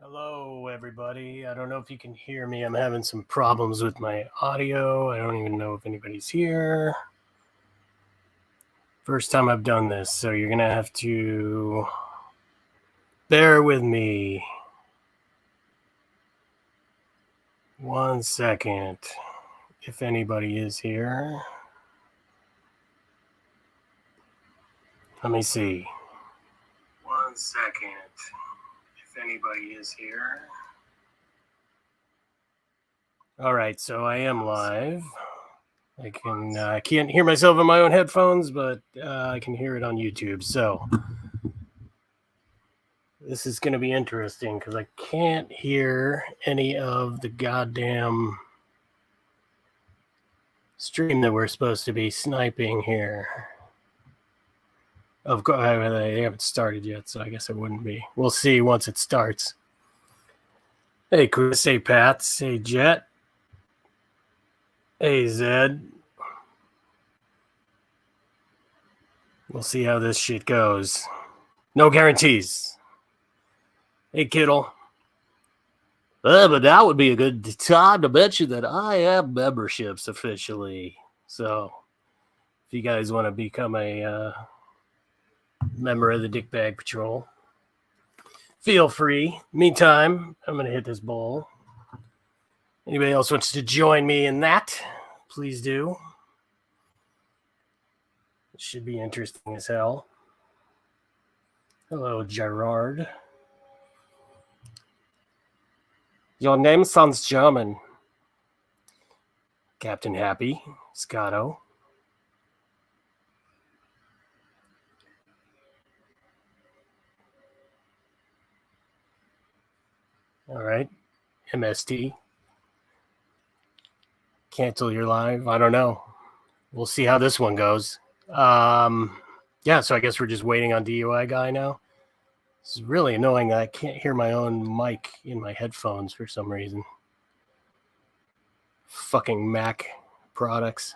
Hello, everybody. I don't know if you can hear me. I'm having some problems with my audio. I don't even know if anybody's here. First time I've done this, so you're going to have to bear with me. 1 second, if anybody is here. Let me see. 1 second. If anybody is here. All right, so I am live. I can't hear myself in my own headphones, but I can hear it on YouTube. So this is going to be interesting because I can't hear any of the goddamn stream that we're supposed to be sniping here. Of course, they haven't started yet, so I guess it wouldn't be. We'll see once it starts. Hey, Chris. Hey, Pats. Hey, Jet. Hey, Zed. We'll see how this shit goes. No guarantees. Hey, Kittle. But that would be a good time to mention that I have memberships officially. So if you guys want to become a member of the Dickbag Patrol, feel free. Meantime, I'm going to hit this bowl. Anybody else wants to join me in that, please do. It should be interesting as hell. Hello, Gerard. Your name sounds German. Captain Happy, Scotto. All right, MST. Cancel your live. I don't know. We'll see how this one goes. Yeah, so I guess we're just waiting on DUI guy now. It's really annoying that I can't hear my own mic in my headphones for some reason. Fucking Mac products.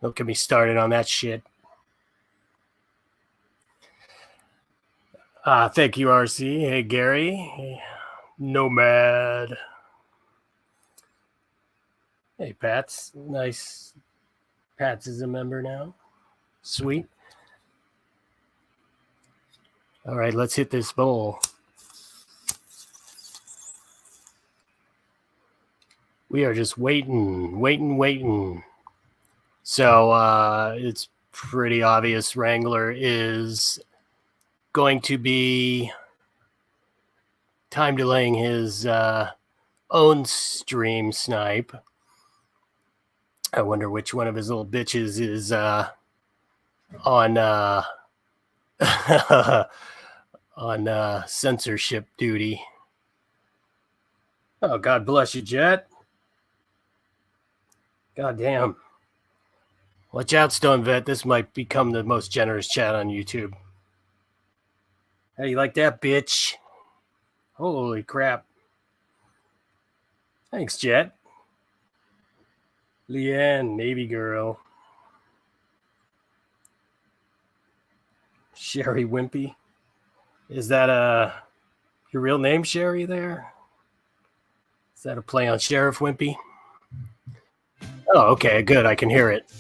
Don't get me started on that shit. Thank you, RC. Hey, Gary. Hey, Nomad. Hey, Pats. Nice. Pats is a member now. Sweet. All right, let's hit this bowl. We are just waiting. So it's pretty obvious Wrangler is going to be time delaying his own stream Snipe. I wonder which one of his little bitches is on on censorship duty. Oh, God bless you, Jet. God damn. Watch out, Stone Vet. This might become the most generous chat on YouTube. How you like that, bitch? Holy crap. Thanks, Jet. Leanne, Navy girl. Sherry Wimpy. Is that your real name, Sherry, there? Is that a play on Sheriff Wimpy? Oh, okay, good. I can hear it.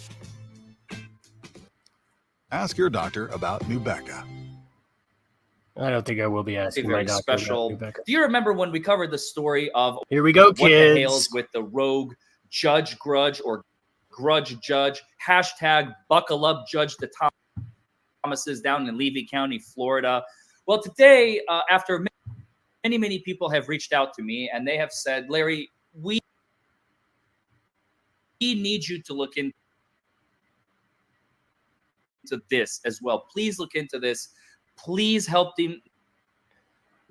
Ask your doctor about Nubeca. I don't think I will be asking my doctor special. about Nubeca. Do you remember when we covered the story of Here we go, what kids. the hails with the rogue judge grudge or grudge judge? Hashtag buckle up, Judge the Thomases down in Levy County, Florida. Well, today, after many people have reached out to me and they have said, Larry, we need you to look into this as well. Please look into this. Please help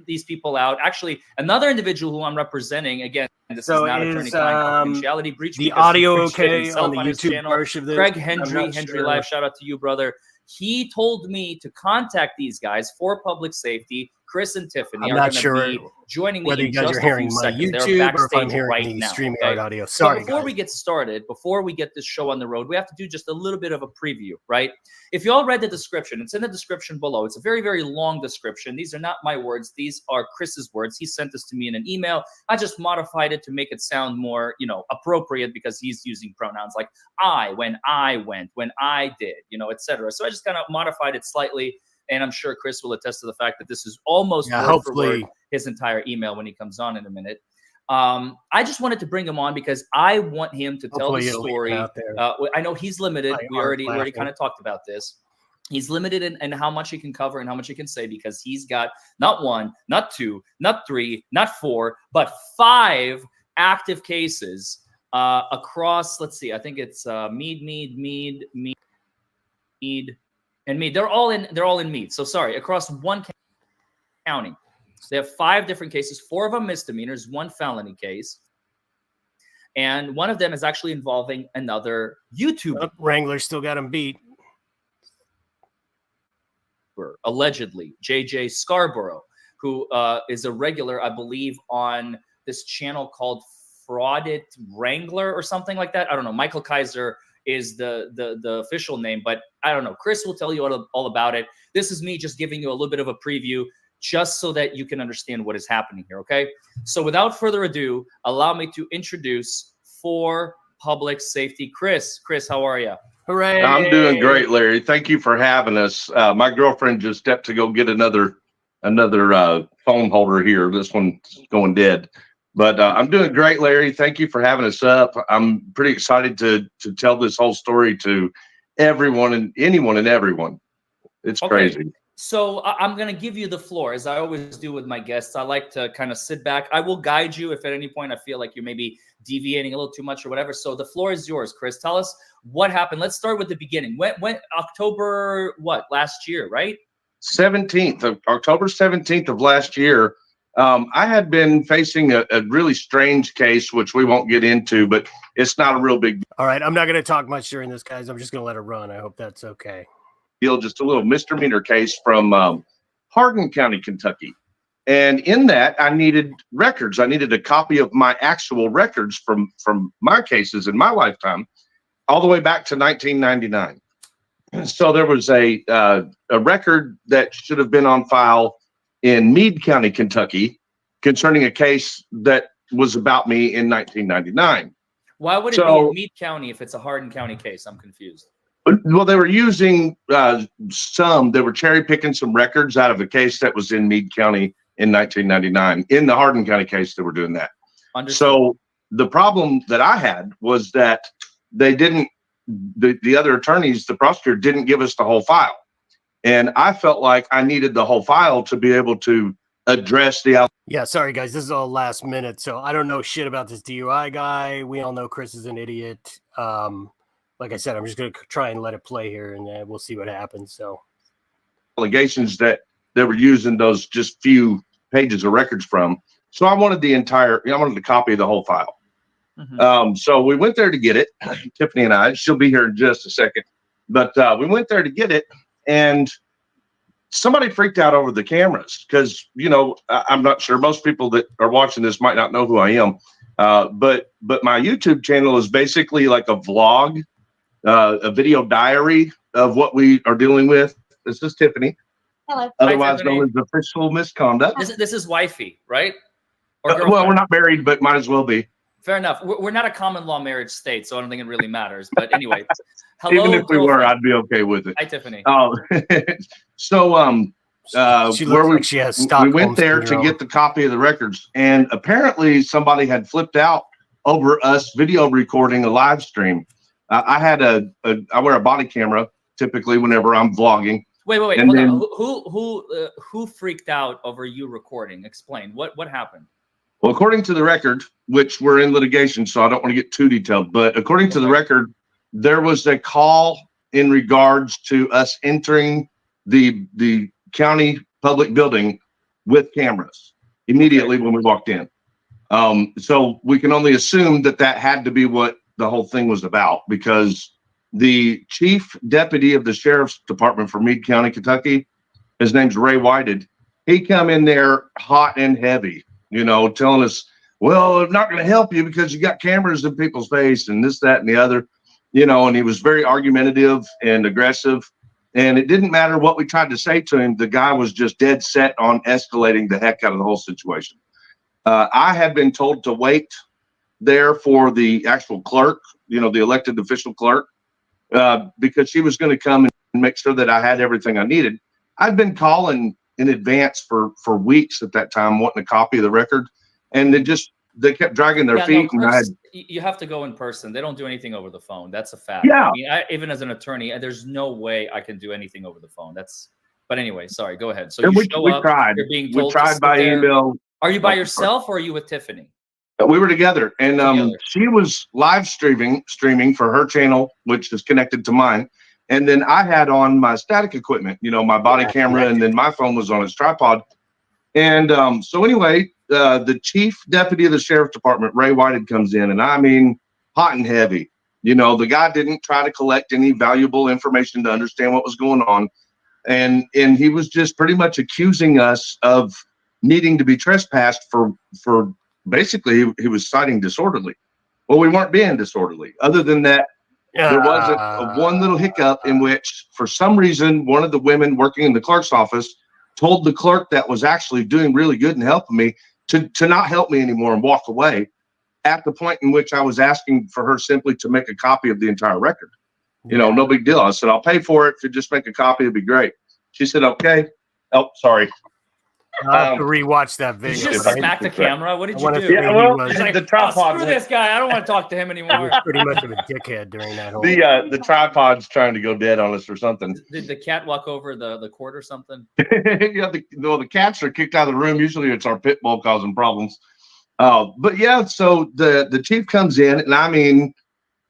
these people out. Actually, another individual who I'm representing, again, this is not attorney-client confidentiality breach. The audio okay on the YouTube version of this? Craig Hendry Live, shout out to you, brother. He told me to contact these guys for public safety. Chris and Tiffany I'm are not going to sure be joining me whether in you guys just are a hearing few my seconds. They're YouTube or if backstage I'm hearing right the now. StreamYard Okay? audio. So Sorry, before guys. we get started, before we get this show on the road, we have to do just a little bit of a preview, right? If you all read the description, it's in the description below. It's a very, very long description. These are not my words. These are Chris's words. He sent this to me in an email. I just modified it to make it sound more, appropriate because he's using pronouns like I, when I went, when I did, etc. So I just kind of modified it slightly. And I'm sure Chris will attest to the fact that this is almost word for word his entire email when he comes on in a minute. I just wanted to bring him on because I want him to tell the story. I know he's limited. We already kind of talked about this. He's limited in how much he can cover and how much he can say because he's got not one, not two, not three, not four, but 5 active cases across. Let's see. I think it's Meade, and Meade. They're all in Meade. So sorry, across one county. They have 5 different cases, 4 of them misdemeanors, 1 felony case. And one of them is actually involving another YouTuber. Wrangler still got him beat. Allegedly, JJ Scarborough, who is a regular, I believe, on this channel called Fraudit Wrangler or something like that. I don't know. Michael Kaiser is the official name, but I don't know. Chris will tell you all about it. This is me just giving you a little bit of a preview just so that you can understand what is happening here, okay? So without further ado, allow me to introduce for public safety, Chris. Chris, how are you? Hooray! I'm doing great, Larry. Thank you for having us. My girlfriend just stepped to go get another phone holder here. This one's going dead. But I'm doing great, Larry. Thank you for having us up. I'm pretty excited to tell this whole story to everyone and anyone and everyone. It's crazy. So I'm going to give you the floor, as I always do with my guests. I like to kind of sit back. I will guide you if at any point I feel like you're maybe deviating a little too much or whatever. So the floor is yours, Chris. Tell us what happened. Let's start with the beginning. When October, last year, right? October 17th of last year. I had been facing a really strange case, which we won't get into, but it's not a real big deal. All right. I'm not going to talk much during this, guys. I'm just going to let it run. I hope that's okay. Just a little misdemeanor case from Hardin County, Kentucky. And in that, I needed records. I needed a copy of my actual records from my cases in my lifetime, all the way back to 1999. So there was a record that should have been on file in Meade County, Kentucky, concerning a case that was about me in 1999. Why would it be in Meade County if it's a Hardin County case? I'm confused. Well, they were using they were cherry picking some records out of a case that was in Meade County in 1999. In the Hardin County case, they were doing that. Understood. So the problem that I had was that they didn't, the other attorneys, the prosecutor didn't give us the whole file. And I felt like I needed the whole file to be able to address the. Yeah, sorry, guys. This is all last minute. So I don't know shit about this DUI guy. We all know Chris is an idiot. Like I said, I'm just going to try and let it play here, and we'll see what happens. So, allegations that they were using those just few pages of records from. So I wanted I wanted a copy of the whole file. Mm-hmm. So we went there to get it. Tiffany and I. She'll be here in just a second. But we went there to get it, and somebody freaked out over the cameras because I'm not sure most people that are watching this might not know who I am. But my YouTube channel is basically like a vlog. A video diary of what we are dealing with. This is Tiffany. Hello. Otherwise known as official misconduct. This is wifey, right? Well, we're not married, but might as well be. Fair enough. We're not a common law marriage state, so I don't think it really matters. But anyway, hello. Even if we were, I'd be okay with it. Hi, Tiffany. So she looks like she has we went there to get the copy of the records, and apparently somebody had flipped out over us video recording a live stream. I had I wear a body camera typically whenever I'm vlogging. Wait. And then, who freaked out over you recording? Explain what happened. Well, according to the record, which we're in litigation, so I don't want to get too detailed, but according to the record, there was a call in regards to us entering the county public building with cameras immediately when we walked in. So we can only assume that had to be what the whole thing was about, because the chief deputy of the sheriff's department for Meade County, Kentucky, his name's Ray Whited. he come in there hot and heavy, you know, telling us, well, I'm not going to help you because you got cameras in people's face and this, that, and the other, you know, and he was very argumentative and aggressive. And it didn't matter what we tried to say to him. The guy was just dead set on escalating the heck out of the whole situation. I had been told to wait there for the actual clerk, you know, the elected official clerk, because she was going to come and make sure that I had everything I needed. I'd been calling in advance for weeks at that time, wanting a copy of the record. And they kept dragging their feet. No, Chris, and you have to go in person. They don't do anything over the phone. That's a fact. Yeah. I mean, even as an attorney, there's no way I can do anything over the phone. But anyway, sorry, go ahead. So you show up, tried. You're being told we tried by email. Are you by yourself or are you with Tiffany? We were together, and she was live streaming for her channel, which is connected to mine. And then I had on my static equipment, you know, my body camera, and then my phone was on its tripod. And so anyway, the chief deputy of the sheriff's department, Ray Whitehead, comes in, and I mean, hot and heavy. You know, the guy didn't try to collect any valuable information to understand what was going on. And he was just pretty much accusing us of needing to be trespassed for basically he was citing disorderly. Well, we weren't being disorderly. Other than that, there was a one little hiccup in which, for some reason, one of the women working in the clerk's office told the clerk that was actually doing really good and helping me to not help me anymore and walk away, at the point in which I was asking for her simply to make a copy of the entire record. You know, no big deal. I said, I'll pay for it. If you just make a copy, it'd be great. She said, okay. Oh, sorry. I have to rewatch that video. Did you just smack the camera? What did you do? Yeah, well, Like, the tripod. screw this guy. I don't want to talk to him He anymore. was pretty much of a dickhead during that whole. The tripod's trying to go dead on us or something. Did the cat walk over the court or something? Yeah, the cats are kicked out of the room. Usually it's our pit bull causing problems. But yeah, so the chief comes in, and I mean,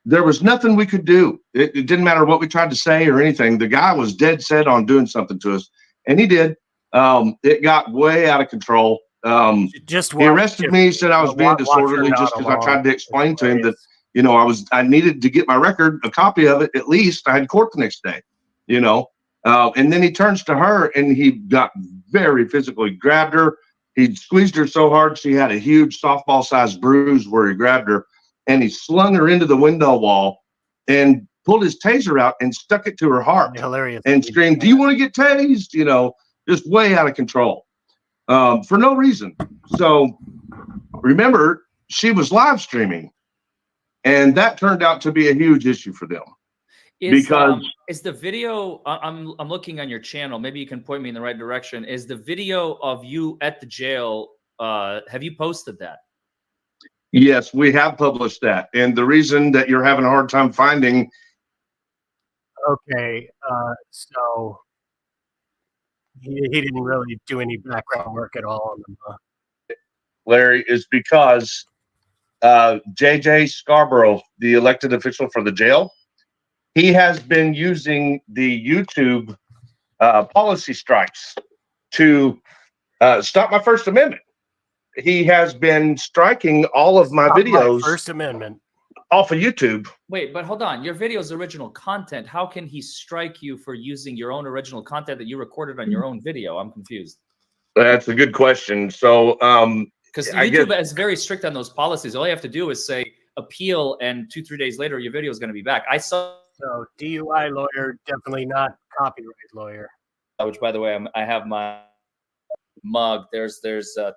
there was nothing we could do. It didn't matter what we tried to say or anything. The guy was dead set on doing something to us, and he did. It got way out of control. He arrested me, said I was being disorderly just because I tried to explain to him that, you know, I needed to get my record, a copy of it at least. I had court the next day, you know. And then he turns to her and he got very physical. He grabbed her. He squeezed her so hard she had a huge softball-sized bruise where he grabbed her, and he slung her into the window wall and pulled his taser out and stuck it to her heart. Hilarious. And screamed, "Do you want to get tased?" You know, just way out of control for no reason. So remember, she was live streaming, and that turned out to be a huge issue for them. Because is the video, I'm looking on your channel, maybe you can point me in the right direction. Is the video of you at the jail, have you posted that? Yes, we have published that. And the reason that you're having a hard time finding. Okay, so he didn't really do any background work at all on them. Larry, is because JJ Scarborough, the elected official for the jail, he has been using the YouTube policy strikes to stop my First Amendment. He has been striking all of my videos. First Amendment off of YouTube. Wait, but hold on. Your video's original content. How can he strike you for using your own original content that you recorded on your own video? I'm confused. That's a good question. So, because YouTube is very strict on those policies. All you have to do is say appeal, and 2-3 days later, your video is going to be back. I saw. So DUI lawyer, definitely not copyright lawyer. Which, by the way, I have my mug. There's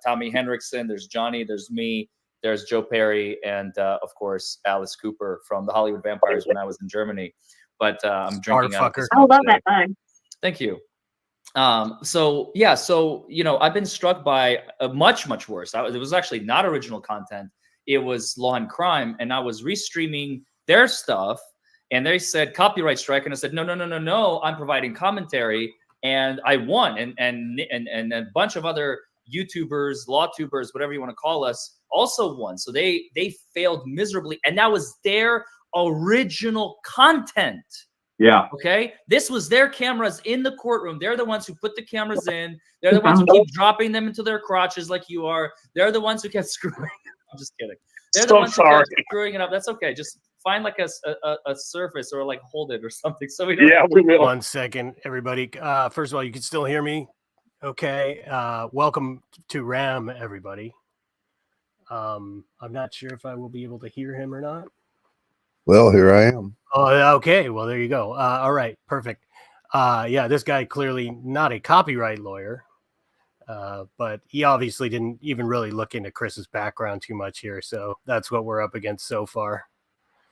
Tommy Henriksen, there's Johnny, there's me, there's Joe Perry, and of course Alice Cooper from the Hollywood Vampires when I was in Germany. But I'm drinking out of this I love today. that mug. Thank you. So you know, I've been struck by a much worse. It was actually not original content. It was Law and Crime, and I was restreaming their stuff, and they said copyright strike, and I said no, I'm providing commentary, and I won, and a bunch of other YouTubers, law tubers, whatever you want to call us, also won. So they failed miserably, and that was their original content. Yeah. Okay. This was their cameras in the courtroom. They're the ones who put the cameras in. They're the ones who keep dropping them into their crotches like you are. They're the ones who kept screwing. I'm just kidding. They're the ones who kept screwing it up. That's okay. Just find like a surface or like hold it or something. So we don't. Yeah, we will. 1 second, everybody. First of all, you can still hear me. Okay. Welcome to Ram, everybody. I'm not sure if I will be able to hear him or not. Well, here I am. Oh, okay. Well, there you go. All right. Perfect. Yeah, this guy clearly not a copyright lawyer, but he obviously didn't even really look into Chris's background too much here. So that's what we're up against so far.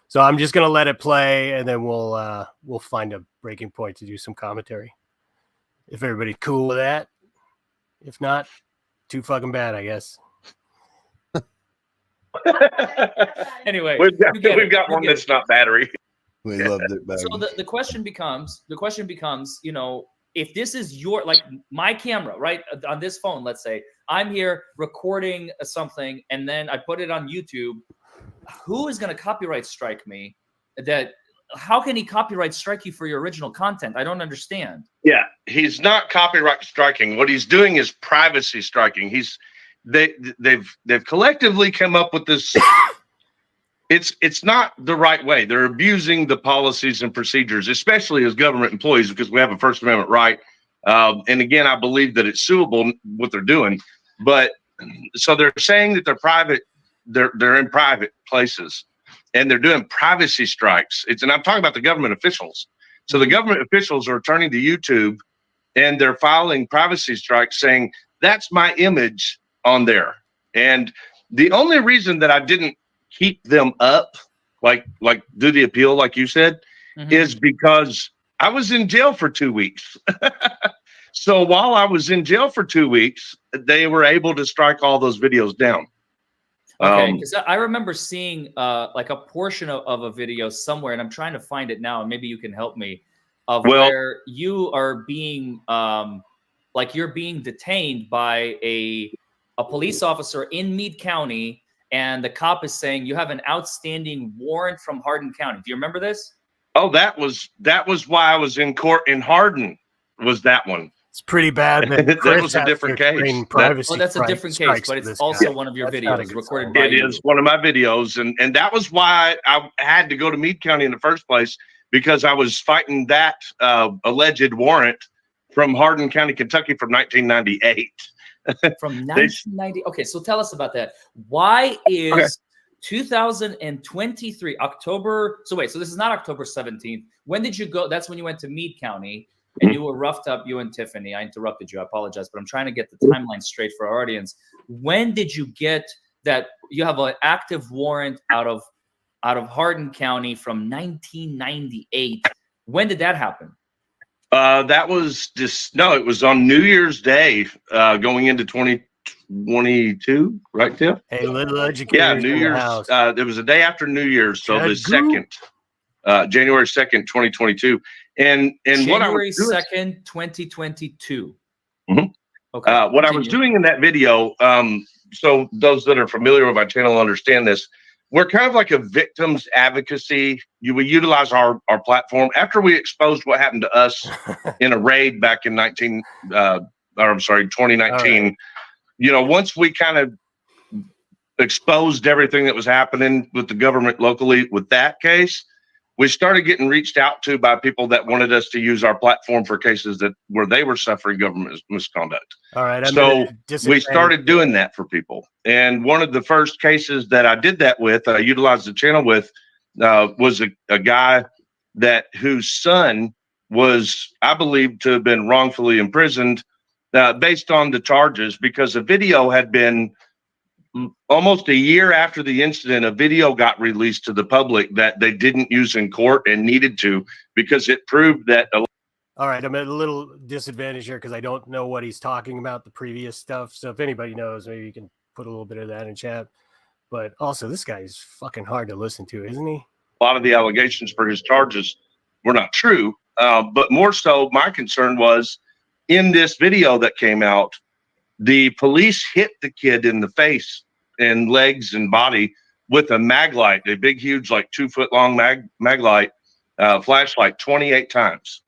So I'm just gonna let it play, and then we'll find a breaking point to do some commentary. If everybody's cool with that. If not, too fucking bad, I guess. Anyway, we've got one that's not battery. We loved it back. So the question becomes, you know, if this is your, like my camera, right, on this phone, let's say I'm here recording something and then I put it on YouTube, who is going to copyright strike me? How can he copyright strike you for your original content? I don't understand. Yeah, he's not copyright striking. What he's doing is privacy striking. They've collectively come up with this. It's not the right way. They're abusing the policies and procedures, especially as government employees, because we have a First Amendment right. And again, I believe that it's suable what they're doing. But so they're saying that they're private. They're in private places, and they're doing privacy strikes. And I'm talking about the government officials. So the government officials are turning to YouTube, and they're filing privacy strikes, saying that's my image on there. And the only reason that I didn't keep them up, like do the appeal, like you said, is because I was in jail for 2 weeks. So while I was in jail for 2 weeks, they were able to strike all those videos down. Okay, because I remember seeing like a portion of a video somewhere, and I'm trying to find it now, and maybe you can help me, where you are being like you're being detained by a police officer in Meade County, and the cop is saying you have an outstanding warrant from Hardin County. Do you remember this? Oh, that was why I was in court in Hardin. Was that one? It's pretty bad. That was a different case. That's a different case, but it's also one of your videos recorded by you. It is one of my videos, and that was why I had to go to Meade County in the first place, because I was fighting that alleged warrant from Hardin County, Kentucky, from 1998. From 1990. Okay, so tell us about that. Why is 2023 October? So wait, so this is not October 17th. When did you go? That's when you went to Meade County and you were roughed up, you and Tiffany. I interrupted you. I apologize, but I'm trying to get the timeline straight for our audience. When did you get that? You have an active warrant out of Hardin County from 1998. When did that happen? That was just it was on New Year's Day, going into 2022, right, Tiff? Hey, little educator. Yeah, New Year's. It was a day after New Year's, so the second, January 2nd, 2022, and January 2nd, 2022. Okay. What I was doing in that video, so those that are familiar with my channel understand this. We're kind of like a victims advocacy. We utilize our platform after we exposed what happened to us in a raid back in 2019. Right. You know, once we kind of exposed everything that was happening with the government locally with that case, we started getting reached out to by people that wanted us to use our platform for cases where they were suffering government misconduct. All right. So we started doing that for people. And one of the first cases that I did that with, I utilized the channel with, was a guy whose son was, I believe, to have been wrongfully imprisoned based on the charges, because a video had been almost a year after the incident. A video got released to the public that they didn't use in court and needed to, because it proved that. All right, I'm at a little disadvantage here because I don't know what he's talking about, the previous stuff. So if anybody knows, maybe you can put a little bit of that in chat. But also, this guy is fucking hard to listen to, isn't he? A lot of the allegations for his charges were not true, but more so, my concern was in this video that came out, the police hit the kid in the face and legs and body with a mag light, a big, huge, like 2 foot long mag light, flashlight, 28 times.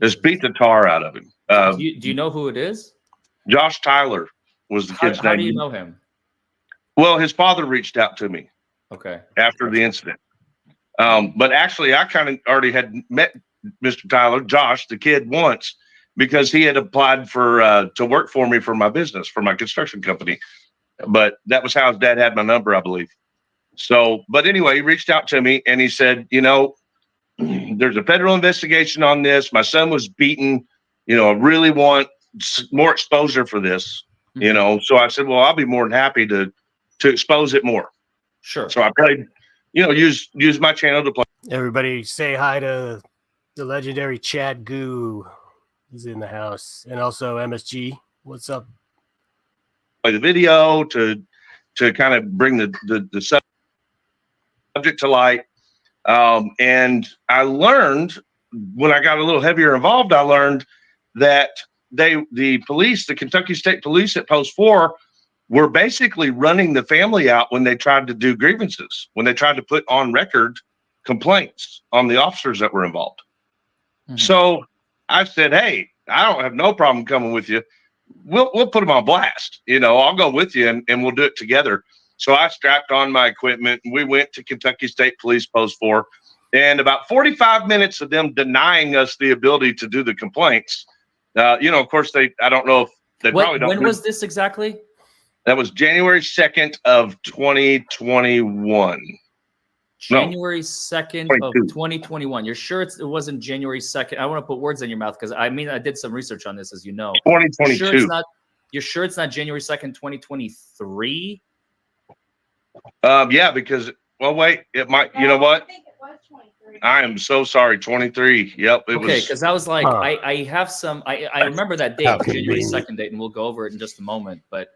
Just beat the tar out of him. Do you know who it is? Josh Tyler was the kid's name. How do you know him? Well, his father reached out to me. Okay. After the incident. But actually, I kind of already had met Mr. Tyler, Josh, the kid, once. because he had applied for to work for me for my business, for my construction company. But that was how his dad had my number, I believe. So, but anyway, he reached out to me and he said, there's a federal investigation on this. My son was beaten. I really want more exposure for this. So I said, well, I'll be more than happy to expose it more. Sure. So I played, use my channel to play. Everybody say hi to the legendary Chad Goo. He's in the house. And also MSG. What's up? Play the video to kind of bring the subject to light. And I learned when I got a little heavier involved, I learned that the police, the Kentucky State Police at Post 4, were basically running the family out when they tried to do grievances, when they tried to put on record complaints on the officers that were involved. Mm-hmm. So I said, hey, I don't have no problem coming with you. We'll put them on blast. I'll go with you and we'll do it together. So I strapped on my equipment and we went to Kentucky State Police Post 4, and about 45 minutes of them denying us the ability to do the complaints. Of course, I don't know if they probably don't. When was this exactly? That was January 2nd of 2021. January 2nd of 2021. You're sure it wasn't January 2nd? I want to put words in your mouth because I did some research on this, as you know. 2022. You're sure it's not January 2nd, 2023? Yeah, because wait, it might. You know what? I think it was 23. I am so sorry. 23. Yep. It was. Okay, because I was like, I have some. I remember that date, January 2nd date, and we'll go over it in just a moment. But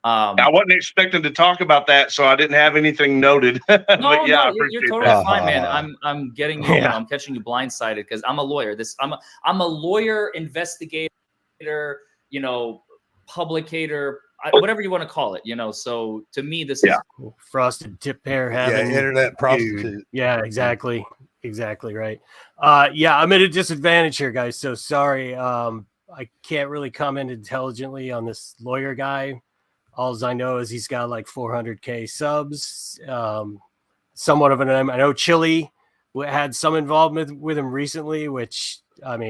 I wasn't expecting to talk about that, so I didn't have anything noted. But yeah, you're totally fine, man. I'm getting you. I'm catching you blindsided because I'm a lawyer. I'm a lawyer, investigator, publicator, whatever you want to call it. So to me, this is frosted tip hair having internet prostitute. Yeah, exactly right. I'm at a disadvantage here, guys. So sorry. I can't really comment intelligently on this lawyer guy. All I know is he's got like 400K subs. Somewhat of an I know Chili had some involvement with him recently, which But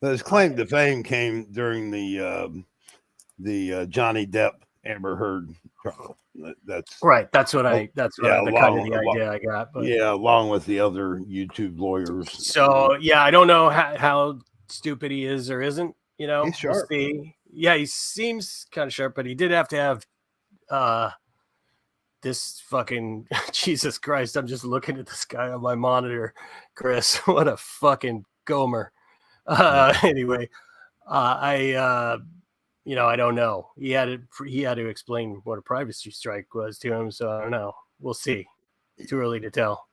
his claim to fame came during the Johnny Depp Amber Heard trial. That's right. That's what the idea I got. But along with the other YouTube lawyers. So I don't know how stupid he is or isn't. He's sharp. Yeah, he seems kind of sharp, but he did have to have this fucking Jesus Christ. I'm just looking at this guy on my monitor, Chris. What a fucking gomer. Anyway, I don't know. He had to explain what a privacy strike was to him, so I don't know. We'll see. Too early to tell.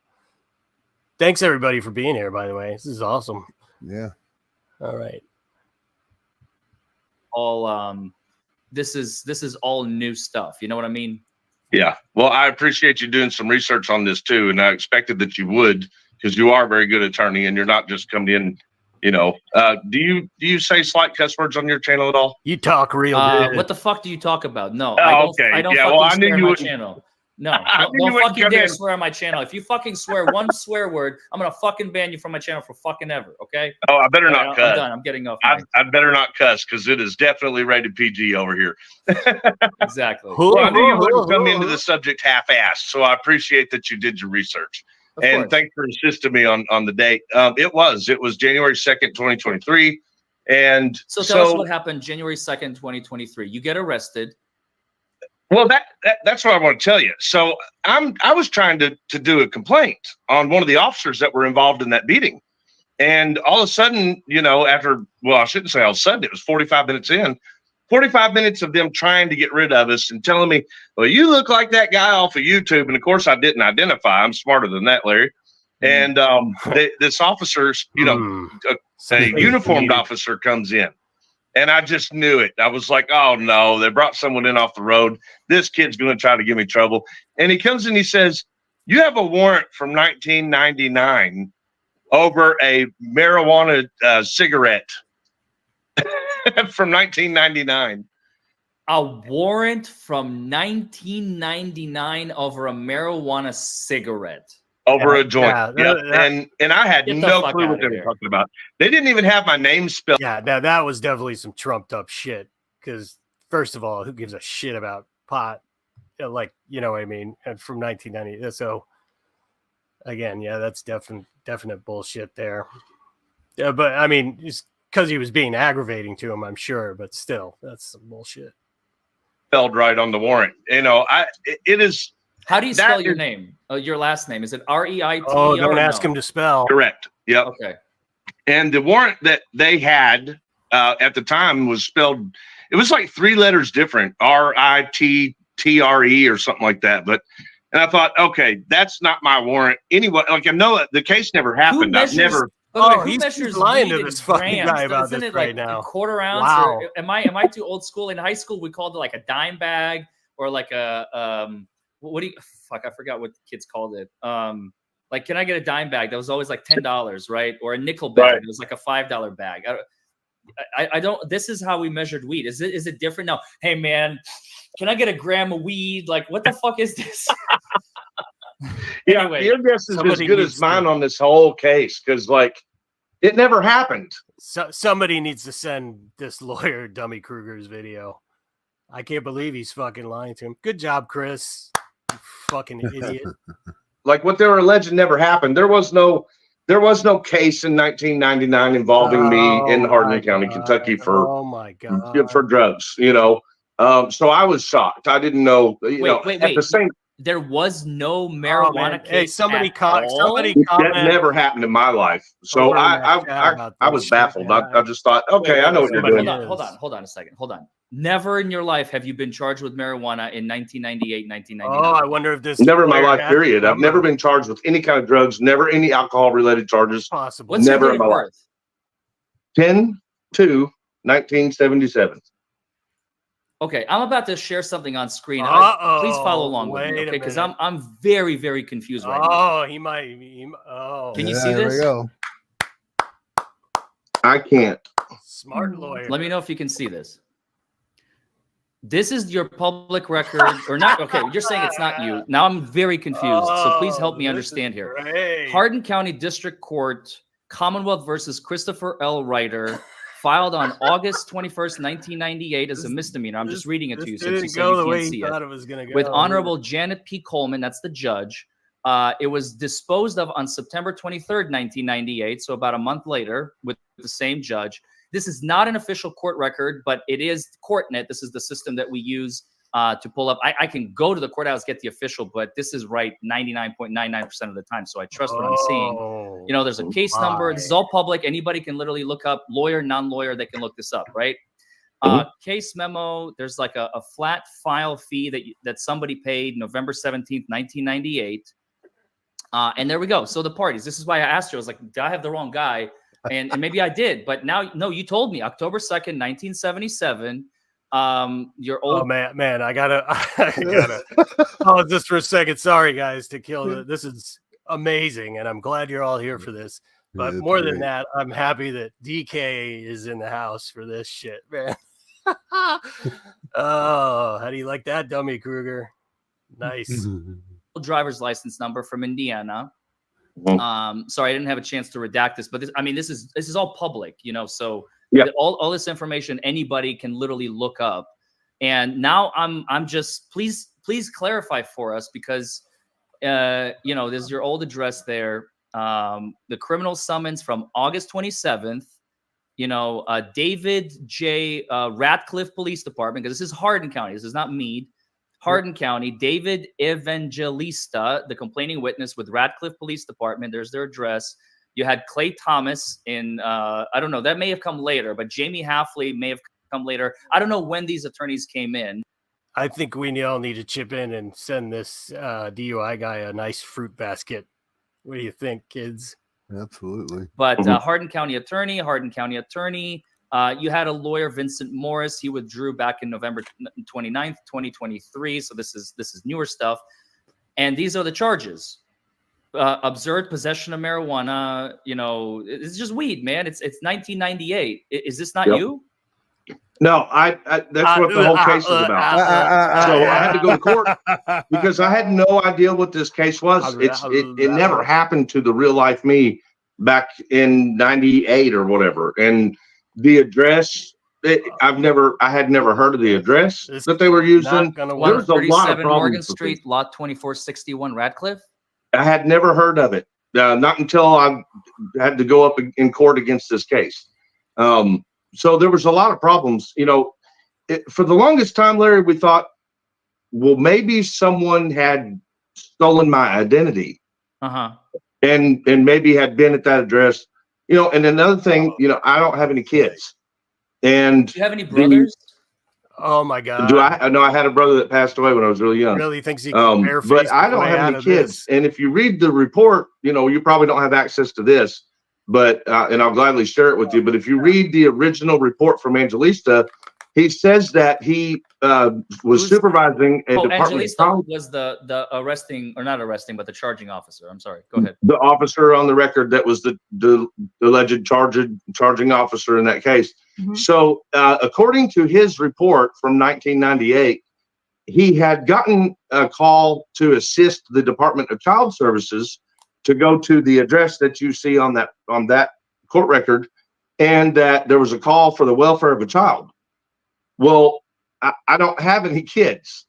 Thanks everybody for being here, by the way. This is awesome. Yeah. All right. All this is all new stuff. You know what I mean? Yeah. Well, I appreciate you doing some research on this too, and I expected that you would, because you are a very good attorney and you're not just coming in. Do you say slight cuss words on your channel at all? You talk real good. What the fuck do you talk about? No, okay. I don't fucking swear on my channel. No, don't fucking dare swear on my channel. If you fucking swear one swear word, I'm gonna fucking ban you from my channel for fucking ever. Okay? Oh, I better not cuss. I'm done. I'm getting off. I better not cuss because it is definitely rated PG over here. Exactly. Well, I knew you wouldn't come into the subject half-assed, so I appreciate that you did your research. And thanks for assisting me on the date. It was January 2nd, 2023. And so tell us what happened January 2nd, 2023. You get arrested. Well, that's what I want to tell you. So I was trying to do a complaint on one of the officers that were involved in that beating. And all of a sudden, I shouldn't say all of a sudden, it was 45 minutes in, 45 minutes of them trying to get rid of us and telling me, well, you look like that guy off of YouTube. And of course I didn't identify. I'm smarter than that, Larry. And this officer, a uniformed officer comes in. And I just knew it. I was like, oh, no, they brought someone in off the road. This kid's going to try to give me trouble. And he comes in, he says, you have a warrant from 1999 over a marijuana cigarette from 1999. A warrant from 1999 over a marijuana cigarette. over a joint. Yeah, And I had Get the no fuck clue what outta they were here. talking about. They didn't even have my name spelled. Yeah, now that was definitely some trumped up shit. Because first of all, who gives a shit about pot? Like, you know what I mean? And from 1990. So again, yeah, that's definite bullshit there. Yeah, but I mean, it's because he was being aggravating to him, I'm sure. But still, that's some bullshit. Spelled right on the warrant. You know, it is. How do you That spell your is- name? Your last name? Is it REITER? Oh, don't ask him to spell. Correct. Yep. Okay. And the warrant that they had at the time was spelled. It was like 3 letters different, RITTRE or something like that. And I thought, okay, that's not my warrant anyway. Like, I know that the case never happened. I've never. He's lying to this fucking guy about Isn't this it right like now. quarter ounce? Wow. Or am I too old school? In high school, we called it like a dime bag or like a what do you fuck? I forgot what the kids called it. Like, can I get a dime bag? That was always like $10, right? Or a nickel bag. Right. It was like a $5 bag. I don't. This is how we measured weed. Is it different now? Hey man, can I get a gram of weed? Like, what the fuck is this? Yeah, Anyway, your guess is as somebody good needs as mine to- on this whole case because, like, it never happened. So, somebody needs to send this lawyer Dummy Kruger's video. I can't believe he's fucking lying to him. Good job, Chris. You fucking idiot. Like, what they were alleging never happened. There was no case in 1999 involving me in Hardin County, Kentucky Oh my god. for drugs. You know, so I was shocked. I didn't know. Wait. At the same, There was no Oh, marijuana man. case. Hey, somebody at comment. all? Somebody that comment. never happened in my life. So Over in that chat I about I this was shit, baffled. man. I just thought, okay, Wait, I know what you're somebody doing. is. Hold on a second. Hold on. Never in your life have you been charged with marijuana in 1998, Oh, 1999. I wonder if this Never in my lawyer life, has period. the I've never number. been charged with any kind of drugs, never any alcohol related charges. Possible. What's never your in date my of life. birth? 10/2/1977. Okay, I'm about to share something on screen. Uh-oh, Please follow along with me, wait a okay? Because minute. I'm very, very confused right now. Oh, he might. Oh, Can you Yeah, see there this? we go. I can't. smart lawyer. Let me know if you can see this. This is your public record, or not? Okay, you're saying it's not you. Now I'm very confused. So please help me this understand is here. great. Hardin County District Court, Commonwealth versus Christopher L. Ryder, filed on August 21st, 1998 as a misdemeanor. I'm just reading it to you This since you didn't say go you the can't way see he it. thought it was going to go. With Honorable Janet P. Coleman, that's the judge. It was disposed of on September 23rd, 1998, so about a month later with the same judge. This is not an official court record, but it is CourtNet. This is the system that we use to pull up. I can go to the courthouse, get the official, but this is right 99.99% of the time, so I trust what I'm seeing. You know, there's a case number. This is all public. Anybody can literally look up, lawyer, non-lawyer, they can look this up, right? Case memo, there's like a flat file fee that somebody paid November 17th, 1998. And there we go. So the parties, this is why I asked you, I was like, did I have the wrong guy? And maybe I did, but now, no, you told me October 2nd, 1977. Your old. Oh man, I gotta. Oh, just for a second. Sorry, guys, to kill it. This is amazing, and I'm glad you're all here for this. But It's more than great. that, I'm happy that DK is in the house for this shit, man. Oh, how do you like that, Dummy Kruger? Nice. driver's license number from Indiana. Sorry, I didn't have a chance to redact this, but this is all public, you know. So yeah, all this information anybody can literally look up. And now I'm just please clarify for us because you know, there's your old address there. The criminal summons from August 27th. You know, David J. Ratcliffe Police Department, because this is Hardin County. This is not Meade. Hardin County, David Evangelista, the complaining witness with Ratcliffe Police Department. There's their address. You had Clay Thomas in, I don't know, that may have come later, but Jamie Halfley may have come later. I don't know when these attorneys came in. I think we all need to chip in and send this DUI guy a nice fruit basket. What do you think, kids? Absolutely. But Hardin County attorney. You had a lawyer, Vincent Morris. He withdrew back in November 29th, 2023. So this is newer stuff. And these are the charges. Absurd possession of marijuana. You know, it's just weed, man. It's 1998. Is this not you? No, that's what the whole case is about. So I had to go to court because I had no idea what this case was. It never happened to the real life me back in '98 or whatever. And the address, I had never heard of the address that they were using. There was a lot of problems. Morgan Street, lot 2461, Radcliffe. I had never heard of it. Not until I had to go up in court against this case. So there was a lot of problems. You know, for the longest time, Larry, we thought, well, maybe someone had stolen my identity, and maybe had been at that address. You know, and another thing, you know, I don't have any kids. And do you have any brothers? Oh my God! Do I? I know I had a brother that passed away when I was really young. Really thinks he can but I don't have any kids. And if you read the report, you know, you probably don't have access to this. But and I'll gladly share it with you. But if you read the original report from Angelista, he says that he was supervising a department. Angelista was the arresting, or not arresting, but the charging officer. I'm sorry. Go ahead. The officer on the record that was the alleged charging officer in that case. So according to his report from 1998, he had gotten a call to assist the Department of Child Services to go to the address that you see on that court record, and that there was a call for the welfare of a child. Well, I don't have any kids,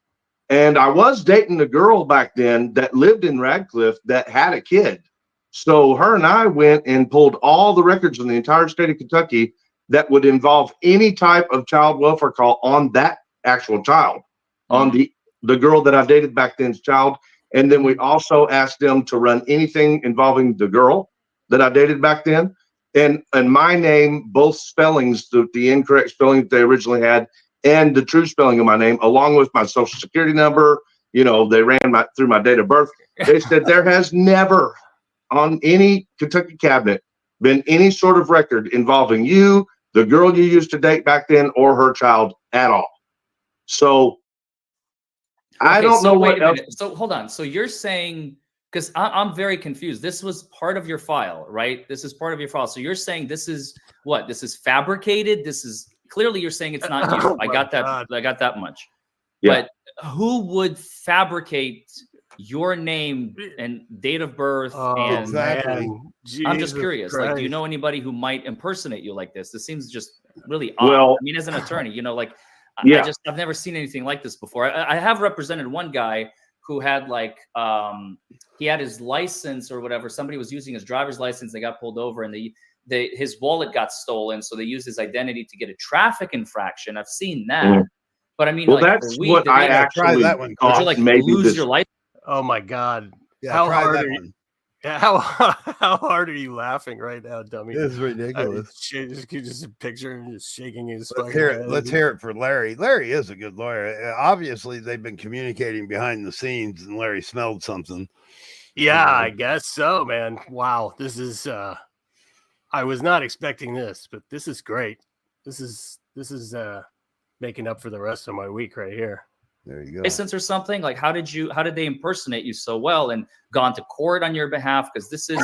and I was dating a girl back then that lived in Radcliffe that had a kid. So her and I went and pulled all the records in the entire state of Kentucky that would involve any type of child welfare call on that actual child, on the girl that I dated back then's child. And then we also asked them to run anything involving the girl that I dated back then. And my name, both spellings, the incorrect spelling that they originally had, and the true spelling of my name, along with my social security number. You know, they ran through my date of birth. They said there has never on any Kentucky cabinet been any sort of record involving you, the girl you used to date back then, or her child at all. So I don't know what else. So hold on. So you're saying, because I'm very confused. This was part of your file, right? This is part of your file. So you're saying this is what? This is fabricated? This is clearly you're saying it's not you. I got that. God. I got that much. Yeah. But who would fabricate your name and date of birth? And exactly. I'm just curious. Christ. Like, do you know anybody who might impersonate you like this? This seems just really odd. Well, I mean, as an attorney, you know, like, yeah. I've never seen anything like this before. I have represented one guy who had like, he had his license or whatever. Somebody was using his driver's license. They got pulled over and his wallet got stolen. So they used his identity to get a traffic infraction. I've seen that. But I mean, well, like, that's what I actually that one. Would you like lose your life? Oh my God. Yeah, how hard are you? How hard are you laughing right now, dummy? This is ridiculous. Just picture him just shaking his. Let's hear it for Larry. Larry is a good lawyer. Obviously, they've been communicating behind the scenes, and Larry smelled something. Yeah, I guess so, man. Wow, this is. I was not expecting this, but this is great. This is making up for the rest of my week right here. There you go. License or something? Like, how did they impersonate you so well and gone to court on your behalf? Because this is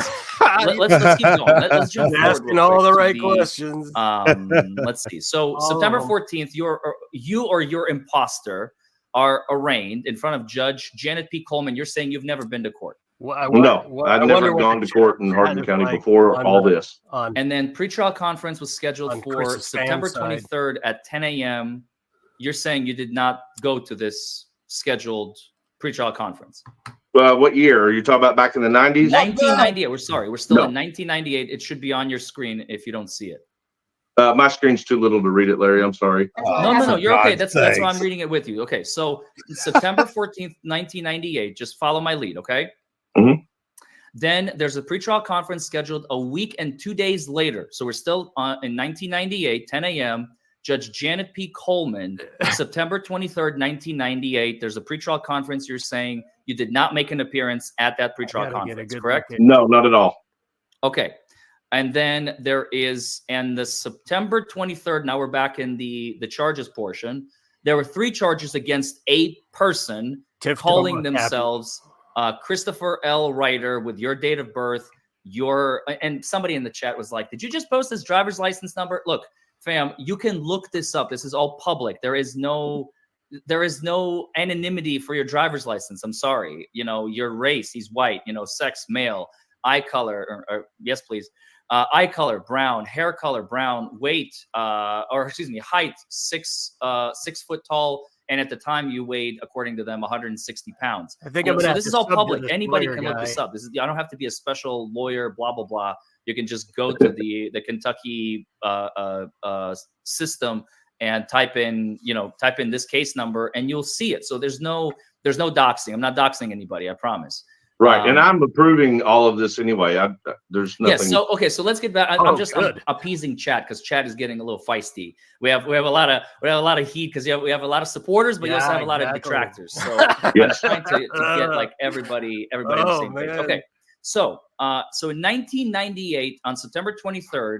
let's keep going. Let's jump forward. Asking all the right questions. Let's see. So September 14th, you or your imposter are arraigned in front of Judge Janet P. Coleman. You're saying you've never been to court. I've never gone to court in Hardin County before all this. And then pretrial conference was scheduled for September 23rd at 10 a.m. You're saying you did not go to this scheduled pretrial conference. What year are you talking about? Back in the 90s? 1998. We're still in 1998. It should be on your screen if you don't see it. My screen's too little to read it, Larry. I'm sorry. No. You're okay. That's why I'm reading it with you. Okay. So September 14th, 1998. Just follow my lead. Okay. Mm-hmm. Then there's a pretrial conference scheduled a week and 2 days later. So we're still in 1998, 10 a.m. Judge Janet P. Coleman, September 23rd, 1998. There's a pretrial conference. You're saying you did not make an appearance at that pretrial conference, correct? No, not at all. Okay. And then there is, and the September 23rd, now we're back in the charges portion. There were 3 charges against a person calling themselves Christopher L. Ryder with your date of birth, and somebody in the chat was like, did you just post his driver's license number? Look, fam, you can look this up. This is all public. There is no anonymity for your driver's license. I'm sorry. You know, your race, he's white, you know, sex, male, eye color, or yes, please. Eye color, brown, hair color, brown, weight, height, 6 foot tall. And at the time you weighed, according to them, 160 pounds. I think so this is all public. Anybody can look this up. I don't have to be a special lawyer, blah, blah, blah. You can just go to the Kentucky system and type in this case number and you'll see it. So there's no doxing. I'm not doxing anybody, I promise. Right, and I'm approving all of this anyway. There's nothing. Yeah. So let's get back. I'm appeasing chat because chat is getting a little feisty. We have a lot of heat because we have a lot of supporters, but we also have a lot of detractors. So I'm trying to get like everybody on the same page. Okay. So in 1998, on September 23rd,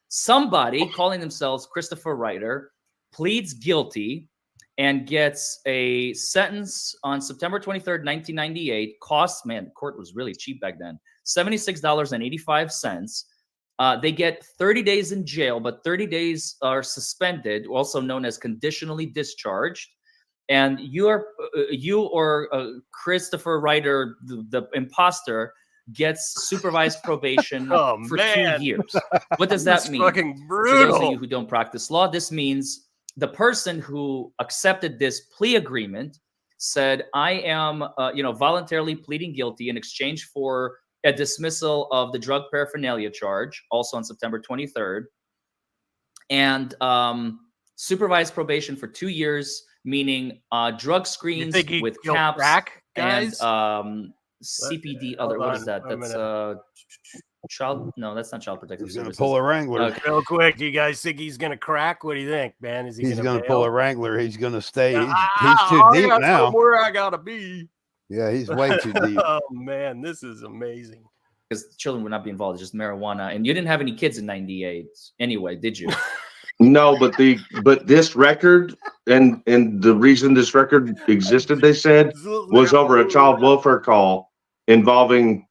somebody calling themselves Christopher Ryder pleads guilty and gets a sentence on September 23rd, 1998. Costs, man, court was really cheap back then, $76.85. They get 30 days in jail, but 30 days are suspended, also known as conditionally discharged. And you or Christopher Ryder, the imposter, gets supervised probation for 2 years. What does that mean? Fucking brutal. For those of you who don't practice law, this means the person who accepted this plea agreement said, I am, voluntarily pleading guilty in exchange for a dismissal of the drug paraphernalia charge, also on September 23rd, and supervised probation for 2 years, meaning drug screens with caps and CPD. What is that? That's that's not child protective He's going to services. pull a Wrangler. Okay. Real quick, do you guys think he's going to crack? What do you think, man? Is He's going to pull a Wrangler. He's going to stay. Yeah, He's too deep now. Where I gotta be. Yeah, he's way too deep. Oh man, this is amazing. Because children would not be involved. It's just marijuana. And you didn't have any kids in 98 anyway, did you? No, but this record and the reason this record existed, they said, was over a child welfare call involving.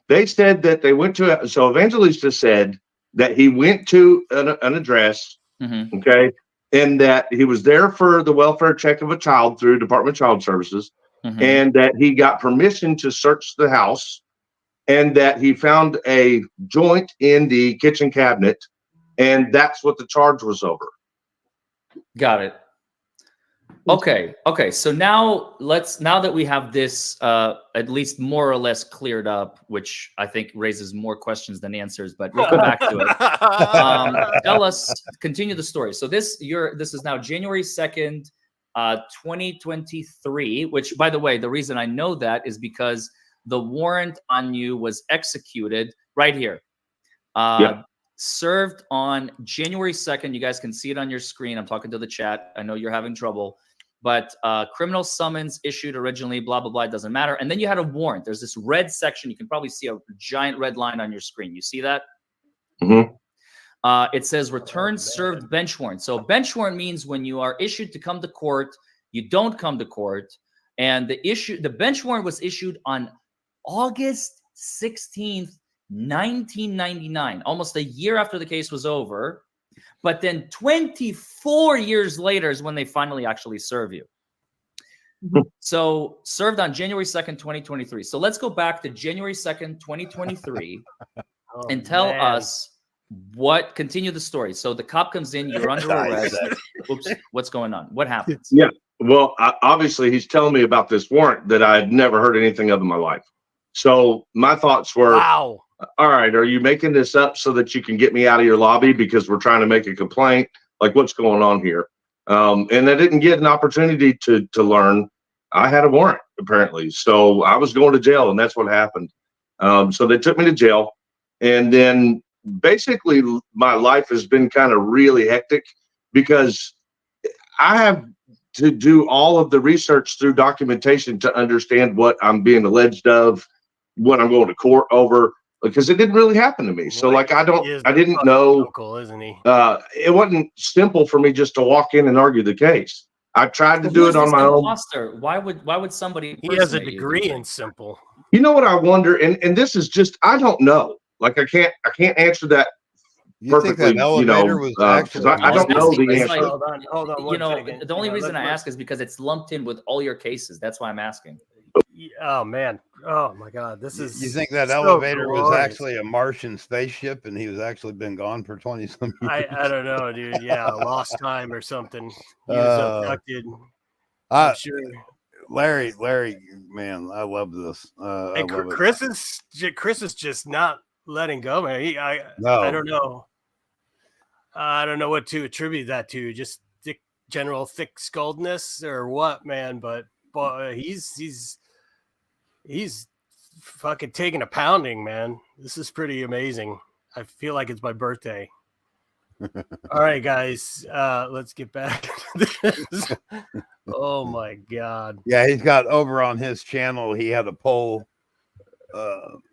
They said that they went to. So Evangelista said that he went to an address, okay, and that he was there for the welfare check of a child through Department of Child Services, and that he got permission to search the house, and that he found a joint in the kitchen cabinet. And that's what the charge was over. Got it. Okay. So now that we have this at least more or less cleared up, which I think raises more questions than answers, but we'll come back to it. Continue the story. So this is now January 2nd, 2023, which, by the way, the reason I know that is because the warrant on you was executed right here. Served on January 2nd. You guys can see it on your screen. I'm talking to the chat. I know you're having trouble, but criminal summons issued originally, blah, blah, blah. It doesn't matter. And then you had a warrant. There's this red section. You can probably see a giant red line on your screen. You see that? It says return served bench warrant. So bench warrant means when you are issued to come to court, you don't come to court. And the bench warrant was issued on August 16th, 1999, almost a year after the case was over. But then 24 years later is when they finally actually serve you. So served on January 2nd, 2023. So let's go back to January 2nd, 2023 and tell us continue the story. So the cop comes in, you're under arrest. Oops, what's going on? What happens? Yeah. Well, obviously he's telling me about this warrant that I had never heard anything of in my life. So my thoughts were, wow. All right, are you making this up so that you can get me out of your lobby because we're trying to make a complaint? Like, what's going on here? And I didn't get an opportunity to learn. I had a warrant, apparently. So I was going to jail, and that's what happened. So they took me to jail. And then basically my life has been kind of really hectic because I have to do all of the research through documentation to understand what I'm being alleged of, what I'm going to court over. Because it didn't really happen to me. So like, I didn't know, local, isn't he? It wasn't simple for me just to walk in and argue the case. I tried to do it on my own. Why would somebody? He has a degree in simple. You know what I wonder? And this is just, I don't know. Like, I can't answer that You think that perfectly, elevator was because actually? I don't know asking, the it's answer. like, Hold on you one know, second. the only Yeah, reason I let's- ask is because it's lumped in with all your cases. That's why I'm asking. Oh man. Oh my God. This is. You think that so elevator was glorious. actually a Martian spaceship and he was actually been gone for 20 some years? I don't know, dude. Yeah, lost time or something. He was abducted. I, I'm sure. Larry, man, I love this. I And love it. Chris is just not letting go, man. I No. don't know. I don't know what to attribute that to. Just general thick skulledness or what, man. But he's fucking taking a pounding, man. This is pretty amazing. I feel like it's my birthday. All right, guys, let's get back to this. Oh my God. Yeah, he's got over on his channel. He had a poll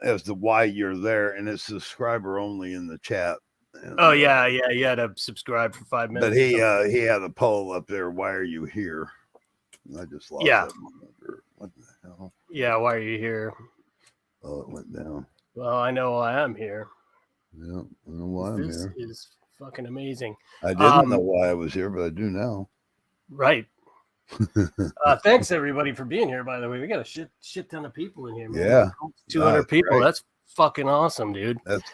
as to why you're there, and it's subscriber only in the chat. And, Oh yeah. You had to subscribe for 5 minutes. But he had a poll up there. Why are you here? I just lost Yeah. that number. What the hell? Yeah, why are you here? Oh, it went down. Well, I know why I'm here. Yeah, I don't know why I'm This here. is fucking amazing. I didn't know why I was here, but I do now. Right. Thanks everybody for being here. By the way, we got a shit ton of people in here. Man. Yeah. 200 people. Great. That's fucking awesome, dude. That's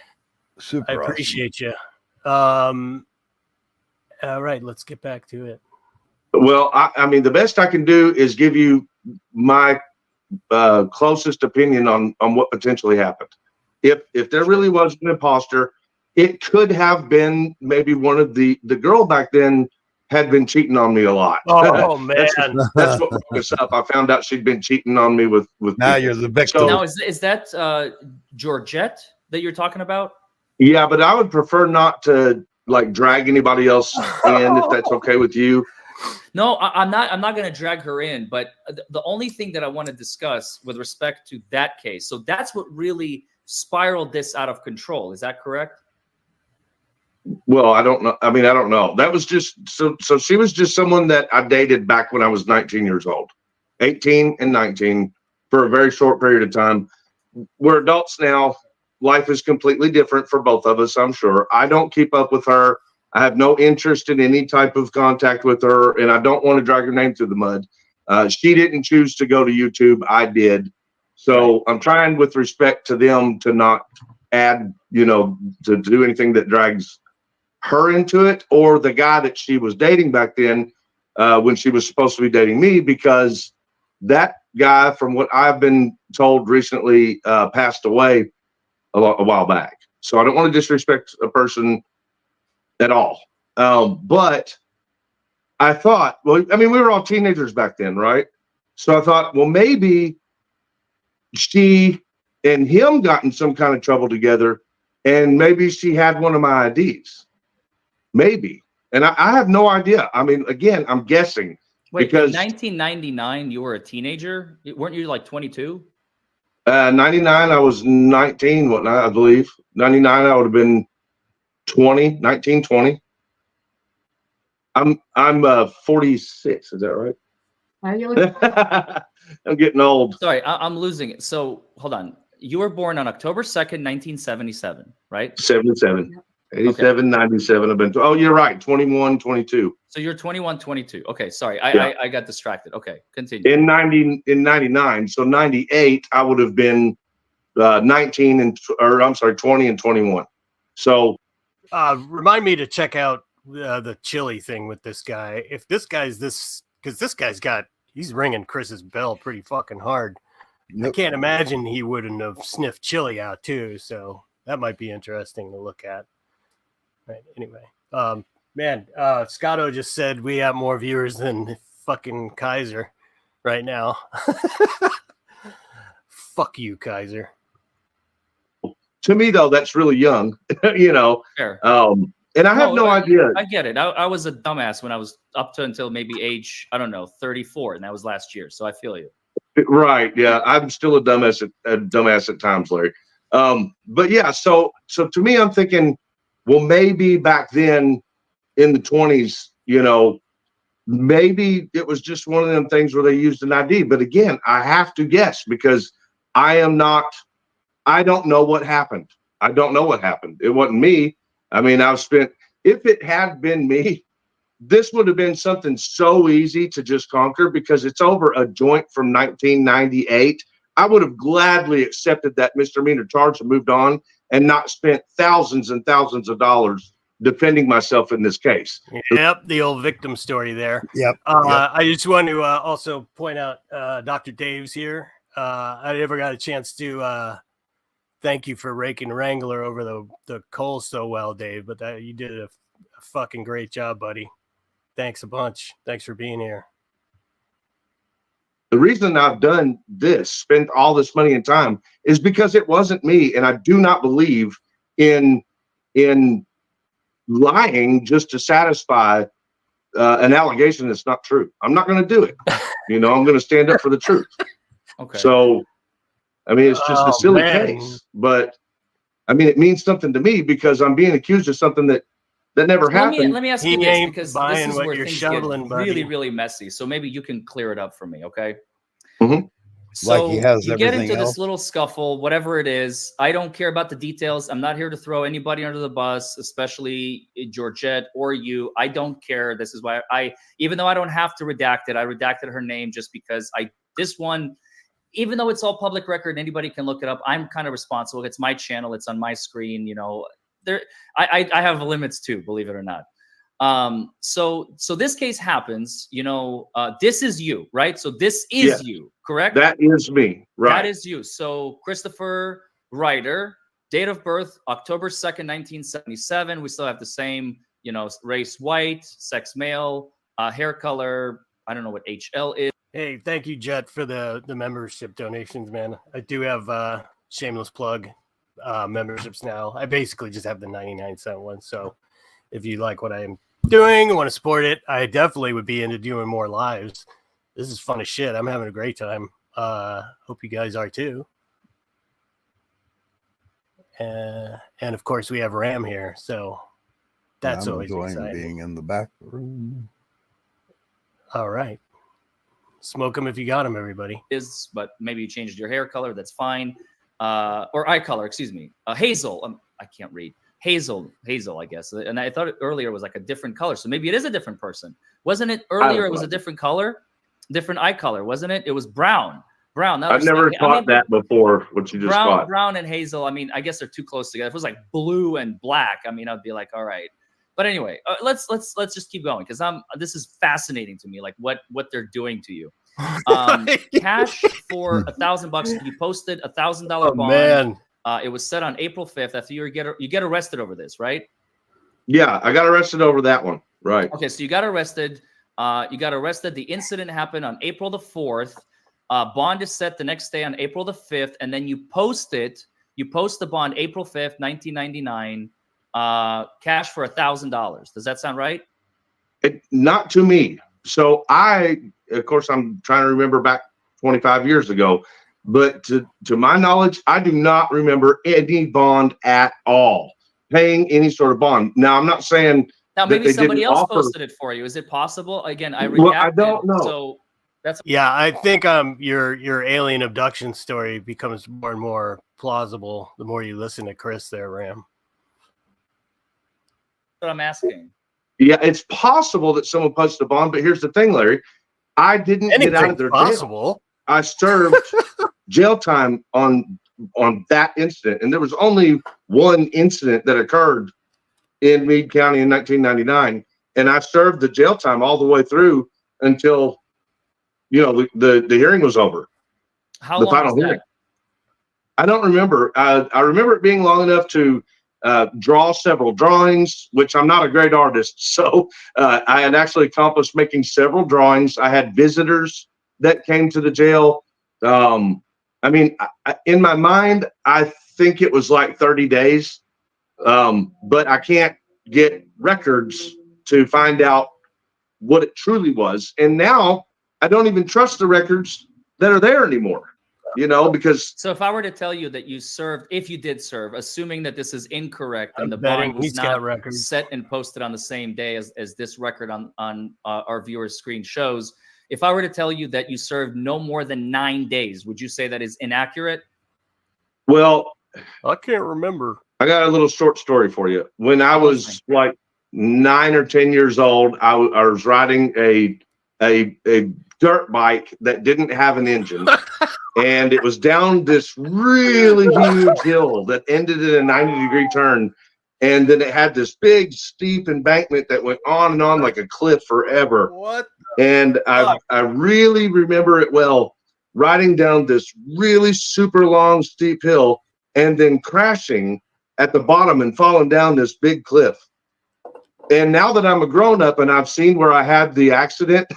super. I appreciate you. All right, let's get back to it. Well, I mean, the best I can do is give you my closest opinion on what potentially happened. If there really was an imposter, it could have been maybe one of the girl back then had been cheating on me a lot. Oh man, that's what woke us up. I found out she'd been cheating on me with Now people. you're the victim. So- Now, is that Georgette that you're talking about? Yeah, but I would prefer not to like drag anybody else in if that's okay with you. No, I'm not. I'm not going to drag her in. But the only thing that I want to discuss with respect to that case, so that's what really spiraled this out of control. Is that correct? Well, I don't know. I mean, I don't know. That was just so she was just someone that I dated back when I was 19 years old, 18 and 19 for a very short period of time. We're adults now. Life is completely different for both of us, I'm sure. I don't keep up with her. I have no interest in any type of contact with her, and I don't want to drag her name through the mud. She didn't choose to go to YouTube. I did. So I'm trying with respect to them to not add, to do anything that drags her into it, or the guy that she was dating back then when she was supposed to be dating me, because that guy, from what I've been told recently, passed away a while back. So I don't want to disrespect a person at all. But I thought, well, I mean, we were all teenagers back then, right? So I thought, well, maybe she and him got in some kind of trouble together, and maybe she had one of my IDs. Maybe. And I have no idea. I mean, again, I'm guessing. Wait, because in 1999, you were a teenager? Weren't you like 22? 99, I was 19, I believe. 99, I would have been 20, 19, 20. I'm 46. Is that right? I'm getting old. Sorry, I'm losing it. So hold on. You were born on October 2nd, 1977, right? 77, 87, 97. I've been, you're right. 21, 22. So you're 21, 22. Okay, sorry. Yeah. I got distracted. Okay, continue. In 99. So 98, I would have been 20 and 21. So remind me to check out the chili thing with this guy. If this guy's because this guy's he's ringing Chris's bell pretty fucking hard. Yep. I can't imagine he wouldn't have sniffed chili out too. So that might be interesting to look at. Right. Anyway, man, Scotto just said we have more viewers than fucking Kaiser right now. Fuck you, Kaiser. to me, though, that's really young, Fair. And I have no idea. I get it. I was a dumbass when I was up to until maybe age, 34, and that was last year. So I feel you. Right. Yeah. I'm still a dumbass at times, Larry. But yeah, so to me, I'm thinking, well, maybe back then in the 20s, maybe it was just one of them things where they used an ID. But again, I have to guess because I don't know what happened. I don't know what happened. It wasn't me. I mean, if it had been me, this would have been something so easy to just conquer because it's over a joint from 1998. I would have gladly accepted that misdemeanor charge and moved on and not spent thousands and thousands of dollars defending myself in this case. Yep, the old victim story there. Yep. I just want to also point out Dr. Dave's here. I never got a chance to thank you for raking Wrangler over the coals so well, Dave, but you did a fucking great job, buddy. Thanks a bunch. Thanks for being here. The reason I've done this, spent all this money and time, is because it wasn't me, and I do not believe in lying just to satisfy an allegation that's not true. I'm not going to do it. I'm going to stand up for the truth. Okay. So, I mean, it's just a silly case, but I mean, it means something to me because I'm being accused of something that never happened. Let me ask you this, because this is where things get really, really messy. So maybe you can clear it up for me, okay? Mm-hmm. So like he has you get into everything else. this little scuffle, whatever it is. I don't care about the details. I'm not here to throw anybody under the bus, especially Georgette or you. I don't care. This is why even though I don't have to redact it, I redacted her name just because this one, even though it's all public record, anybody can look it up. I'm kind of responsible. It's my channel. It's on my screen. I have limits too, believe it or not. So this case happens, this is you, right? So this is you, correct? That is me, right? That is you. So Christopher Ryder, date of birth, October 2nd, 1977. We still have the same, race white, sex male, hair color. I don't know what HL is. Hey, thank you, Jet, for the membership donations, man. I do have shameless plug memberships now. I basically just have the 99-cent one. So if you like what I'm doing and want to support it, I definitely would be into doing more lives. This is fun as shit. I'm having a great time. Hope you guys are too. And of course we have Ram here, so that's always exciting. Being in the back room. All right. Smoke them if you got them, everybody. But maybe you changed your hair color. That's fine. Or eye color, excuse me. Hazel. I can't read. Hazel, I guess. And I thought earlier was like a different color. So maybe it is a different person. Wasn't it earlier? It was a different color, different eye color, wasn't it? It was brown. I've never thought that before, what you just thought. Brown and hazel. I mean, I guess they're too close together. If it was like blue and black, I mean, I'd be like, all right. But anyway, let's just keep going because this is fascinating to me, like what they're doing to you. Cash for $1,000. You posted $1,000 bond. Man. It was set on April 5th after you get arrested over this, right? Yeah, I got arrested over that one. Right. Okay, so you got arrested. The incident happened on April the 4th. Bond is set the next day on April the 5th, and then you post the bond April 5th, 1999. Cash for $1,000. Does that sound right? Not to me. So of course, I'm trying to remember back 25 years ago, but to my knowledge, I do not remember any bond at all, paying any sort of bond. Now, I'm not saying now maybe somebody else posted it for you. Is it possible? Again, I don't know. So that's I think your alien abduction story becomes more and more plausible the more you listen to Chris there, Ram. What I'm asking. Yeah, it's possible that someone posted a bond, but here's the thing, Larry. I didn't get out of their jail. I served jail time on that incident, and there was only one incident that occurred in Meade County in 1999, and I served the jail time all the way through until the hearing was over. How long was that? Hearing. I don't remember. I remember it being long enough to draw several drawings, which I'm not a great artist. So I had actually accomplished making several drawings. I had visitors that came to the jail. I mean, in my mind, I think it was like 30 days, but I can't get records to find out what it truly was. And now I don't even trust the records that are there anymore. Because so if I were to tell you that you served, if you did serve, assuming that this is incorrect and the bond was not set and posted on the same day as this record on our viewers' screen shows, if I were to tell you that you served no more than 9 days, would you say that is inaccurate? Well, I can't remember. I got a little short story for you. When I was like 9 or 10 years old, I was riding a dirt bike that didn't have an engine. And it was down this really huge hill that ended in a 90-degree turn. And then it had this big steep embankment that went on and on like a cliff forever. What? And I really remember it well, riding down this really super long steep hill and then crashing at the bottom and falling down this big cliff. And now that I'm a grown up and I've seen where I had the accident,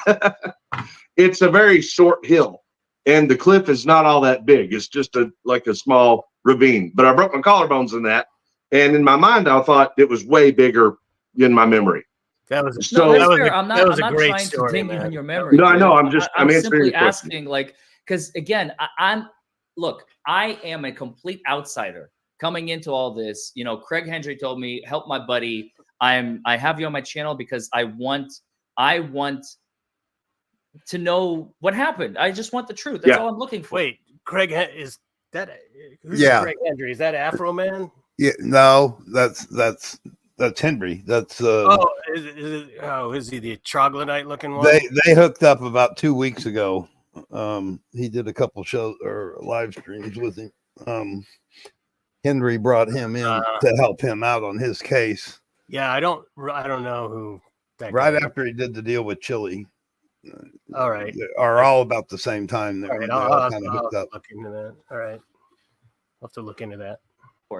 it's a very short hill and the cliff is not all that big. It's just like a small ravine, but I broke my collarbones in that. And in my mind, I thought it was way bigger in my memory. That was No, that's that was fair. a- I'm that was not a great trying story, to ding you man. on your memory. No, I dude. know. I'm answering simply your question. asking, like, because again, look, I am a complete outsider coming into all this. You know, Craig Hendry told me, help my buddy. I have you on my channel because I want to know what happened. I just want the truth. That's all I'm looking for. Wait, Craig is that? Who's Yeah. Craig Hendry? Is that Afro Man? Yeah, no, that's Henry. That's Is he the troglodyte looking one? they hooked up about 2 weeks ago. He did a couple shows or live streams with him. Henry brought him in to help him out on his case. Yeah, I don't know who that Right guy is. after he did the deal with Chile. All right. Are all about the same time. All right, They I'll all kind of have hooked to up. look into that. All right. I'll have to look into that.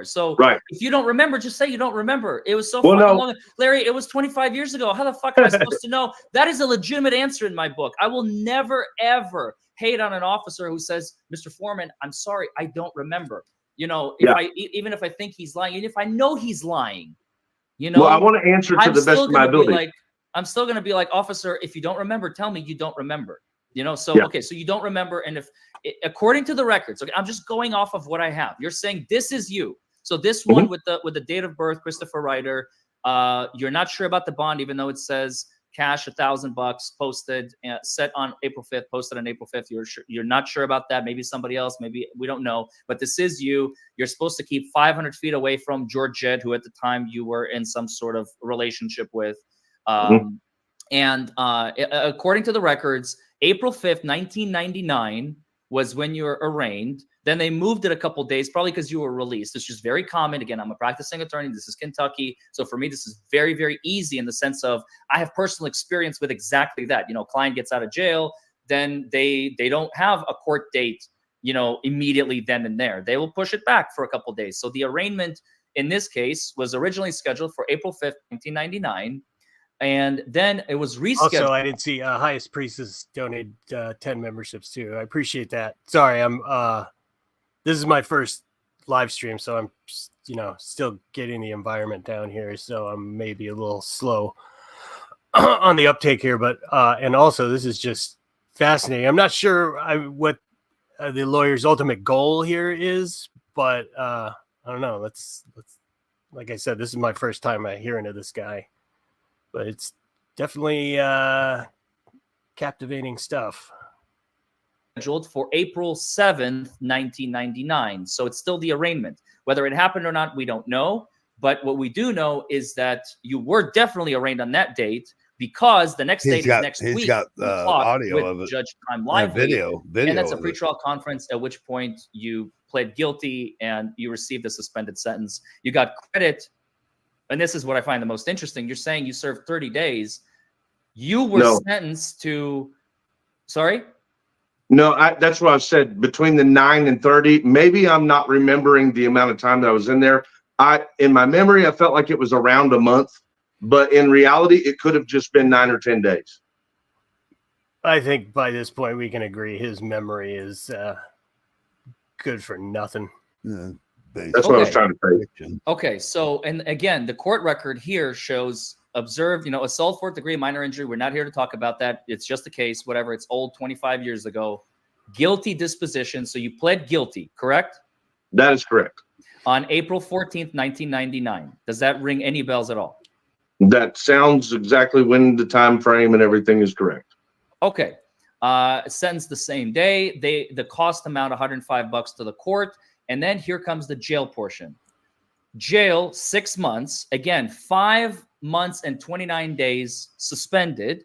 So Right. if you don't remember, just say you don't remember. It was so Well, fucking no. long. Larry, it was 25 years ago. How the fuck am I supposed to know? That is a legitimate answer in my book. I will never, ever hate on an officer who says, Mr. Foreman, I'm sorry, I don't remember. You know, even if I think he's lying, and if I know he's lying, you know, Well, I want to answer to the best of my ability. I'm still going to be like, officer, if you don't remember, tell me you don't remember. You know, so, okay, so you don't remember. And if, according to the records, okay, I'm just going off of what I have. You're saying this is you. So this one with the date of birth, Christopher Ryder, you're not sure about the bond, even though it says cash $1,000 posted, set on April 5th, posted on April 5th. You're not sure about that. Maybe somebody else, maybe we don't know, but this is you. You're supposed to keep 500 feet away from Georgette, who at the time you were in some sort of relationship with. And according to the records, April 5th, 1999 was when you were arraigned. Then they moved it a couple days, probably because you were released. It's just very common. Again, I'm a practicing attorney. This is Kentucky. So for me, this is very, very easy in the sense of I have personal experience with exactly that. You know, client gets out of jail, then they don't have a court date, you know, immediately then and there. They will push it back for a couple days. So the arraignment in this case was originally scheduled for April 5th, 1999. And then it was rescheduled. Also, I didn't see Highest Priest has donated 10 memberships too. I appreciate that. Sorry, this is my first live stream, so I'm still getting the environment down here, so I'm maybe a little slow on the uptake here. But and also this is just fascinating. I'm not sure what the lawyer's ultimate goal here is, but I don't know. Let's like I said, this is my first time hearing of this guy. But it's definitely captivating stuff. Scheduled for April 7th, 1999. So it's still the arraignment. Whether it happened or not, we don't know. But what we do know is that you were definitely arraigned on that date because the next date is next week. He's got audio of it. Judge Time Live. Video. And that's a pretrial conference, at which point you pled guilty and you received a suspended sentence. You got credit. And this is what I find the most interesting. You're saying you served 30 days. You were sentenced to, sorry? No, that's what I said. Between the 9 and 30, maybe I'm not remembering the amount of time that I was in there. In my memory, I felt like it was around a month, but in reality, it could have just been 9 or 10 days. I think by this point we can agree his memory is good for nothing. Yeah. That's what I was trying to say. Okay, so, and again, the court record here shows observed, assault, fourth degree, minor injury. We're not here to talk about that. It's just a case, whatever. It's old, 25 years ago. Guilty disposition. So you pled guilty, correct? That is correct. On April 14th, 1999. Does that ring any bells at all? That sounds exactly when the time frame and everything is correct. Okay. Sentenced the same day. The cost amount $105 to the court. And then here comes the jail portion. jail 6 months. Again, 5 months and 29 days suspended.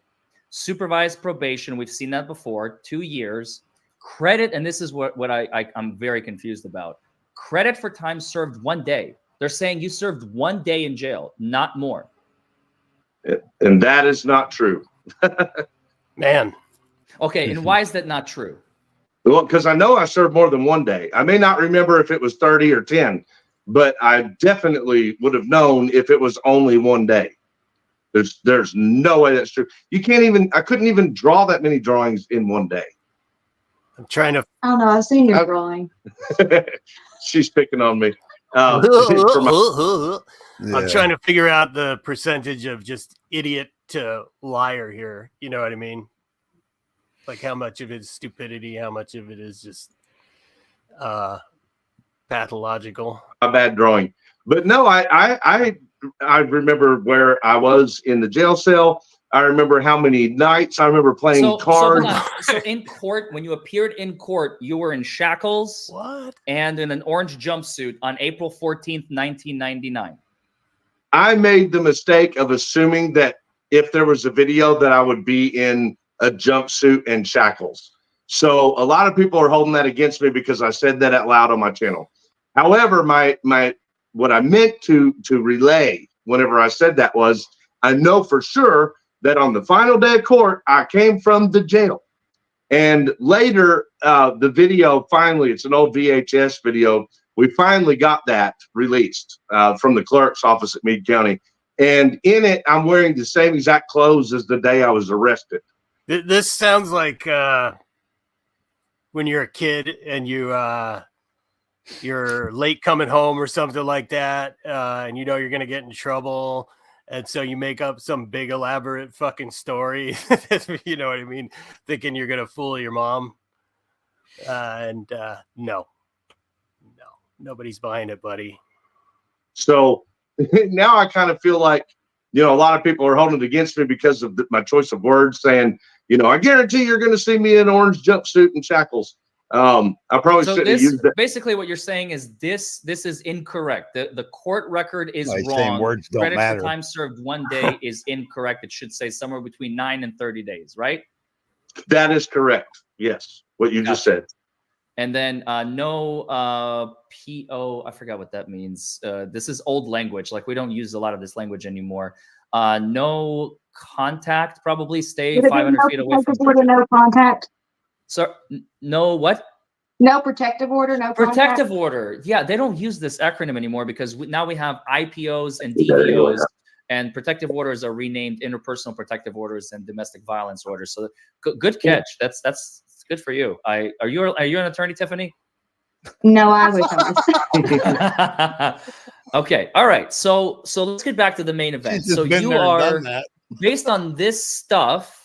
Supervised probation, we've seen that before, 2 years. Credit, and this is what I'm very confused about. Credit for time served 1 day. They're saying you served 1 day in jail, not more. And that is not true. Man. Okay, and why is that not true? Well, because I know I served more than 1 day. I may not remember if it was 30 or 10, but I definitely would have known if it was only 1 day. There's no way that's true. I couldn't even draw that many drawings in 1 day. I'm trying to. I don't know. I've seen your drawing. She's picking on me. I'm trying to figure out the percentage of just idiot to liar here. You know what I mean? Like how much of it is stupidity, how much of it is just pathological. A bad drawing. But no, I remember where I was in the jail cell. I remember how many nights. I remember playing cards. So in court, when you appeared in court, you were in shackles. What? And in an orange jumpsuit on April 14th, 1999. I made the mistake of assuming that if there was a video that I would be in a jumpsuit and shackles. So a lot of people are holding that against me because I said that out loud on my channel. However, what I meant to relay whenever I said that was, I know for sure that on the final day of court, I came from the jail. And later, the video finally, it's an old VHS video. We finally got that released from the clerk's office at Meade County. And in it, I'm wearing the same exact clothes as the day I was arrested. This sounds like when you're a kid and you're late coming home or something like that, and you know you're going to get in trouble. And so you make up some big elaborate fucking story, you know what I mean? Thinking you're going to fool your mom. No, nobody's behind it, buddy. So now I kind of feel like, a lot of people are holding it against me because of my choice of words, saying, I guarantee you're going to see me in an orange jumpsuit and shackles. I probably shouldn't have used that. Basically, what you're saying is this is incorrect. The court record is wrong. Saying words don't Credit matter. for time served 1 day is incorrect. It should say somewhere between 9 and 30 days, right? That is correct. Yes, what you just said. And then no PO, I forgot what that means. This is old language. Like we don't use a lot of this language anymore. No contact, probably stay 500 feet away from. No contact. So no what? No protective order. No protective order. Yeah, they don't use this acronym anymore because now we have IPOs and DVOs, and protective orders are renamed interpersonal protective orders and domestic violence orders. So good catch. That's good for you. Are you an attorney, Tiffany? No, I wish I was. Okay. All right. So let's get back to the main event. So you are, based on this stuff,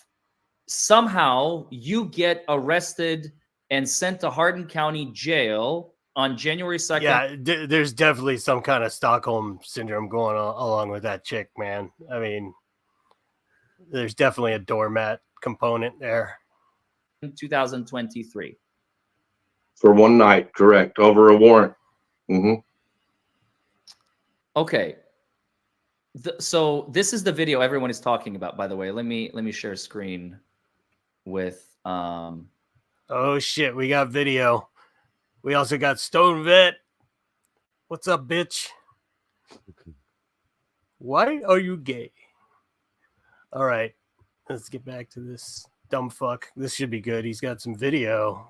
somehow you get arrested and sent to Hardin County Jail on January 2nd. Yeah, there's definitely some kind of Stockholm syndrome going along with that chick, man. I mean, there's definitely a doormat component there. In 2023. For 1 night, correct, over a warrant. Mm-hmm. Okay. So this is the video everyone is talking about, by the way. Let me share screen with oh shit, we got video. We also got Stone Vet. What's up, bitch? Why are you gay? All right, let's get back to this dumb fuck. This should be good. He's got some video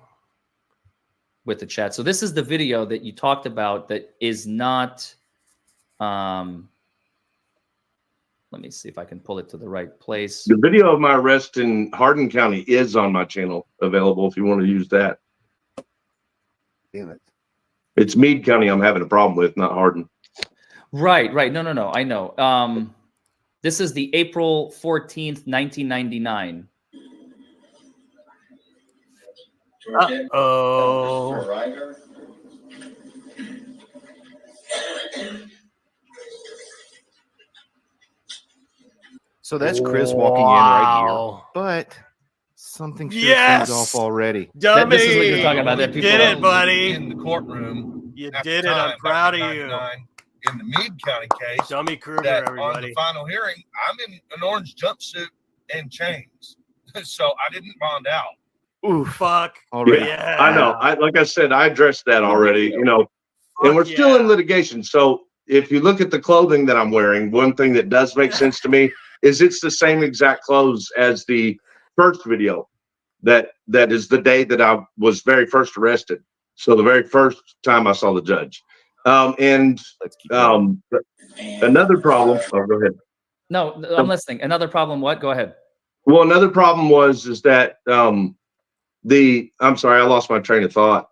with the chat. So this is the video that you talked about that is not let me see if I can pull it to the right place. The video of my arrest in Hardin County is on my channel, available if you want to use that. Damn it. It's Meade County I'm having a problem with, not Hardin. Right. No. I know. This is the April 14th, 1999. Uh-oh. So that's Chris walking in right here, but something sure seems off already. Dummy. This is what you're talking about. That You did it, buddy. In the courtroom. You did it. I'm proud of you. in the Meade County case. Dummy Kruger, That on the everybody. final hearing, I'm in an orange jumpsuit and chains, so I didn't bond out. Ooh, fuck. Already. Yeah. I know. Like I said, I addressed that already, you know, and we're still in litigation. So if you look at the clothing that I'm wearing, one thing that does make sense to me is it's the same exact clothes as the first video. That is the day that I was very first arrested. So the very first time I saw the judge. Another problem. Oh, go ahead. No, I'm listening. Another problem. What? Go ahead. Well, another problem is that I'm sorry, I lost my train of thought.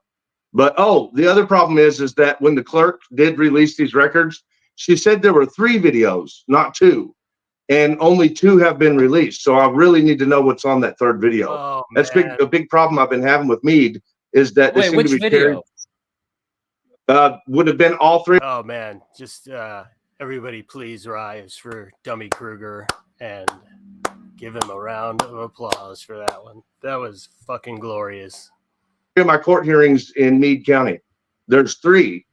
But the other problem is that when the clerk did release these records, she said there were 3 videos, not 2. And only 2 have been released. So I really need to know what's on that 3rd video. Oh, That's man. a big problem I've been having with Meade is that they Wait, seem which to be video? Would have been all 3. Oh man, just everybody please rise for Dummy Kruger and give him a round of applause for that one. That was fucking glorious. In my court hearings in Meade County, there's 3.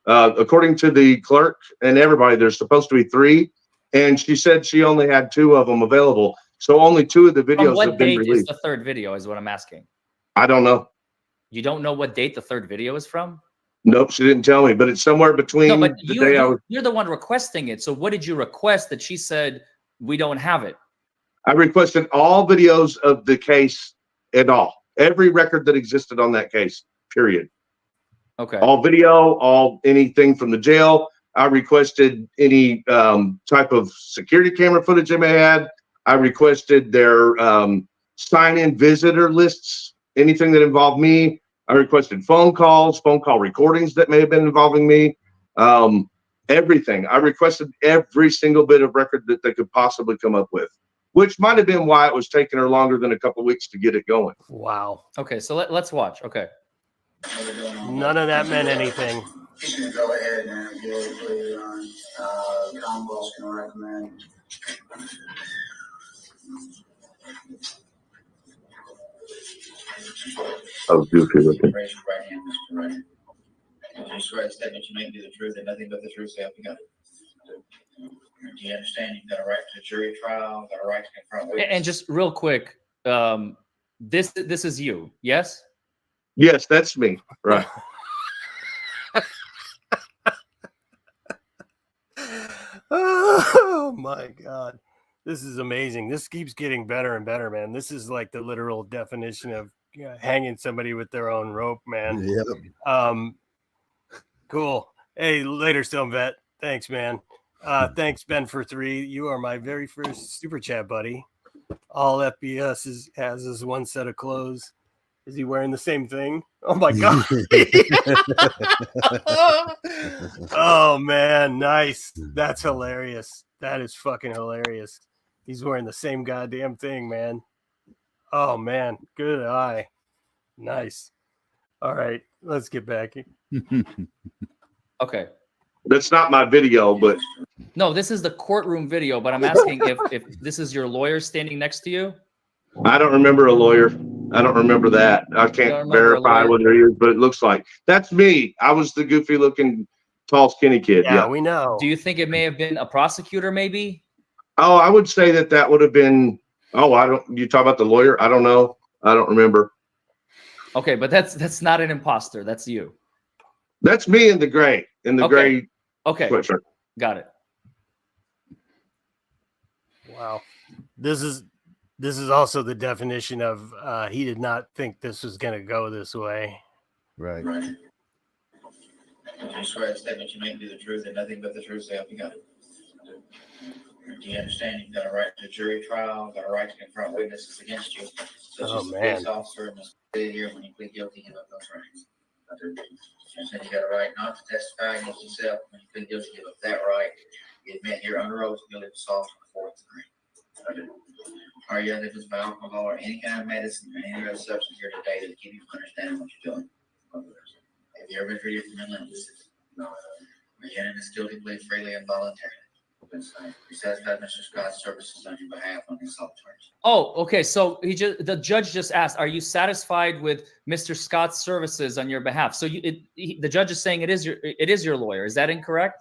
According to the clerk and everybody, there's supposed to be 3. And she said she only had 2 of them available. So only 2 of the videos From have what been date released. is the 3rd video is what I'm asking. I don't know. You don't know what date the 3rd video is from? Nope, she didn't tell me, but it's somewhere between No, but the day I was. you're the one requesting it. So what did you request that she said we don't have it? I requested all videos of the case and every record that existed on that case, period. Okay. All video, anything from the jail. I requested any type of security camera footage they may have had. I requested their sign-in visitor lists, anything that involved me. I requested phone call recordings that may have been involving me. Everything. I requested every single bit of record that they could possibly come up with, which might have been why it was taking her longer than a couple of weeks to get it going. Wow. Okay, so let's watch. Okay. None of that meant anything. He's going to go ahead and give a plea on Commonwealth's going to recommend. Oh, goofy looking. Raise your right hand, Mr. Wright. Do you swear the statement you make be the truth and nothing but the truth, so help you God? Do you understand you've got a right to a jury trial, got a right to confront witnesses? And just real quick, this is you, yes? Yes, that's me. Right. Oh my god. This is amazing. This keeps getting better and better, man. This is like the literal definition of hanging somebody with their own rope, man. Yep. Cool. Hey, later, Stone Vet. Thanks, man. Thanks, Ben, for 3. You are my very first super chat, buddy. All FBS has is one set of clothes. Is he wearing the same thing? Oh my god. Oh man, nice. That's hilarious. That is fucking hilarious. He's wearing the same goddamn thing, man. Oh man, good eye. Nice. All right, let's get back. Okay. That's not my video, but No, this is the courtroom video, but I'm asking if this is your lawyer standing next to you. I don't remember a lawyer. I don't remember that. I can't verify whether he is, but it looks like that's me. I was the goofy looking, tall, skinny kid. Yeah, we know. Do you think it may have been a prosecutor, maybe? Oh, I would say that would have been. Oh, I don't. You talk about the lawyer? I don't know. I don't remember. Okay, but that's not an imposter. That's you. That's me in the gray. In the gray. Okay. Sweatshirt. Got it. Wow. This is also the definition of he did not think this was going to go this way. Right. Right. Do you swear the statement you make be the truth and nothing but the truth, so help you God? Do you understand you've got a right to a jury trial, got a right to confront witnesses against you, such as the police officer must be here when you plead guilty give up those rights? You said you got a right not to testify against yourself when you plead guilty give up that right. You admit you're under oath guilty of assault on the 4th degree. Are you under this by alcohol or any kind of medicine or any other substance here today that keep you from understanding what you're doing? Have you ever been treated for mental illness? No. Are you in this guilty plea freely and voluntarily? You satisfied Mr. Scott's services on your behalf on the assault charge? Oh, okay. So the judge just asked, "Are you satisfied with Mr. Scott's services on your behalf?" So the judge is saying it is your lawyer. Is that incorrect?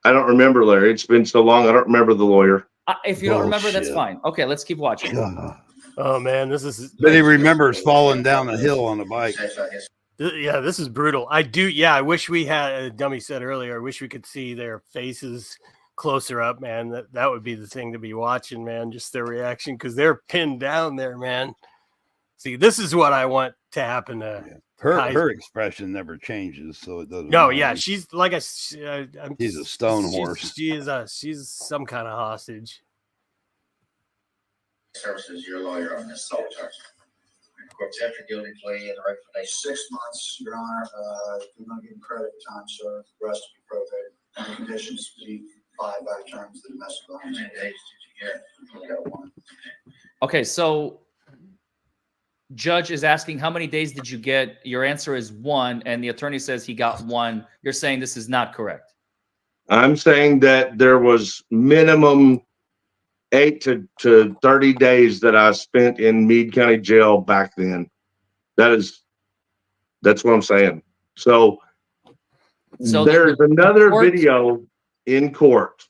I don't remember, Larry. It's been so long. I don't remember the lawyer. If you don't remember, that's Bullshit. fine. Okay, let's keep watching. Oh man, this is. But he remembers falling down a hill on a bike. Yeah, this is brutal. I do. Yeah, I wish we had. Dummy said earlier. I wish we could see their faces closer up, man. That would be the thing to be watching, man. Just their reaction because they're pinned down there, man. See, this is what I want to happen to her expression never changes, so it doesn't. No, matter. yeah, she's like a. She's a stone horse. She's some kind of hostage. Services your lawyer on this assault charge. Court accept your guilty plea and the recommendation 6 months, Your Honor. We're going to give him credit for time served. The rest will be probated. And the conditions to be applied by terms of the domestic how violence. many days did you get? We got one. Okay, so judge is asking how many days did you get? Your answer is 1, and the attorney says he got 1. You're saying this is not correct. I'm saying that there was minimum 8 to 30 days that I spent in Meade County Jail back then. That's what I'm saying. So there's another video in court.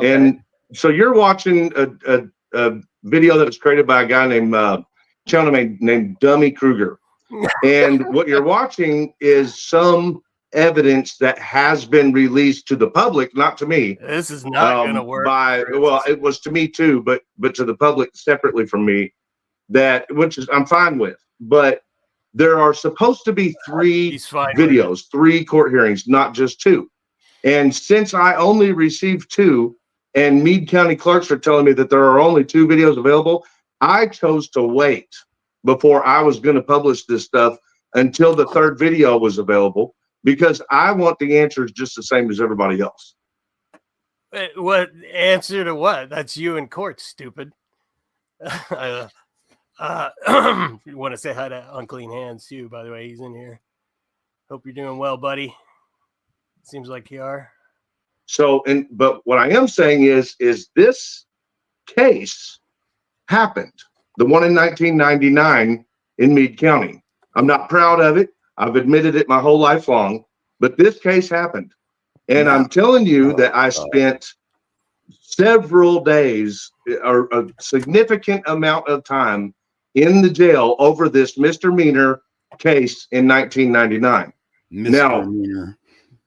Okay. And so you're watching a video that was created by a guy named Dummy Kruger. And what you're watching is some evidence that has been released to the public, not to me. This is not going to work. Well, it was to me too, but to the public separately from me, which is I'm fine with. But there are supposed to be 3 videos, 3 court hearings, not just 2. And since I only received 2, and Meade County clerks are telling me that there are only 2 videos available, I chose to wait before I was going to publish this stuff until the 3rd video was available, because I want the answers just the same as everybody else. What answer to what? That's you in court, stupid. You want to say hi to Unclean Hands too, by the way. He's in here. Hope you're doing well, buddy. Seems like you are. So, but what I am saying is this case happened, the one in 1999 in Meade County. I'm not proud of it. I've admitted it my whole life long, but this case happened. And I'm telling you that I spent several days or a significant amount of time in the jail over this misdemeanor case in 1999. Now,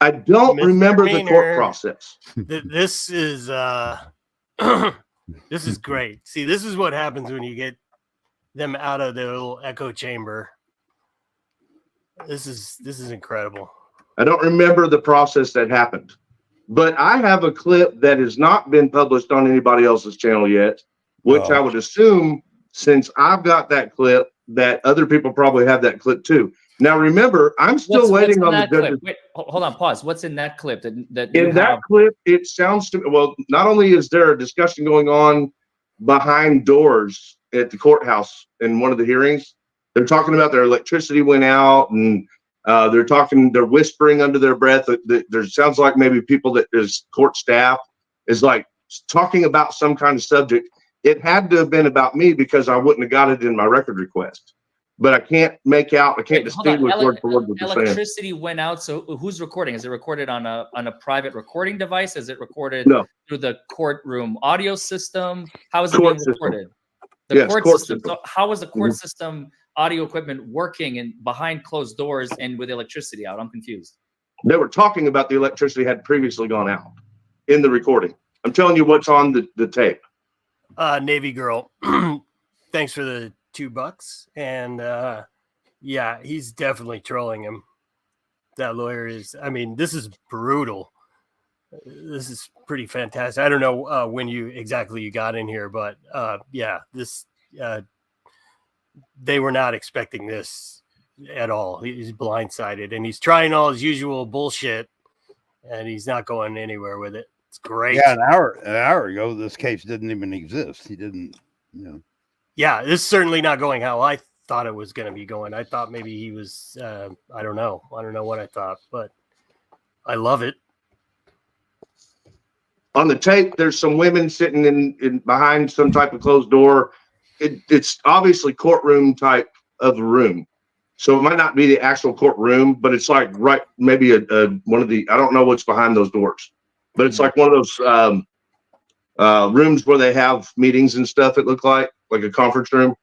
I don't remember the court process. This is this is great. See, this is what happens when you get them out of their little echo chamber. This is incredible. I don't remember the process that happened, but I have a clip that has not been published on anybody else's channel yet, which I would assume, since I've got that clip, that other people probably have that clip too. Now, remember, I'm still waiting on the judges. Wait, hold on, pause. What's in that clip? That clip, it sounds to me, well, not only is there a discussion going on behind doors at the courthouse in one of the hearings, they're talking about their electricity went out, and they're whispering under their breath. There sounds like maybe people that is court staff is like talking about some kind of subject. It had to have been about me because I wouldn't have got it in my record request. But I can't make out. I can't distinguish word for word what they're saying. Electricity went out. So who's recording? Is it recorded on a private recording device? Is it recorded through the courtroom audio system? How is it being recorded? The court system. So how is the court system audio equipment working and behind closed doors and with electricity out? I'm confused. They were talking about the electricity had previously gone out in the recording. I'm telling you what's on the tape. Navy girl, thanks for the $2. And yeah, he's definitely trolling him. That lawyer is, I mean, this is brutal. This is pretty fantastic. I don't know when you got in here, but yeah, this they were not expecting this at all. He's blindsided, and he's trying all his usual bullshit, and he's not going anywhere with it. It's great. Yeah, an hour ago, this case didn't even exist. He didn't, Yeah, this is certainly not going how I thought it was going to be going. I thought maybe he was, I don't know what I thought, but I love it. On the tape, there's some women sitting in behind some type of closed door. It's obviously courtroom type of room. So it might not be the actual courtroom, but it's like maybe one of the, I don't know what's behind those doors. but it's like one of those rooms where they have meetings and stuff. It looked like a conference room,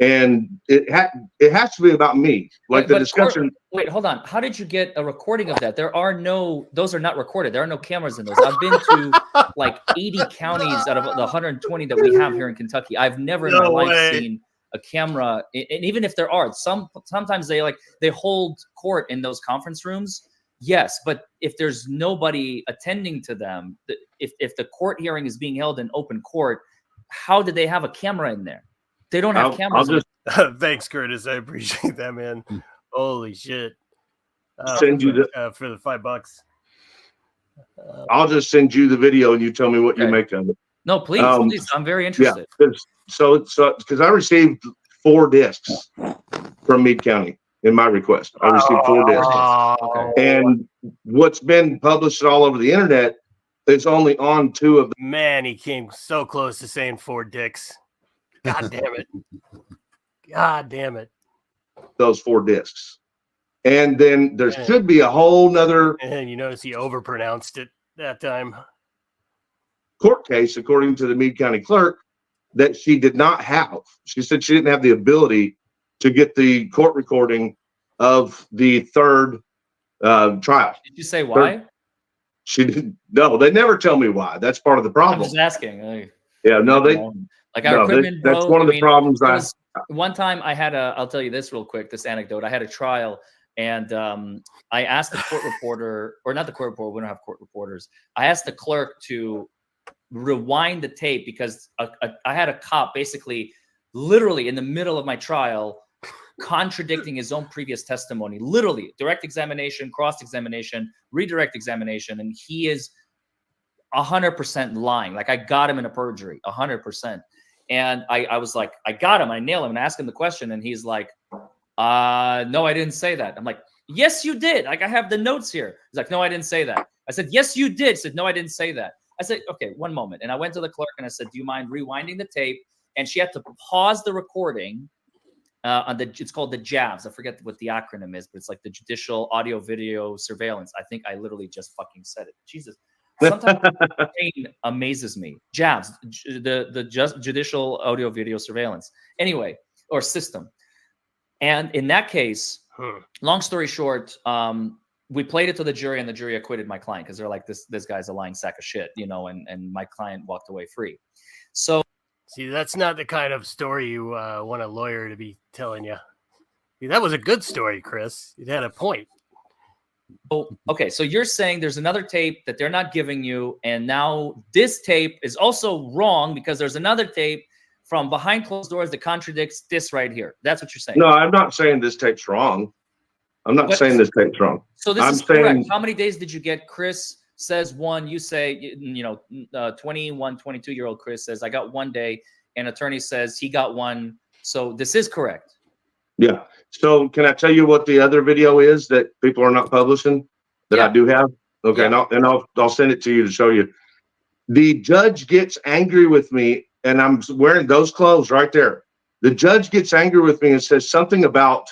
and it has to be about me. Like the discussion. Wait, hold on. How did you get a recording of that? Those are not recorded. There are no cameras in those. I've been to like 80 counties out of the 120 that we have here in Kentucky. I've never in my life seen a camera. And even if there are, sometimes they hold court in those conference rooms. Yes, but if there's nobody attending to them, if the court hearing is being held in open court, how did they have a camera in there? They don't have cameras. Thanks, Curtis. I appreciate that, man. Holy shit! Send you for the $5. I'll just send you the video and you tell me what you make of it. No, please. I'm very interested. Yeah, so because I received 4 discs from Meade County in my request. I received 4 discs. And what's been published all over the internet is only on 2 of them. Man, he came so close to saying 4 dicks. God damn it. God damn it. Those 4 discs. And then there should be a whole nother. And you notice he overpronounced it that time. Court case, according to the Meade County clerk, that she did not have. She said she didn't have the ability to get the court recording of the 3rd trial. Did you say why? She didn't. No, they never tell me why. That's part of the problem. I'm just asking. Yeah, no, our equipment that's one of the problems. One time I had I'll tell you this real quick, this anecdote. I had a trial and I asked the court reporter, or not the court reporter, we don't have court reporters. I asked the clerk to rewind the tape because I had a cop basically literally in the middle of my trial contradicting his own previous testimony, literally direct examination, cross-examination, redirect examination. And he is 100% lying. Like I got him in a perjury, 100%. And I was like, I got him. I nailed him and asked him the question. And he's like, no, I didn't say that. I'm like, yes, you did. Like I have the notes here. He's like, no, I didn't say that. I said, yes, you did. He said, no, I didn't say that. I said, okay, one moment. And I went to the clerk and I said, do you mind rewinding the tape? And she had to pause the recording it's called the JAVS. I forget what the acronym is, but it's like the Judicial Audio Video Surveillance. I think I literally just fucking said it. Jesus. Sometimes the pain amazes me. JAVS, the Judicial Audio Video Surveillance. Anyway, or system. And in that case, long story short, we played it to the jury and the jury acquitted my client because they're like, this guy's a lying sack of shit, and my client walked away free. So see, that's not the kind of story you want a lawyer to be telling you. See, that was a good story, Chris. It had a point. Oh, okay. So you're saying there's another tape that they're not giving you, and now this tape is also wrong because there's another tape from behind closed doors that contradicts this right here. That's what you're saying. No, I'm not saying this tape's wrong. I'm not saying this tape's wrong. So this is correct. How many days did you get? Chris says 1. You say, 21, 22-year-old Chris says, I got 1 day. And attorney says he got 1. So this is correct. Yeah. So can I tell you what the other video is that people are not publishing that I do have? Okay. Yeah. And I'll send it to you to show you. The judge gets angry with me and I'm wearing those clothes right there. The judge gets angry with me and says something about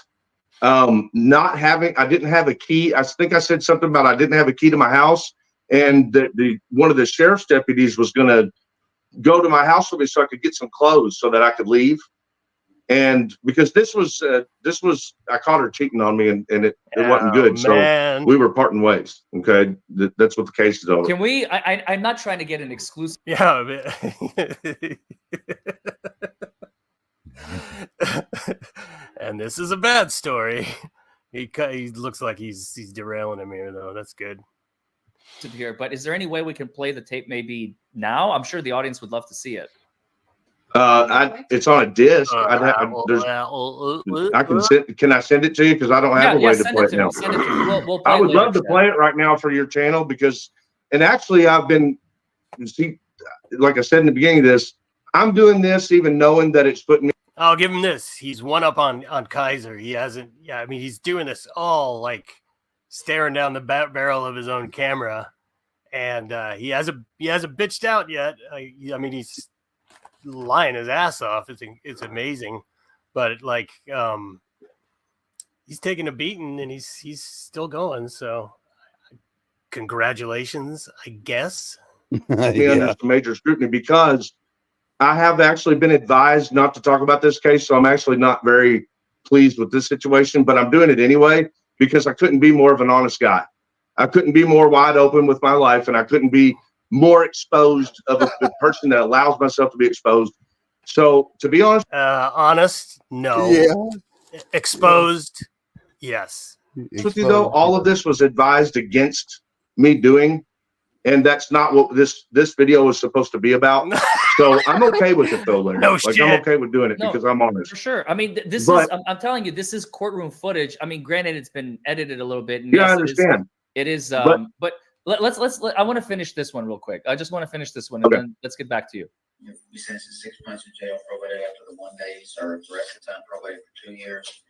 not having, I didn't have a key. I think I said something about I didn't have a key to my house. And the one of the sheriff's deputies was going to go to my house with me so I could get some clothes so that I could leave. And because this was I caught her cheating on me and it wasn't good. Man. So we were parting ways. Okay. That's what the case is over. Can we, I'm not trying to get an exclusive. Yeah. And this is a bad story. He looks like he's derailing him here though. That's good. Here, but is there any way we can play the tape maybe now? I'm sure the audience would love to see it. It's on a disc. I can send. Can I send it to you? Because I don't have a way to play it now. We'll I would love to play it right now for your channel because, and actually, I've been, like I said in the beginning of this, I'm doing this even knowing that it's putting me. I'll give him this. He's one up on Kaiser. He hasn't. Yeah, I mean, he's doing this all like staring down the barrel of his own camera, and he hasn't bitched out yet. I mean, he's lying his ass off. It's amazing, but like he's taking a beating and he's still going. So congratulations, I guess. Me under some major scrutiny because I have actually been advised not to talk about this case. So I'm actually not very pleased with this situation, but I'm doing it anyway because I couldn't be more of an honest guy. I couldn't be more wide open with my life, and I couldn't be more exposed of a person that allows myself to be exposed. So to be honest, no. Yeah. Exposed, yes. With you though, all of this was advised against me doing, and that's not what this video was supposed to be about. So I'm okay with it though, Larry. No like shit. I'm okay with doing it because I'm honest. For sure. I mean, this But- is. I'm telling you, this is courtroom footage. I mean, granted, it's been edited a little bit. And Yeah, I yes, understand. It is. But let's. I want to finish this one real quick. I just want to finish this one, and Okay. then let's get back to you. You'll be sentenced to 6 months in jail, probated after the 1 day you served. The rest of the time, probated for 2 years.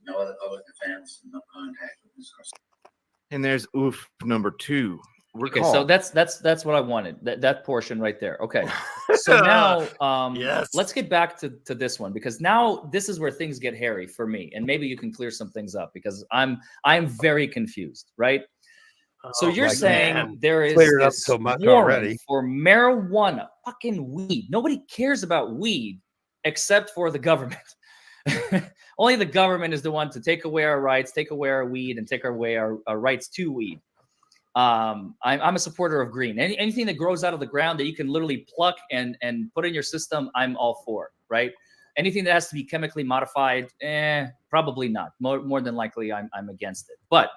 No other public defense, no contact with this person. And there's oof number 2. Okay, so that's what I wanted. That portion right there. Okay. So now Yes. let's get back to this one, because now this is where things get hairy for me, and maybe you can clear some things up because I'm very confused, right? So Oh, you're my saying man. there is Cleared up this so much warrant already. for marijuana, fucking weed. Nobody cares about weed except for the government. Only the government is the one to take away our rights, take away our weed, and take away our rights to weed. I'm a supporter of green. Anything that grows out of the ground that you can literally pluck and put in your system, I'm all for, right? Anything that has to be chemically modified, probably not. More than likely, I'm against it. But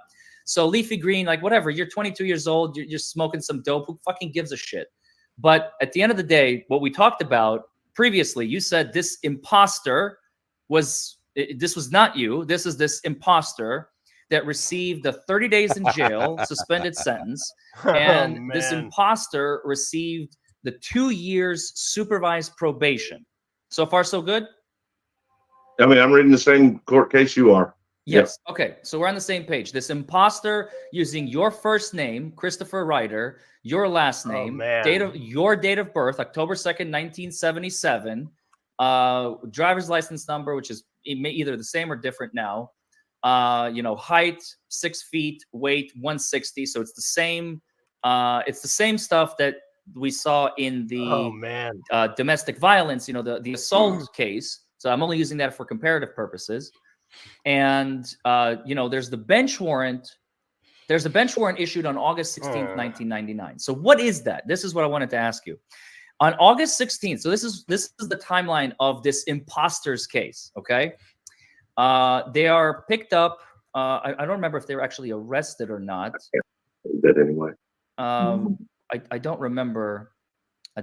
so leafy green, like whatever, you're 22 years old, you're smoking some dope, who fucking gives a shit? But at the end of the day, what we talked about previously, you said this imposter this was not you. This is this imposter that received the 30 days in jail, suspended sentence. And this imposter received the 2 years supervised probation. So far, so good? I mean, I'm reading the same court case you are. Yes. Yep. Okay. So we're on the same page. This imposter using your first name, Christopher Ryder, your last name, your date of birth, October 2nd, 1977, driver's license number, which is either the same or different now. Height 6 feet, weight 160. So it's the same. It's the same stuff that we saw in the domestic violence. The assault case. So I'm only using that for comparative purposes. And there's the bench warrant. There's a bench warrant issued on August 16th, 1999. So what is that? This is what I wanted to ask you. On August 16th, so this is the timeline of this imposter's case, okay? They are picked up. I don't remember if they were actually arrested or not. That anyway. I don't remember. I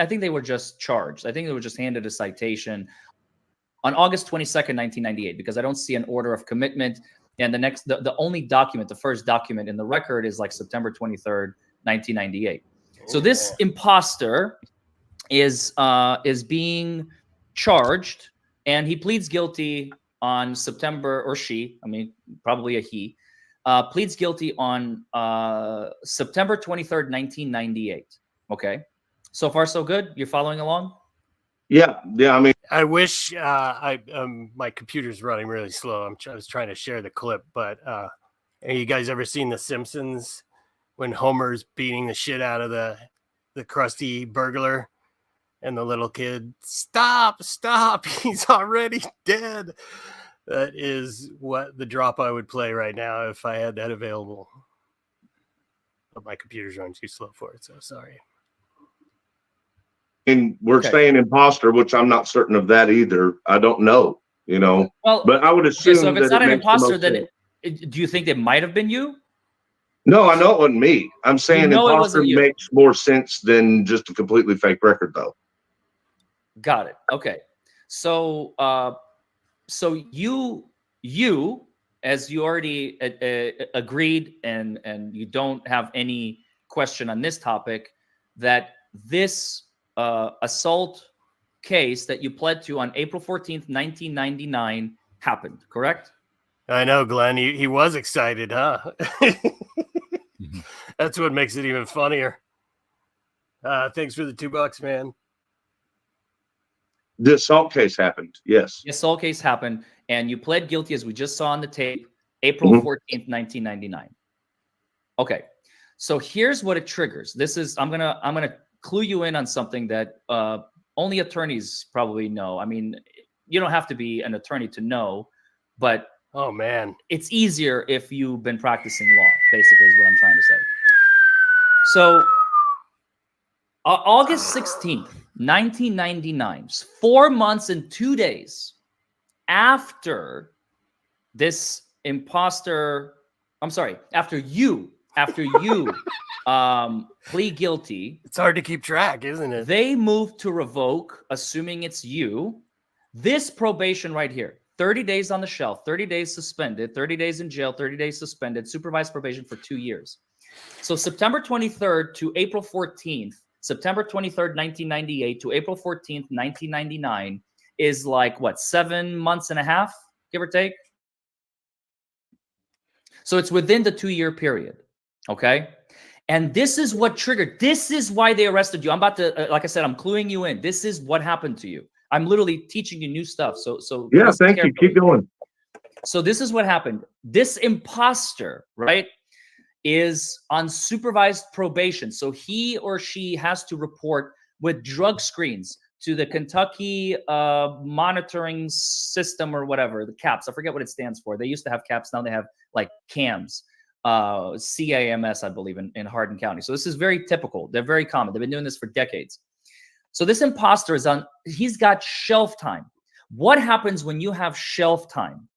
think they were just charged. I think they were just handed a citation on August 22nd, 1998, because I don't see an order of commitment. And the only document, the first document in the record is like September 23rd, 1998. So this imposter is being charged, and he pleads guilty on September, or she, I mean, probably a he, pleads guilty on September 23rd, 1998. Okay. So far, so good? You're following along? Yeah. I mean, I wish my computer's running really slow. I was trying to share the clip, but have you guys ever seen The Simpsons when Homer's beating the shit out of the crusty burglar, and the little kid, stop, he's already dead? That is what the drop I would play right now if I had that available. But my computer's running too slow for it, so sorry. And we're saying imposter, which I'm not certain of that either. I don't know, Well, but I would assume so if it's not an imposter, then sense. Do you think it might have been you? No, I know it wasn't me. I'm saying imposter makes more sense than just a completely fake record, though. Got it. Okay. So, you, as you already agreed, and you don't have any question on this topic, that this assault case that you pled to on April 14th, 1999 happened, correct? I know, Glenn. He was excited, huh? That's what makes it even funnier. Thanks for the $2, man. The assault case happened. Yes. The assault case happened, and you pled guilty, as we just saw on the tape, April 14th, 1999. Okay. So here's what it triggers. This is I'm gonna clue you in on something that only attorneys probably know. I mean, you don't have to be an attorney to know, but oh man, it's easier if you've been practicing law, basically, is what I'm trying to say. So August 16th, 1999, 4 months and 2 days after this imposter, after you plead guilty. It's hard to keep track, isn't it? They moved to revoke, assuming it's you, this probation right here. 30 days on the shelf, 30 days suspended, 30 days in jail, 30 days suspended, supervised probation for 2 years. So September 23rd to April 14th, September 23rd, 1998 to April 14th, 1999 is like what, 7 months and a half, give or take? So it's within the 2-year period, okay? And this is what triggered. This is why they arrested you. I'm about to, like I said, I'm cluing you in. This is what happened to you. I'm literally teaching you new stuff. So yeah, thank you. Keep going. So this is what happened. This imposter, right, is on supervised probation. So he or she has to report with drug screens to the Kentucky monitoring system or whatever, the CAPS. I forget what it stands for. They used to have CAPS. Now they have like CAMS, CAMS, I believe, in Hardin County. So this is very typical. They're very common. They've been doing this for decades. So this imposter is on, he's got shelf time. What happens when you have shelf time?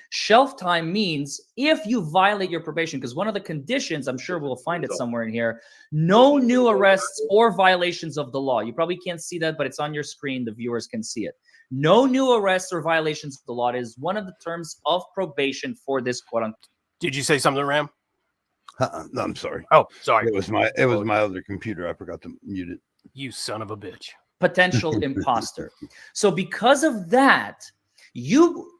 Shelf time means if you violate your probation, because one of the conditions, I'm sure we'll find it somewhere in here, no new arrests or violations of the law. You probably can't see that, but it's on your screen. The viewers can see it. No new arrests or violations of the law is one of the terms of probation for this quote unquote. Did you say something, Ram? No, I'm sorry. Oh, sorry. It was my other computer. I forgot to mute it. You son of a bitch. Potential imposter. So because of that, you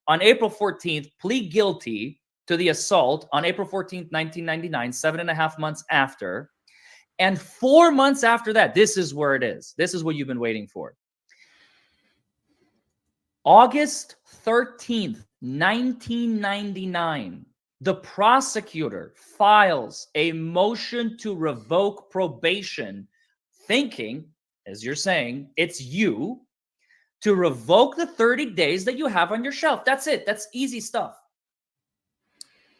on April 14th plead guilty to the assault on April 14th, 1999, 7.5 months after. And 4 months after that, this is where it is. This is what you've been waiting for. August 13th, 1999, the prosecutor files a motion to revoke probation, thinking, as you're saying, it's you, to revoke the 30 days that you have on your shelf. That's it. That's easy stuff.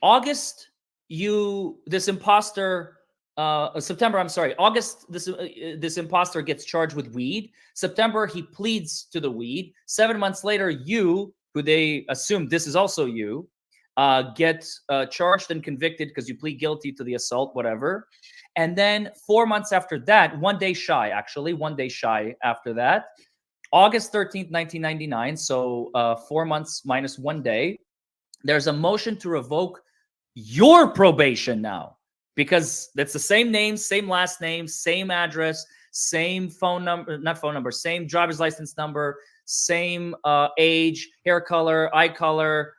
August, this imposter, August, this imposter gets charged with weed. September, he pleads to the weed. 7 months later, you, who they assume this is also you, get charged and convicted because you plead guilty to the assault, whatever. And then 4 months after that, 1 day shy, actually, 1 day shy after that, August 13th, 1999, so 4 months minus 1 day, there's a motion to revoke your probation now, because that's the same name, same last name, same address, same phone number, not phone number, same driver's license number, same age, hair color, eye color,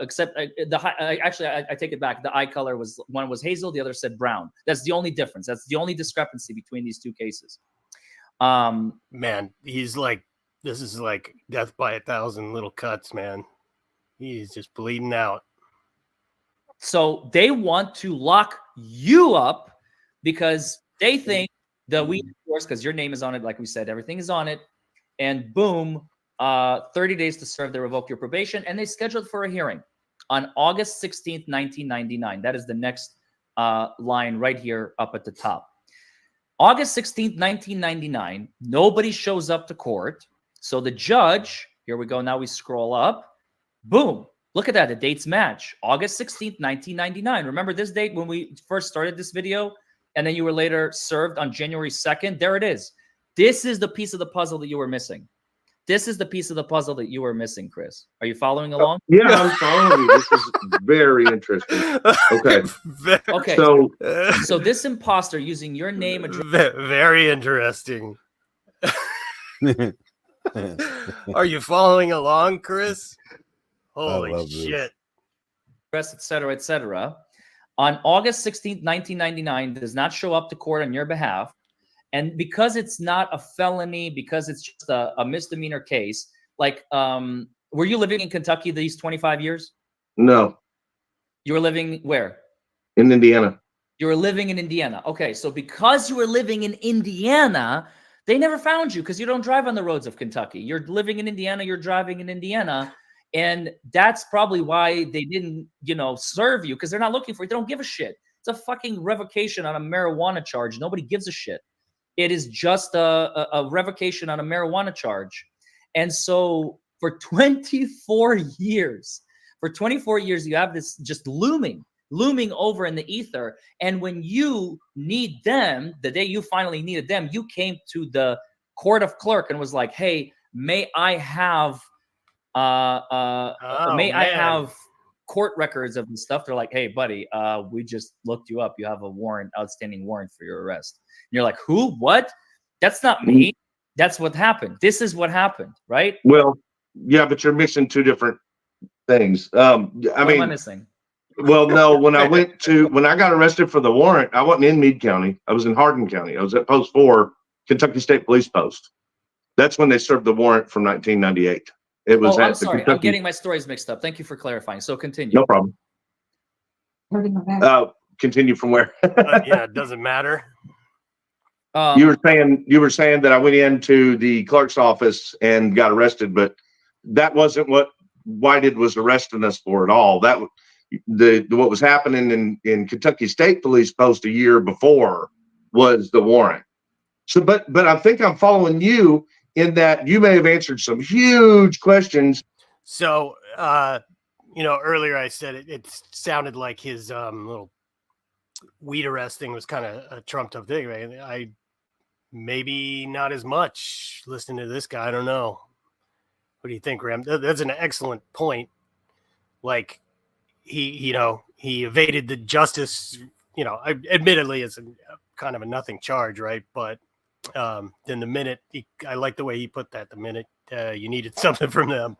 except actually, I take it back. The eye color was, one was hazel, the other said brown. That's the only difference. That's the only discrepancy between these two cases. Man, he's like, this is like death by 1,000 little cuts, man. He's just bleeding out. So they want to lock you up because they think the weed is yours because your name is on it. Like we said, everything is on it. And boom, 30 days to serve, they revoke your probation, and they scheduled for a hearing on August 16th, 1999. That is the next line right here up at the top. August 16th, 1999, nobody shows up to court. So the judge, here we go, now we scroll up, boom, look at that, the dates match. August 16th, 1999. Remember this date when we first started this video? And then you were later served on January 2nd? There it is. This is the piece of the puzzle that you were missing. This is the piece of the puzzle that you were missing, Chris. Are you following along? Yeah, I'm following you. This is very interesting. Okay. Okay. So this imposter using your name, address. Very interesting. Are you following along, Chris? Holy shit. Et cetera, et cetera. On August 16th, 1999, does not show up to court on your behalf. And because it's not a felony, because it's just a misdemeanor case, like, were you living in Kentucky these 25 years? No. You were living where? In Indiana. You were living in Indiana. Okay, so because you were living in Indiana, they never found you because you don't drive on the roads of Kentucky. You're living in Indiana, you're driving in Indiana, and that's probably why they didn't, serve you, because they're not looking for you. They don't give a shit. It's a fucking revocation on a marijuana charge. Nobody gives a shit. It is just a revocation on a marijuana charge. And so for 24 years, you have this just looming over in the ether. And when you need them, the day you finally needed them, you came to the court of clerk and was like, hey, may I have I have court records of this stuff? They're like, hey, buddy, we just looked you up. You have a outstanding warrant for your arrest. And you're like, who? What? That's not me. That's what happened. This is what happened, right? Well, yeah, but you're mixing two different things. What am I missing? Well, no, when I got arrested for the warrant, I wasn't in Meade County. I was in Hardin County. I was at Post 4, Kentucky State Police Post. That's when they served the warrant from 1998. It was I'm sorry. I'm getting my stories mixed up. Thank you for clarifying. So continue. No problem. Continue from where? Yeah, it doesn't matter. You were saying that I went into the clerk's office and got arrested, but that wasn't what Whited was arresting us for at all. That what was happening in Kentucky State Police Post a year before was the warrant. So, but I think I'm following you in that you may have answered some huge questions. So, earlier I said it sounded like his little weed arrest thing was kind of a trumped up thing, right? Maybe not as much listening to this guy. I don't know. What do you think, Ram? That's an excellent point. Like he evaded the justice, admittedly it's kind of a nothing charge, right? But then the minute I like the way he put that, the minute you needed something from them.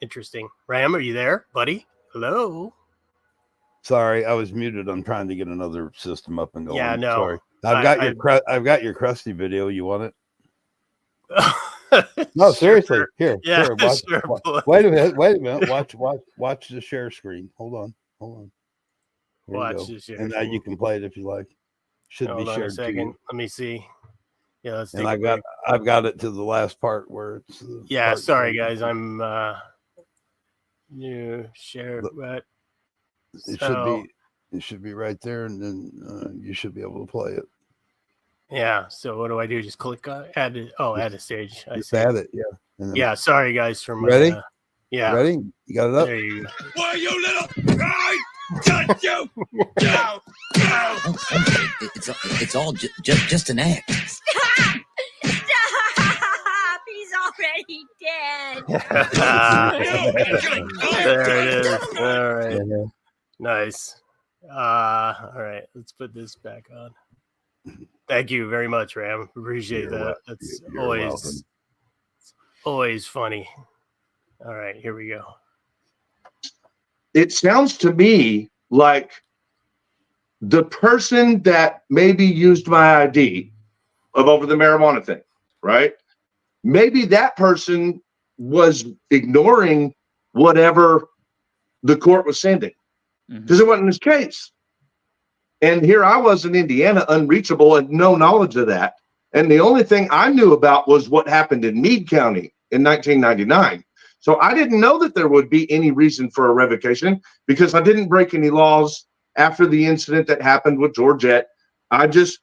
Interesting. Ram, are you there, buddy? Hello. Sorry, I was muted. I'm trying to get another system up and going. Yeah, no. Sorry. I've got your crusty video. You want it? No, seriously. Sure. Here, watch. Wait a minute. Watch the share screen. Hold on. Here watch the share and now you can play it if you like. Should be shared. Hold on a second. Let me see. Yeah, let's and I've got it to the last part where it's. Yeah, sorry guys. I'm share that. It should be right there, and then you should be able to play it. Yeah. So what do I do? Just click add a stage. I Just see. add it. Yeah. Yeah. Sorry guys for my. Ready? Yeah. Ready? You got it up. There you go. Why, you little? I got you. No. It's all just an act. Stop! He's already dead. There it is. All right. Yeah. Nice. All right. Let's put this back on. Thank you very much, Ram. Appreciate that. That's always funny. All right, here we go. It sounds to me like the person that maybe used my ID over the marijuana thing, right? Maybe that person was ignoring whatever the court was sending because it wasn't his case. And here I was in Indiana, unreachable and no knowledge of that. And the only thing I knew about was what happened in Meade County in 1999. So I didn't know that there would be any reason for a revocation because I didn't break any laws after the incident that happened with Georgette. I just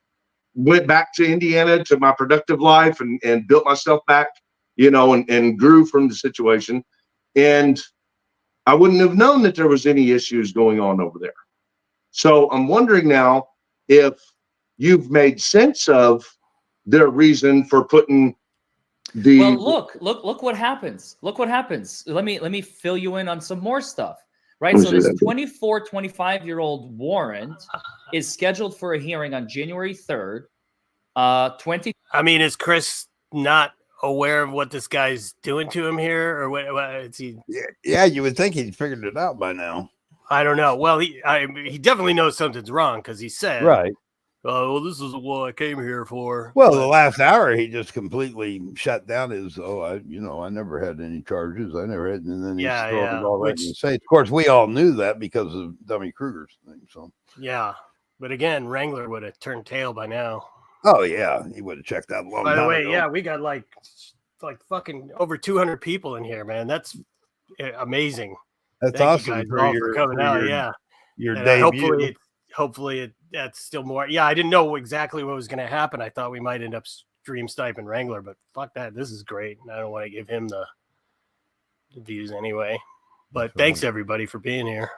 went back to Indiana to my productive life and built myself back, and grew from the situation. And I wouldn't have known that there was any issues going on over there. So I'm wondering now if you've made sense of their reason for putting the. Well, look what happens. Look what happens. Let me fill you in on some more stuff. Right. So this 25-year-old warrant is scheduled for a hearing on January 3rd. I mean, is Chris not aware of what this guy's doing to him here, or what is he? Yeah, you would think he'd figured it out by now. I don't know. Well, he definitely knows something's wrong because he said right. Oh, well, this is what I came here for. Well, the last hour he just completely shut down his. I never had any charges. I never had, and then he throws all that in the safe. Of course, we all knew that because of Dummy Kruger's thing. So yeah, but again, Wrangler would have turned tail by now. Oh yeah, he would have checked that long By the time way, ago. yeah, we got like fucking over 200 people in here, man. That's amazing. That's Thank awesome you guys all for coming out. Your And debut. hopefully that's still more. Yeah, I didn't know exactly what was going to happen. I thought we might end up stream sniping Wrangler, but fuck that. This is great. And I don't want to give him the views anyway. But thanks everybody for being here.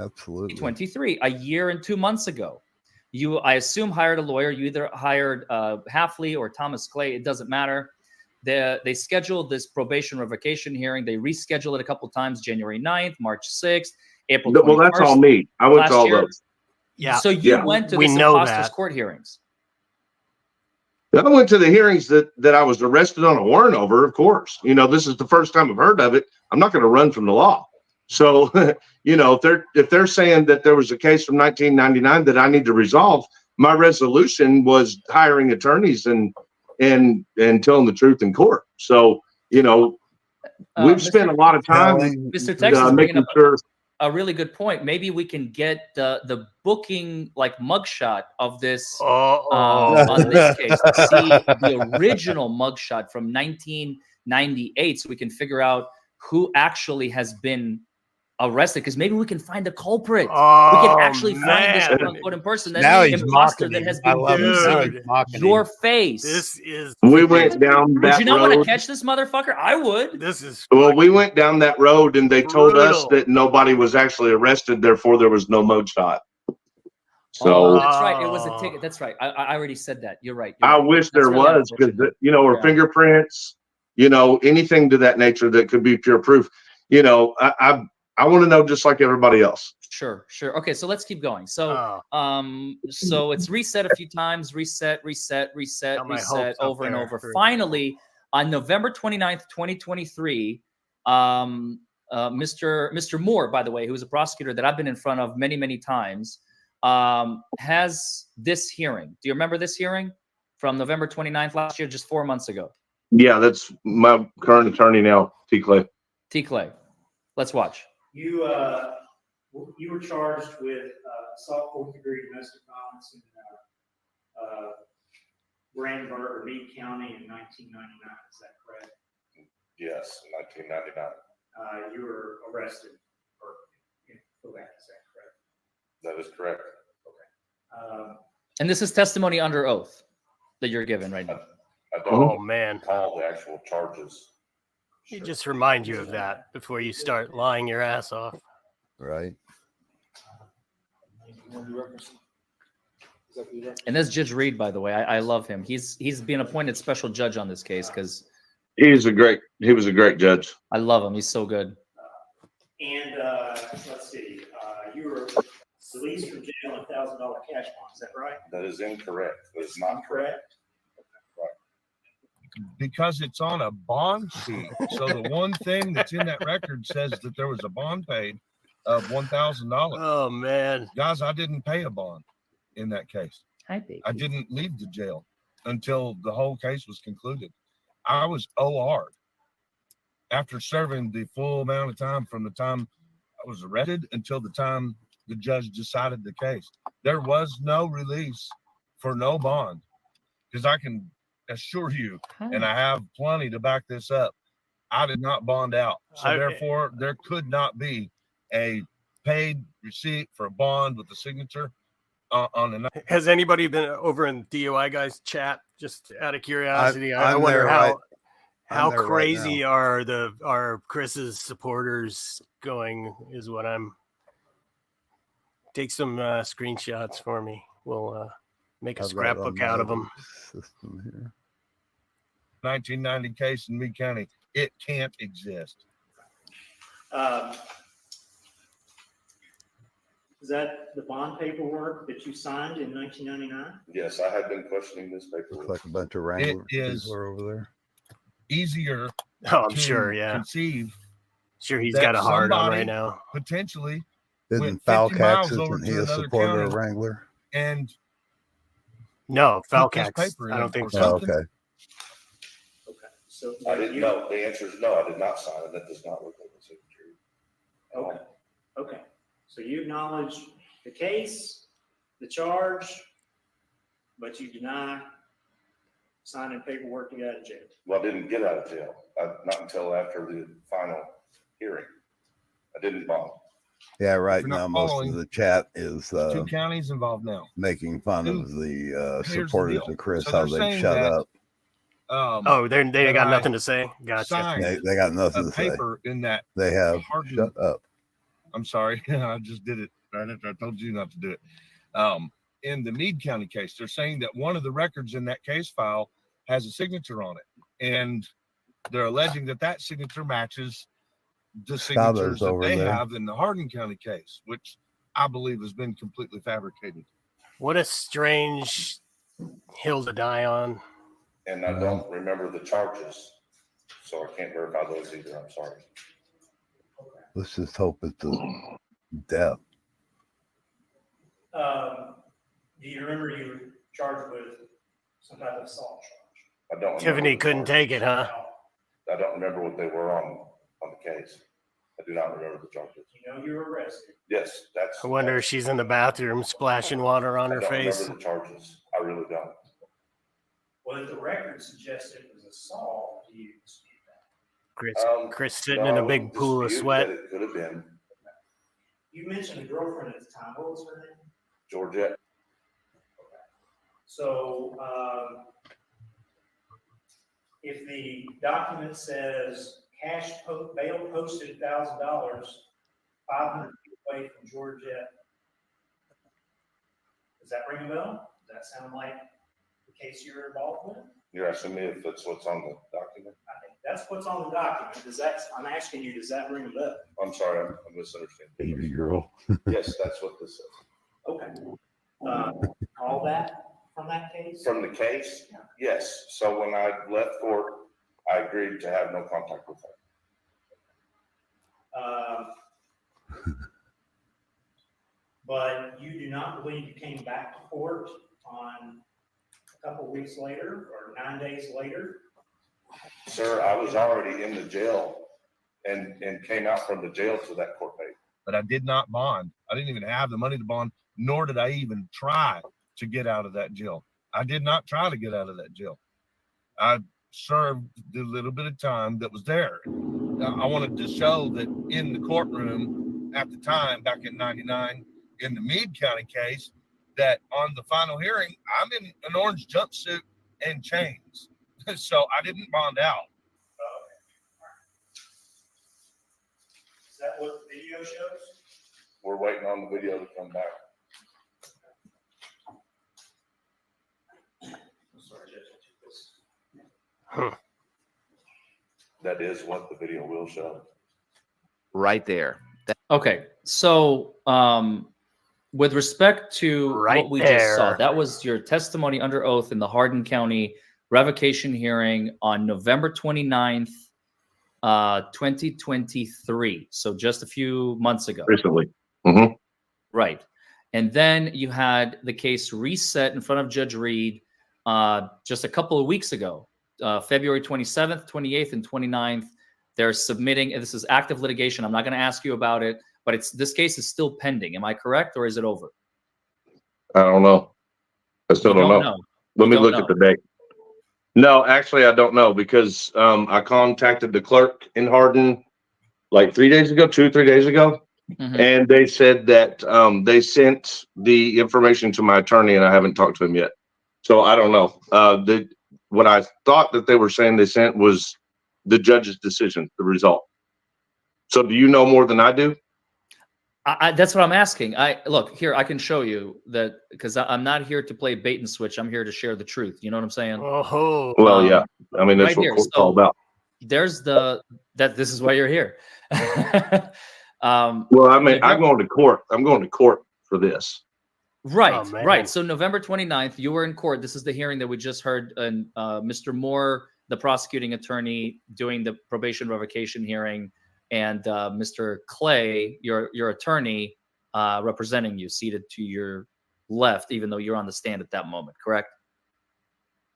Absolutely. 23, a year and 2 months ago. You, I assume, hired a lawyer. You either hired Halfley or Thomas Clay. It doesn't matter. They scheduled this probation revocation hearing. They rescheduled it a couple times, January 9th, March 6th, April 21st. Well, that's all me. I went to all year. those. Yeah. So you went to this imposters court hearings. I went to the hearings that I was arrested on a warrant over, of course. This is the first time I've heard of it. I'm not going to run from the law. So, if they're saying that there was a case from 1999 that I need to resolve, my resolution was hiring attorneys and telling the truth in court. So, we've spent a lot of time Mr. Texas making sure. A really good point. Maybe we can get the booking mugshot of this on this case. See the original mugshot from 1998, so we can figure out who actually has been arrested. Because maybe we can find the culprit. We can actually find this quote unquote in person. Now he's imposter mocking that him. has I been love it. Now using he's mocking your him. face. This is. We went down that road. Would you not want to catch this motherfucker? I would. This is. Well, we went down that road and they told us brutal. that nobody was actually arrested, therefore there was no mugshot. So that's right. It was a ticket. That's right. I already said that. You're right. I wish there was, because or fingerprints, anything to that nature that could be pure proof. I want to know just like everybody else. Sure. Okay, so let's keep going. So, so it's reset a few times, reset, over and over. Finally, on November 29th, 2023, Mr. Moore, by the way, who is a prosecutor that I've been in front of many, many times, has this hearing. Do you remember this hearing from November 29th last year, just 4 months ago? Yeah, that's my current attorney now, T. Clay. T. Clay. Let's watch. You were charged with assault, fourth-degree domestic violence in Wrangler or Meade County in 1999. Is that correct? Yes, 1999. You were arrested for that. Is that correct? That is correct. Okay. And this is testimony under oath that you're given right now. I don't man, recall the actual charges. He just remind you of that before you start lying your ass off. Right. And that's Judge Reed, by the way. I love him. He's been appointed special judge on this case because he was a great judge. I love him. He's so good. And let's see, you were released from jail on $1,000 cash bond. Is that right? That is incorrect. That is not correct. Because it's on a bond sheet. So the one thing that's in that record says that there was a bond paid of $1,000. Oh man, guys, I didn't pay a bond in that case. Hi, baby. I didn't leave the jail until the whole case was concluded. I was OR'd after serving the full amount of time from the time I was arrested until the time the judge decided the case. There was no release for no bond, because I can assure you, and I have plenty to back this up, I did not bond out. So therefore, there could not be a paid receipt for a bond with the signature on the. Has anybody been over in DUI guys chat? Just out of curiosity, I wonder how crazy are Chris's supporters going? Is what I'm. Take some screenshots for me. We'll make a scrapbook out of them. 1990 case in Meade County. It can't exist. Is that the bond paperwork that you signed in 1999? Yes, I have been questioning this paperwork. Like a bunch of Wrangler It is people are over there. Easier. Oh, I'm sure. Yeah. Conceive. Sure, he's got a hard on right now. Potentially. Isn't Falcax, isn't he a supporter of Wrangler? And No, put this Falcax. paper I in don't think or so. Oh, something? okay. Okay. So I didn't know. The answer is no, I did not sign it. That does not look like a signature. Okay. Okay. So you acknowledge the case, the charge, but you deny signing paperwork to get out of jail. Well, I didn't get out of jail. Not until after the final hearing. I didn't bond. Yeah, right you're not now most following, of the chat is There's 2 counties involved now. making fun Two. of the Here's the supporters deal. of Chris, So how they're they saying shut that, up. Oh, they that got I nothing to say. Gotcha. signed They got nothing a to say. paper in that They have. Hardin. Shut up. I'm sorry, I just did it right after I told you not to do it. In the Meade County case, they're saying that one of the records in that case file has a signature on it, and they're alleging that that signature matches the signatures that over they there. have in the Hardin County case, which I believe has been completely fabricated. What a strange hill to die on. And I don't remember the charges, so I can't verify those either. I'm sorry. Let's just hope it's a death. Do you remember you were charged with some type of assault charge? I don't remember Tiffany the couldn't charges. take it, huh? I don't remember what they were on the case. I do not remember the charges. You know you were arrested. Yes, that's. I wonder if she's in the bathroom splashing water on I her don't face. remember the charges. I really don't. Well, if the record suggests it was assault, do you dispute that? Chris sitting No, in I a big wouldn't pool of dispute sweat. that it could have been You mentioned a girlfriend at the time. What was her name? Georgette. So, if the document says bail posted $1,000, 500 feet away from Georgette, does that ring a bell? Does that sound like the case you're involved with? You're asking me if that's what's on the document? I think that's what's on the document. I'm asking you, does that ring a bell? I'm sorry, I'm misunderstanding. Baby girl. Yes, that's what this says. Okay. All that from that case? From the case? Yes. So when I left court, I agreed to have no contact with her. But you do not believe you came back to court on a couple of weeks later or 9 days later? Sir, I was already in the jail and came out from the jail to that court date. But I did not bond. I didn't even have the money to bond, nor did I even try to get out of that jail. I did not try to get out of that jail. I served the little bit of time that was there. I wanted to show that in the courtroom at the time, back in '99, in the Meade County case, that on the final hearing, I'm in an orange jumpsuit and chains. So I didn't bond out. Is that what the video shows? We're waiting on the video to come back. I'm sorry, Judge, I took this. Huh. That is what the video will show. Right there. Okay, so with respect to what we just saw, that was your testimony under oath in the Hardin County revocation hearing on November 29th, 2023. So just a few months ago. Recently. Mm-hmm. Right. And then you had the case reset in front of Judge Reed just a couple of weeks ago, February 27th, 28th, and 29th. They're submitting, and this is active litigation. I'm not going to ask you about it, but this case is still pending. Am I correct, or is it over? I don't know. I still don't know. Let me look at the date. No, actually, I don't know because I contacted the clerk in Hardin like 3 days ago, 2 or 3 days ago. Mhm. And they said that they sent the information to my attorney and I haven't talked to him yet. So I don't know. What I thought that they were saying they sent was the judge's decision, the result. So do you know more than I do? That's what I'm asking. Look here, I can show you that because I'm not here to play bait and switch. I'm here to share the truth. You know what I'm saying? Oh, well, yeah. I mean, that's right what here. court's all about. There's this is why you're here. Well, I mean, I'm going to court. I'm going to court for this. Right, right. So November 29th, you were in court. This is the hearing that we just heard. And Mr. Moore, the prosecuting attorney, doing the probation revocation hearing, and Mr. Clay, your attorney, representing you, seated to your left, even though you're on the stand at that moment. Correct?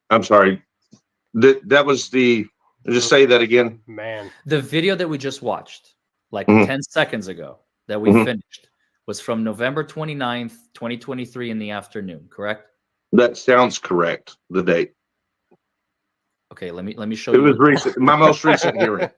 I'm sorry. That was the. Just say that again. Man. The video that we just watched, like Mhm. 10 seconds ago, that we Mhm. finished, was from November 29th, 2023 in the afternoon, correct? That sounds correct. The date. Okay, let me show It you. was recent. My most recent hearing.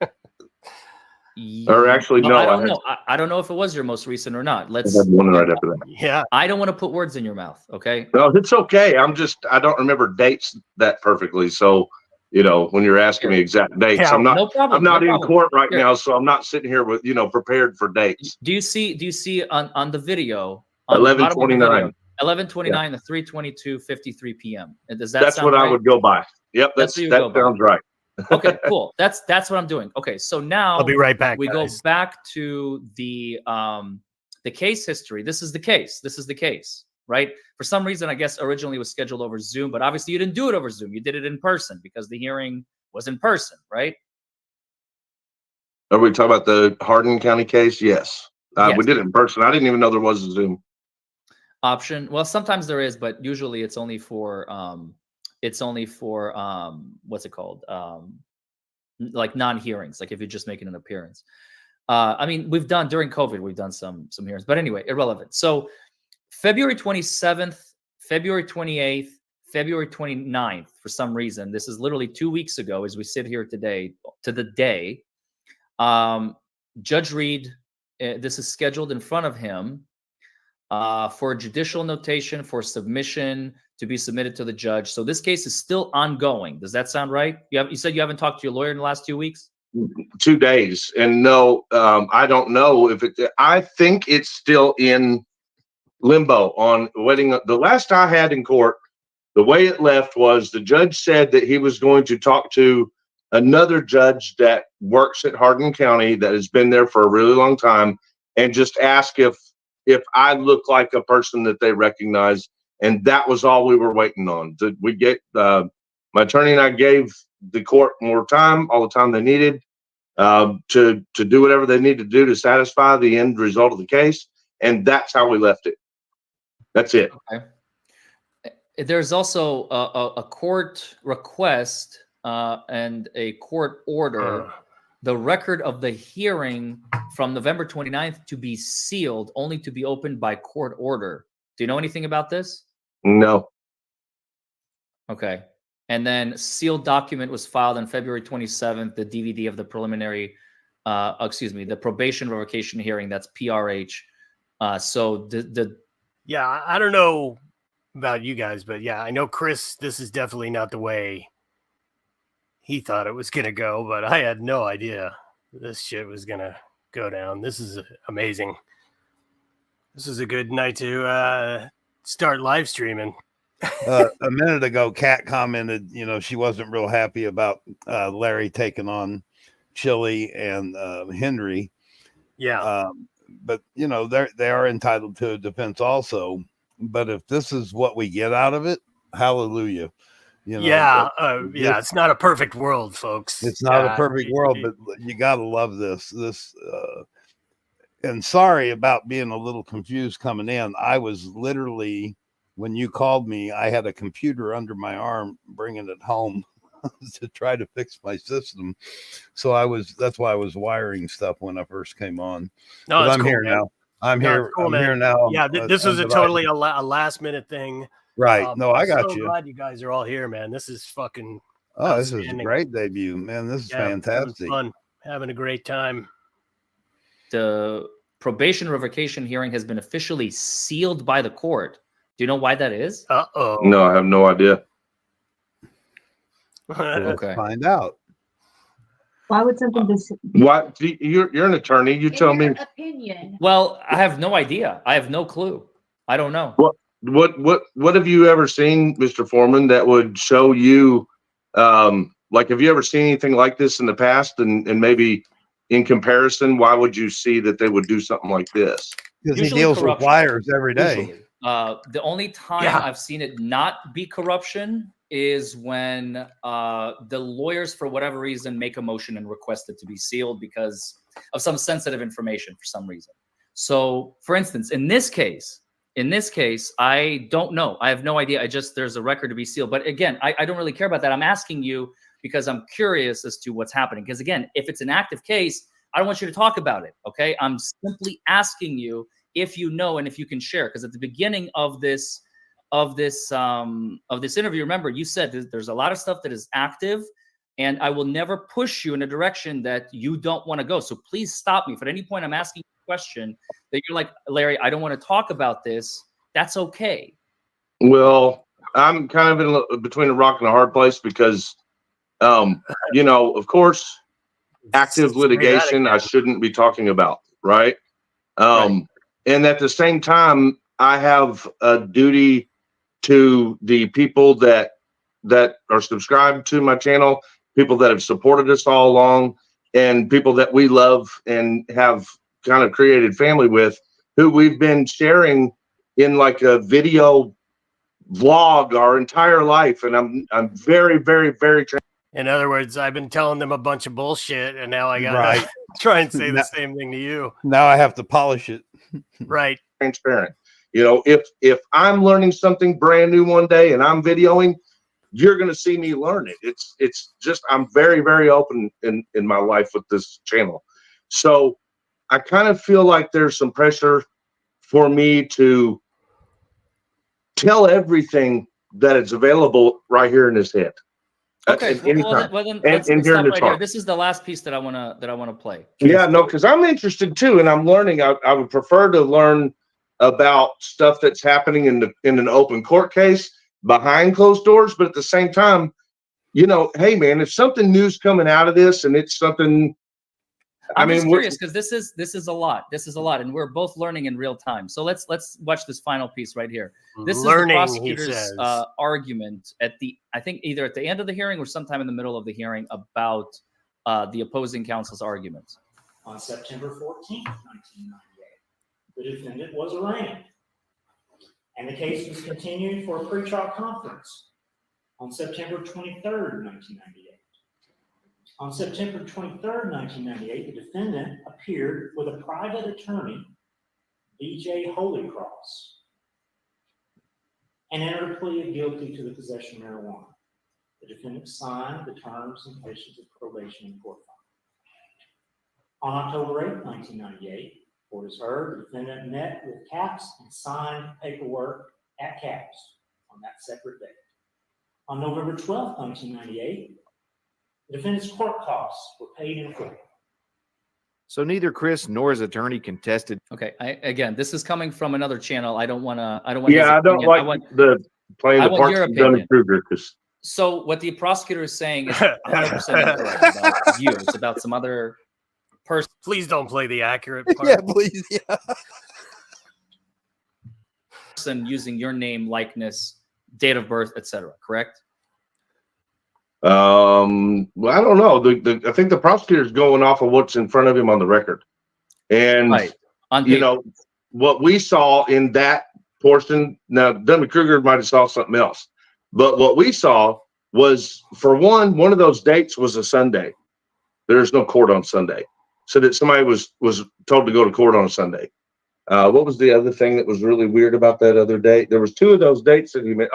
Or actually, Well, no. I don't had, know. I don't know if it was your most recent or not. I Let's. had one right after that. Yeah. I don't want to put words in your mouth. Okay. No, it's okay. I don't remember dates that perfectly. So, when you're asking me exact dates, Yeah, I'm No problem. I'm not no in problem. court right Here. now, so I'm not sitting here with, prepared for dates. Do you see on the video on the bottom of the 11:29. video 11:29 to 3:22:53 p.m. Does that That's sound what right? I would go by. Yep, That's what you that go by. sounds right. Okay, cool. That's what I'm doing. Okay, so now I'll be right back. we guys. go back to the case history. This is the case, right? For some reason, I guess originally it was scheduled over Zoom, but obviously you didn't do it over Zoom. You did it in person because the hearing was in person, right? Are we talking about the Hardin County case? Yes. Yes. We did it in person. I didn't even know there was a Zoom. Option. Well, sometimes there is, but usually it's only for what's it called? Like non-hearings, like if you're just making an appearance. I mean, during COVID, we've done some hearings, but anyway, irrelevant. So February 27th, February 28th, February 29th, for some reason, this is literally 2 weeks ago as we sit here today, to the day, Judge Reed, this is scheduled in front of him for a judicial notation for submission to be submitted to the judge. So this case is still ongoing. Does that sound right? You said you haven't talked to your lawyer in the last 2 weeks? 2 days. And no, I don't know if I think it's still in limbo on waiting. The last I had in court, the way it left was the judge said that he was going to talk to another judge that works at Hardin County that has been there for a really long time and just ask if I look like a person that they recognize. And that was all we were waiting on. We get my attorney and I gave the court more time, all the time they needed to do whatever they need to do to satisfy the end result of the case. And that's how we left it. That's it. Okay. There's also a court request and a court order, the record of the hearing from November 29th to be sealed, only to be opened by court order. Do you know anything about this? No. Okay. And then sealed document was filed on February 27th, the DVD of the preliminary, the probation revocation hearing, that's PRH. So yeah, I don't know about you guys, but yeah, I know Chris, this is definitely not the way he thought it was going to go, but I had no idea this shit was going to go down. This is amazing. This is a good night to start live streaming. A minute ago, Kat commented, she wasn't real happy about Larry taking on Chili and Henry. Yeah. But, they are entitled to a defense also. But if this is what we get out of it, hallelujah. Yeah, it's not a perfect world, folks. It's not a perfect world, but you got to love this. And sorry about being a little confused coming in. I was literally, when you called me, I had a computer under my arm bringing it home to try to fix my system. So that's why I was wiring stuff when I first came on. No, but I'm cool, here man. now. I'm here. Cool, I'm man. here now. Yeah, this was a totally a last minute thing. Right. No, I got so you. Glad you guys are all here, man. This is fucking. Oh, this is a great debut, man. This is fantastic. Fun. Having a great time. The probation revocation hearing has been officially sealed by the court. Do you know why that is? Uh-oh. No, I have no idea. Let's find out. Why would something be? What? You're an attorney. You tell me. Opinion. Well, I have no idea. I have no clue. I don't know. What have you ever seen, Mr. Foreman, that would show you, like, have you ever seen anything like this in the past? And maybe in comparison, why would you see that they would do something like this? Because he deals with liars every day. Usually. The only time I've seen it not be corruption is when the lawyers, for whatever reason, make a motion and request it to be sealed because of some sensitive information for some reason. So, for instance, in this case, in this case, I don't know. I have no idea. There's a record to be sealed. But again, I don't really care about that. I'm asking you because I'm curious as to what's happening. Because again, if it's an active case, I don't want you to talk about it. Okay. I'm simply asking you if you know and if you can share. Because at the beginning of this interview, remember, you said there's a lot of stuff that is active, and I will never push you in a direction that you don't want to go. So please stop me. If at any point I'm asking you a question that you're like, Larry, I don't want to talk about this, that's okay. Well, I'm kind of between a rock and a hard place because, you know, of course, active litigation I shouldn't be talking about, right? And at the same time, I have a duty to the people that are subscribed to my channel, people that have supported us all along, and people that we love and have kind of created family with, who we've been sharing in like a video vlog our entire life. And I'm very, very, very. In other words, I've been telling them a bunch of bullshit, and now I gotta Right. try and say the same thing to you. Now I have to polish it. Right. Transparent. You know, if I'm learning something brand new one day and I'm videoing, you're going to see me learn it. It's just, I'm very, very open in my life with this channel. So I kind of feel like there's some pressure for me to tell everything that is available right here in his head. Okay. Well, then let's stop right here. This is the last piece that I want to play. Yeah, no, because I'm interested too, and I'm learning. I would prefer to learn about stuff that's happening in an open court case behind closed doors, but at the same time, you know, hey man, if something new's coming out of this and it's something, I'm just curious because this is a lot. This is a lot, and we're both learning in real time. So let's watch this final piece right here. This is the prosecutor's argument I think either at the end of the hearing or sometime in the middle of the hearing about the opposing counsel's arguments. On September 14th, 1998, the defendant was arraigned, and the case was continued for a pretrial conference on September 23rd, 1998. On September 23rd, 1998, the defendant appeared with a private attorney, B.J. Holycross, and entered a plea of guilty to the possession of marijuana. The defendant signed the terms and conditions of probation in court file. On October 8th, 1998, court is heard, the defendant met with CAPS and signed paperwork at CAPS on that separate date. On November 12th, 1998, the defendant's court costs were paid in full. So neither Chris nor his attorney contested. Okay. Again, this is coming from another channel. I don't want. Yeah, I don't like playing the part of Dunning Kruger. So what the prosecutor is saying is 100% incorrect about you. It's about some other person. Please don't play the accurate part. Yeah, please. Yeah. Person using your name, likeness, date of birth, etc. Correct? Well, I don't know. I think the prosecutor's going off of what's in front of him on the record, and you know what we saw in that portion. Now, Dunning Kruger might have saw something else, but what we saw was, for one of those dates was a Sunday. There's no court on Sunday, so that somebody was told to go to court on a Sunday. What was the other thing that was really weird about that other date? There was two of those dates that he made.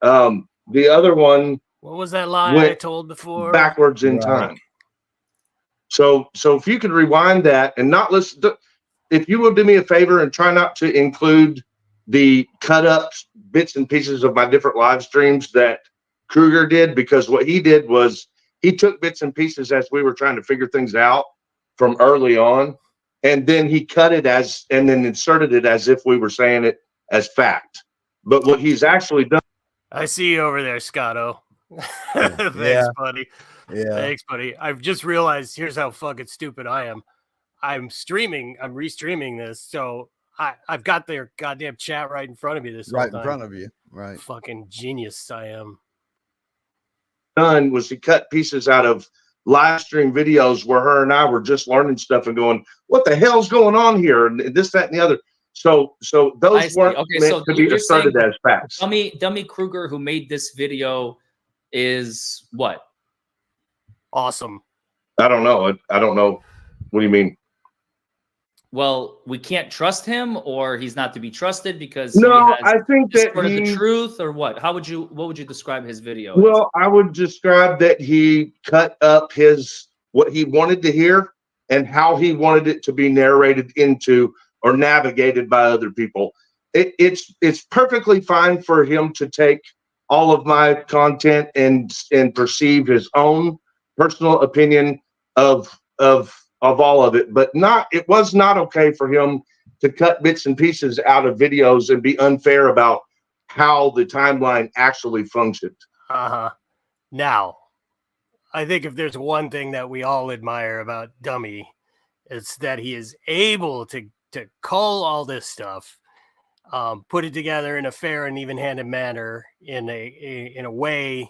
The other one. What was that lie I told before? Backwards in time. So if you could rewind that and not listen to, if you will do me a favor and try not to include the cut up bits and pieces of my different live streams that Kruger did, because what he did was he took bits and pieces as we were trying to figure things out from early on, and then he cut it and then inserted it as if we were saying it as fact. But what he's actually done. I see you over there, Scotto. Thanks, buddy. Yeah. Thanks, buddy. I've just realized here's how fucking stupid I am. I'm restreaming this, so I've got their goddamn chat right in front of me this whole time. Right in front of you. Right. Fucking genius I am. Done was he cut pieces out of live stream videos where her and I were just learning stuff and going, what the hell's going on here? And this, that, and the other. So those weren't meant to be asserted as facts. Dummy Kruger, who made this video, is what? Awesome. I don't know. I don't know. What do you mean? well, we can't trust him, or he's not to be trusted because No, he has I think that distorted the he. truth, or what? What would you describe his video as? Well, I would describe that he cut up what he wanted to hear and how he wanted it to be narrated into or navigated by other people. It's perfectly fine for him to take all of my content and perceive his own personal opinion of all of it, but it was not okay for him to cut bits and pieces out of videos and be unfair about how the timeline actually functioned. Now, I think if there's one thing that we all admire about Dummy, it's that he is able to cull all this stuff, put it together in a fair and even-handed manner in a way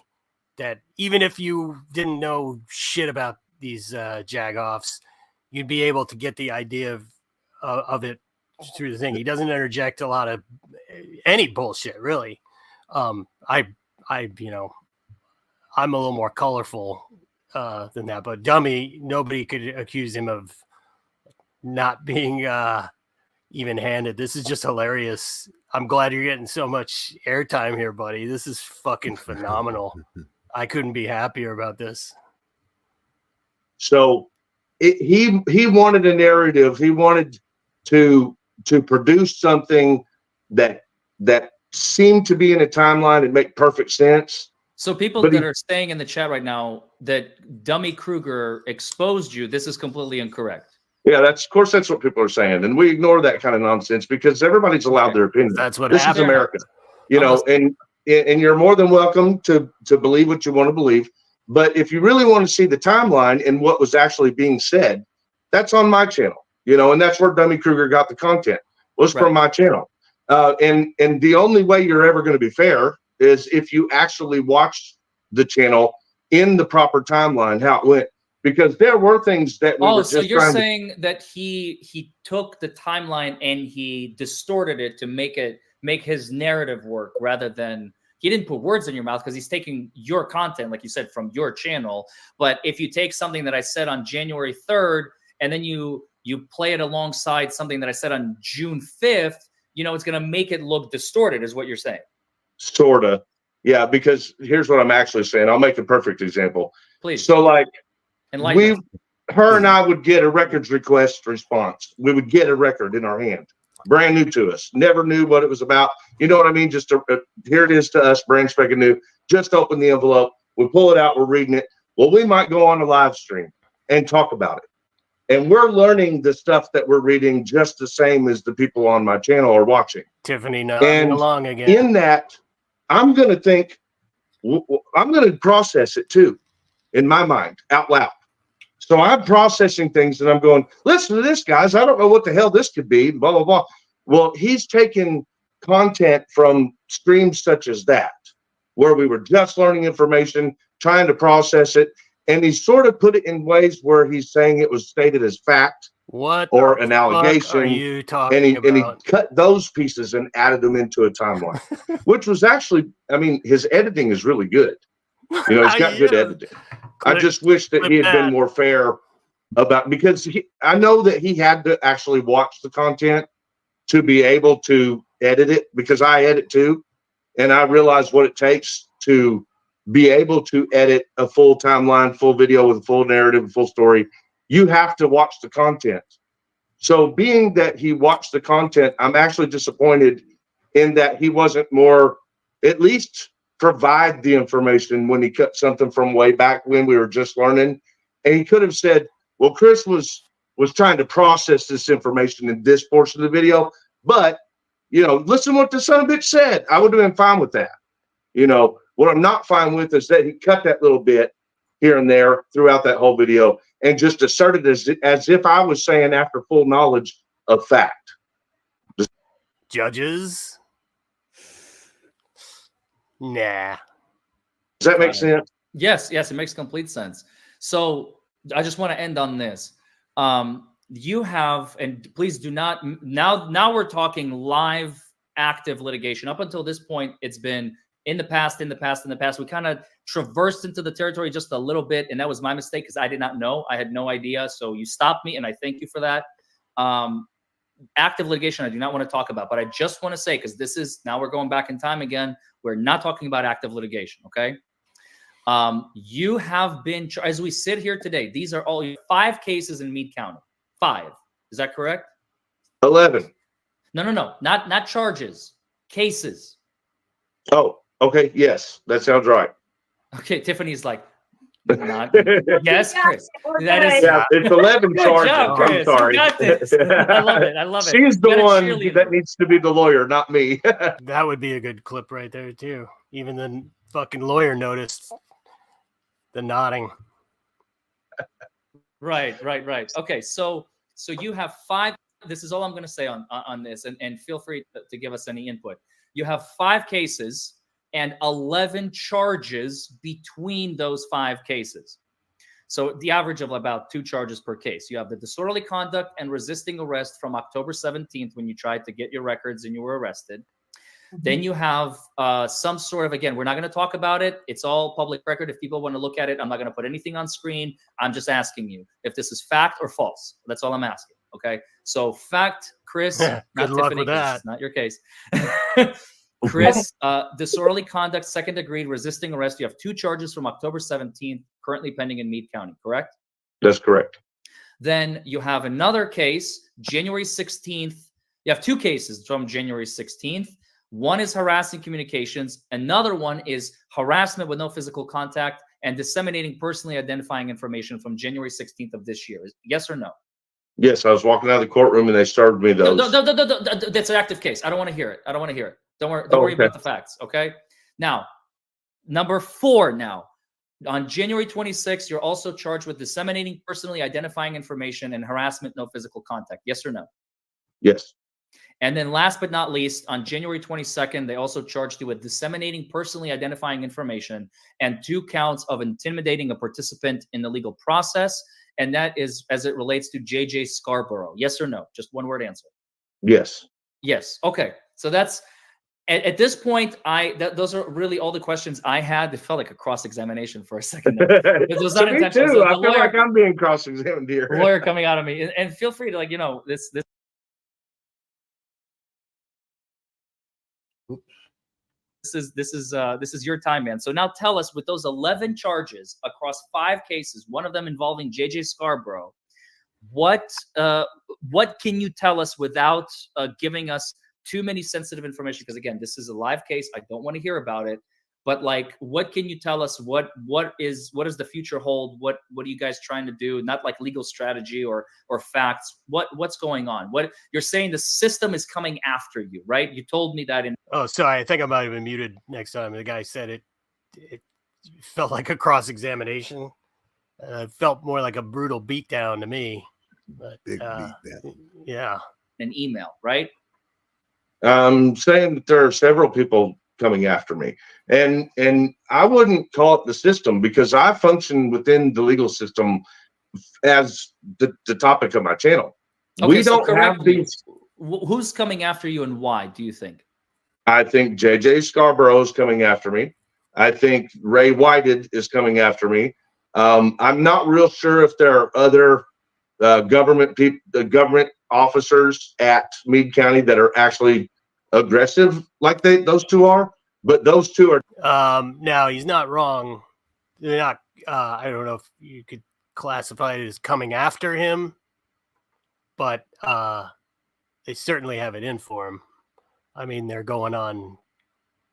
that even if you didn't know shit about these jagoffs, you'd be able to get the idea of it through the thing. He doesn't interject a lot of any bullshit, really. I'm a little more colorful than that, but Dummy, nobody could accuse him of not being even-handed. This is just hilarious. I'm glad you're getting so much airtime here, buddy. This is fucking phenomenal. I couldn't be happier about this. So he wanted a narrative. He wanted to produce something that seemed to be in a timeline and make perfect sense. So people that are saying in the chat right now that Dummy Kruger exposed you, this is completely incorrect. Yeah, of course that's what people are saying, and we ignore that kind of nonsense because everybody's allowed their opinion. That's what this happened. is America, and you're more than welcome to believe what you want to believe. But if you really want to see the timeline and what was actually being said, that's on my channel, and that's where Dummy Kruger got the content was from my channel. And the only way you're ever going to be fair is if you actually watched the channel in the proper timeline, how it went. Because there were things that we were just so you're saying to... that he took the timeline and he distorted it to make his narrative work, rather than he didn't put words in your mouth, because he's taking your content, like you said, from your channel. But if you take something that I said on January 3rd and then you play it alongside something that I said on June 5th, it's going to make it look distorted, is what you're saying. Sorta. Yeah, because here's what I'm actually saying. I'll make a perfect example. Please. So like, her and Mm-hmm. I would get a records request response. We would get a record in our hand, brand new to us. Never knew what it was about. You know what I mean? Just here it is to us, brand spanking new. Just open the envelope. We pull it out. We're reading it. Well, we might go on a live stream and talk about it. And we're learning the stuff that we're reading just the same as the people on my channel are watching. Tiffany nodding along again. In that, I'm going to process it too, in my mind, out loud. So I'm processing things and I'm going, listen to this, guys. I don't know what the hell this could be, blah, blah, blah. Well, he's taken content from streams such as that, where we were just learning information, trying to process it. And he sort of put it in ways where he's saying it was stated as fact or an allegation. Are you talking and he cut those pieces and added them into a timeline, which was actually, his editing is really good. He's got good editing. I just wish that he had been more fair about, because I know that he had to actually watch the content to be able to edit it, because I edit too. And I realize what it takes to be able to edit a full timeline, full video with a full narrative, full story. You have to watch the content. So being that he watched the content, I'm actually disappointed in that he wasn't more, at least provide the information when he cut something from way back when we were just learning. And he could have said, well, Chris was trying to process this information in this portion of the video, but listen what the son of a bitch said. I would have been fine with that. What I'm not fine with is that he cut that little bit here and there throughout that whole video and just asserted as if I was saying after full knowledge of fact. Judges? Nah. Does that make sense? Yes, it makes complete sense. So I just want to end on this. You have, and please do not, now we're talking live active litigation. Up until this point, it's been in the past. We kind of traversed into the territory just a little bit, and that was my mistake because I did not know. I had no idea. So you stopped me, and I thank you for that. active litigation I do not want to talk about, but I just want to say, because this is, now we're going back in time again, we're not talking about active litigation, okay? You have been, as we sit here today, these are all 5 cases in Meade County. 5. Is that correct? 11. No. Not charges. Cases. Oh, okay. Yes, that sounds right. Okay, Tiffany's like, not. Yes, Chris. That is. Yeah, it's 11 Good charges. job, I'm Chris. sorry. You got this. I love it. I love it. She's the You got a one cheerleader. that needs to be the lawyer, not me. That would be a good clip right there, too. Even the fucking lawyer noticed the nodding. Right. Okay, so you have 5. This is all I'm going to say on this, and feel free to give us any input. You have 5 cases and 11 charges between those 5 cases. So the average of about 2 charges per case. You have the disorderly conduct and resisting arrest from October 17th when you tried to get your records and you were arrested. Then you have some sort of, again, we're not going to talk about it. It's all public record. If people want to look at it, I'm not going to put anything on screen. I'm just asking you if this is fact or false. That's all I'm asking. Okay. So fact, Chris, not Good luck Tiffany, with that. it's not your case. Chris, disorderly conduct, second degree, resisting arrest. You have 2 charges from October 17th, currently pending in Meade County, correct? That's correct. Then you have another case, January 16th. You have 2 cases from January 16th. One is harassing communications. Another one is harassment with no physical contact and disseminating personally identifying information from January 16th of this year. Yes or no? Yes, I was walking out of the courtroom and they served me those. No, that's an active case. I don't want to hear it. Don't worry Okay. about the facts, okay? Now, number 4 now. On January 26th, you're also charged with disseminating personally identifying information and harassment, no physical contact. Yes or no? Yes. And then last but not least, on January 22nd, they also charged you with disseminating personally identifying information and 2 counts of intimidating a participant in the legal process. And that is as it relates to JJ Scarborough. Yes or no? Just one word answer. Yes. Yes. Okay. So that's at this point, those are really all the questions I had. It felt like a cross-examination for a second there. It was not Me intentional. too. So I feel like I'm being cross-examined here. lawyer coming out of me. And feel free to, like, this This is your time, man. So now tell us, with those 11 charges across 5 cases, one of them involving JJ Scarborough, what can you tell us without giving us too many sensitive information? Because again, this is a live case. I don't want to hear about it. But like, what can you tell us? What does the future hold? What are you guys trying to do? Not like legal strategy or facts. What's going on? What you're saying, the system is coming after you, right? You told me that in. Oh, sorry. I think I might have been muted next time. The guy said it felt like a cross-examination. It felt more like a brutal beatdown to me. But Big beatdown. Yeah. An email, right? Saying that there are several people coming after me, and I wouldn't call it the system, because I function within the legal system as the topic of my channel. Okay, We so don't have these. Who's coming after you and why, do you think? I think JJ Scarborough is coming after me. I think Ray Whited is coming after me. I'm not real sure if there are other government officers at Meade County that are actually aggressive like those 2 are, but those 2 are. Now he's not wrong. They're not. I don't know if you could classify it as coming after him, but they certainly have it in for him. I mean, they're going on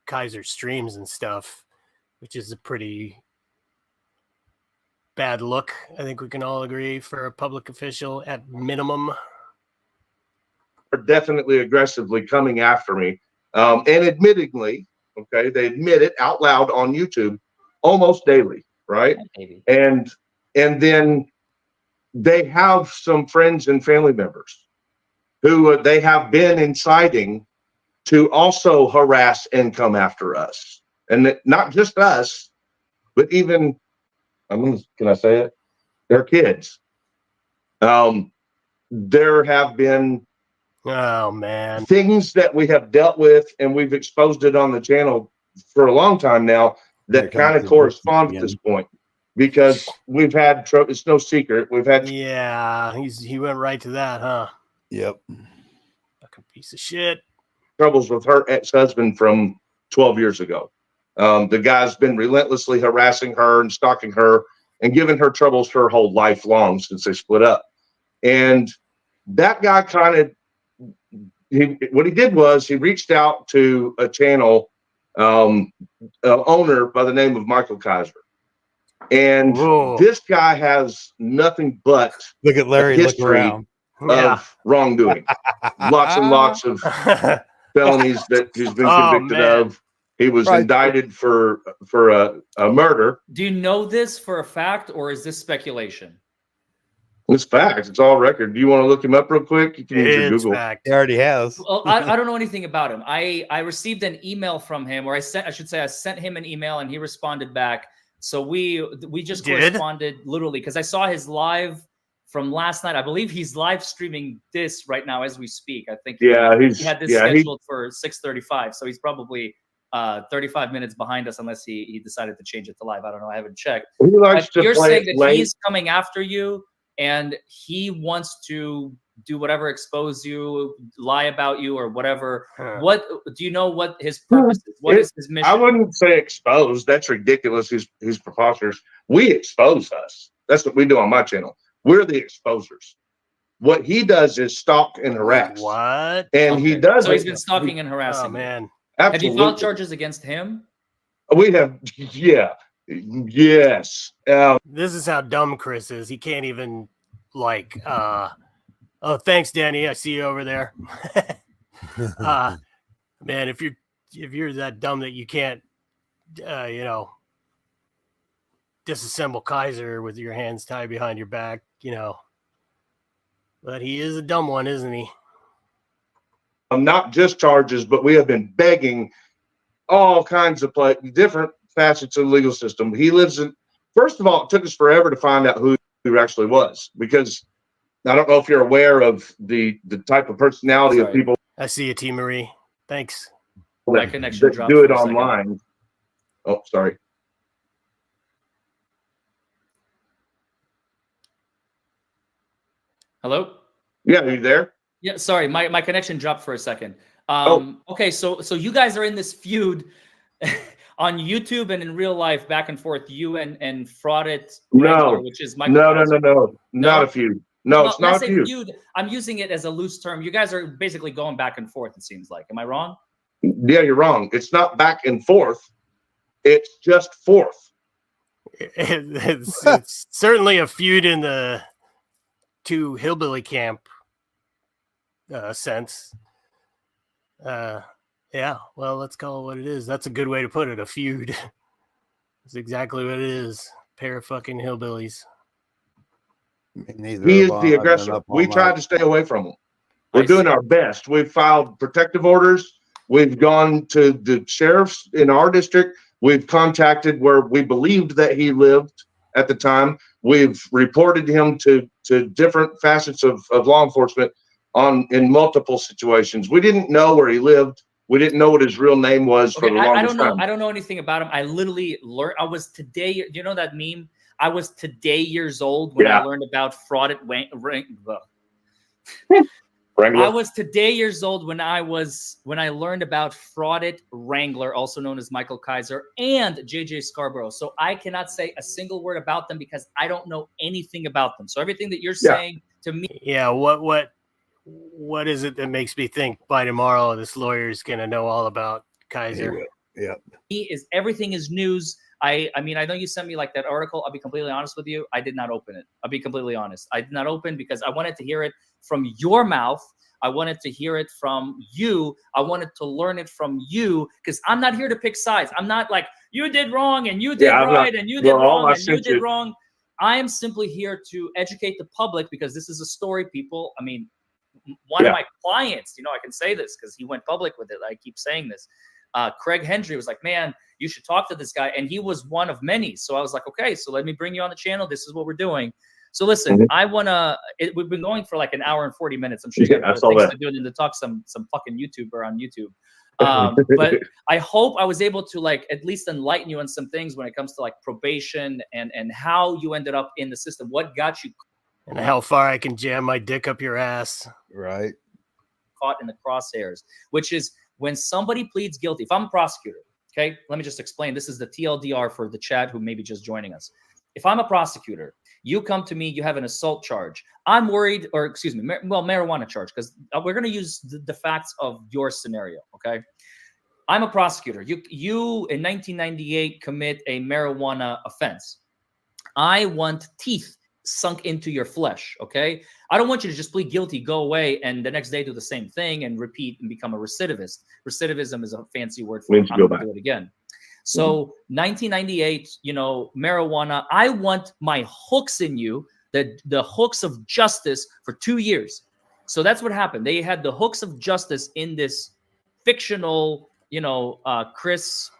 Kaiser streams and stuff, which is a pretty bad look. I think we can all agree for a public official at minimum. Are definitely aggressively coming after me, and admittingly, okay, they admit it out loud on YouTube almost daily, right? And then they have some friends and family members who they have been inciting to also harass and come after us, and not just us, but even, can I say it? Their kids. There have been things that we have dealt with, and we've exposed it on the channel for a long time now, that kind of correspond at this point, because we've had it's no secret we've had. Yeah, he went right to that, huh? Yep. Piece of shit. Troubles with her ex-husband from 12 years ago. The guy's been relentlessly harassing her and stalking her and giving her troubles her whole life long since they split up. And that guy what he did was he reached out to a channel owner by the name of Michael Kaiser. And this guy has nothing but look at Larry, look history around. of wrongdoing. Lots and lots of felonies that he's been convicted of. He was indicted for a murder. Do you know this for a fact, or is this speculation? It's facts. It's all record. Do you want to look him up real quick? You can use your Google. He already has. Well, I don't know anything about him. I received an email from him, or I sent him an email, and he responded back. So we just corresponded literally because I saw his live from last night. I believe he's live streaming this right now as we speak. I think he had this scheduled for 6:35, so he's probably 35 minutes behind us unless he decided to change it to live. I don't know. I haven't checked. You're saying that he's coming after you and he wants to do whatever, expose you, lie about you, or whatever. What do you know what his purpose is? What is his mission? I wouldn't say expose. That's ridiculous. He's preposterous. We expose us. That's what we do on my channel. We're the exposers. What he does is stalk and harass. What? And he does. So he's been stalking and harassing. Oh man. Absolutely. Have you filed charges against him? We have. Yeah. Yes. This is how dumb Chris is. He can't even oh, thanks, Danny. I see you over there. Man, if you're that dumb that you can't, disassemble Kaiser with your hands tied behind your back, but he is a dumb one, isn't he? Not just charges, but we have been begging all kinds of different facets of the legal system. He lives in. First of all, it took us forever to find out who he actually was, because I don't know if you're aware of the type of personality of people. I see you, T. Marie. Thanks. My connection dropped. Do it online. Oh, sorry. Hello? Yeah, are you there? Yeah, sorry, my connection dropped for a second. Okay, so you guys are in this feud on YouTube and in real life, back and forth. You and Fraudit Wrangler, which is Michael. No, not a feud. No, it's not a feud. I'm using it as a loose term. You guys are basically going back and forth. It seems like. Am I wrong? Yeah, you're wrong. It's not back and forth. It's just forth. It's certainly a feud in the two hillbilly camp sense. Yeah, well, let's call it what it is. That's a good way to put it. A feud. That's exactly what it is. Pair of fucking hillbillies. He is the aggressor. We tried to stay away from him. We're doing our best. We've filed protective orders. We've gone to the sheriffs in our district. We've contacted where we believed that he lived at the time. We've reported him to different facets of law enforcement in multiple situations. We didn't know where he lived. We didn't know what his real name was for the longest time. I don't know anything about him. I literally learned. I was today. Do you know that meme? I was today years old when I learned about Fraudit Wrangler. I was today years old when I learned about Fraudit Wrangler, also known as Michael Kaiser, and JJ Scarborough. So I cannot say a single word about them because I don't know anything about them. So everything that you're saying to me. Yeah. What is it that makes me think by tomorrow this lawyer is going to know all about Kaiser? Yeah. Everything is news. I mean, I know you sent me like that article. I'll be completely honest with you. I did not open it. I'll be completely honest. I did not open because I wanted to hear it from your mouth. I wanted to hear it from you. I wanted to learn it from you because I'm not here to pick sides. I'm not like, you did wrong and you did right and you did wrong and you did wrong. I am simply here to educate the public because this is a story, people. I mean, one of my clients, I can say this because he went public with it. I keep saying this. Craig Hendry was like, man, you should talk to this guy. And he was one of many. So I was like, okay, so let me bring you on the channel. This is what we're doing. So listen, we've been going for like an hour and 40 minutes. I'm sure you have things to do than to talk some fucking YouTuber on YouTube. But I hope I was able to like at least enlighten you on some things when it comes to like probation and how you ended up in the system. What got you? And how far I can jam my dick up your ass. Right. caught in the crosshairs, which is when somebody pleads guilty. If I'm a prosecutor, okay, let me just explain. This is the TLDR for the chat who may be just joining us. If I'm a prosecutor, you come to me, you have an assault charge. I'm worried, or excuse me, marijuana charge, because we're going to use the facts of your scenario, okay? I'm a prosecutor. You in 1998 commit a marijuana offense. I want teeth sunk into your flesh, okay? I don't want you to just plead guilty, go away, and the next day do the same thing and repeat and become a recidivist. Recidivism is a fancy word for I'm going to do it again. So 1998, you know, marijuana, I want my hooks in you, the hooks of justice for 2 years. So that's what happened. They had the hooks of justice in this fictional, you know, Chris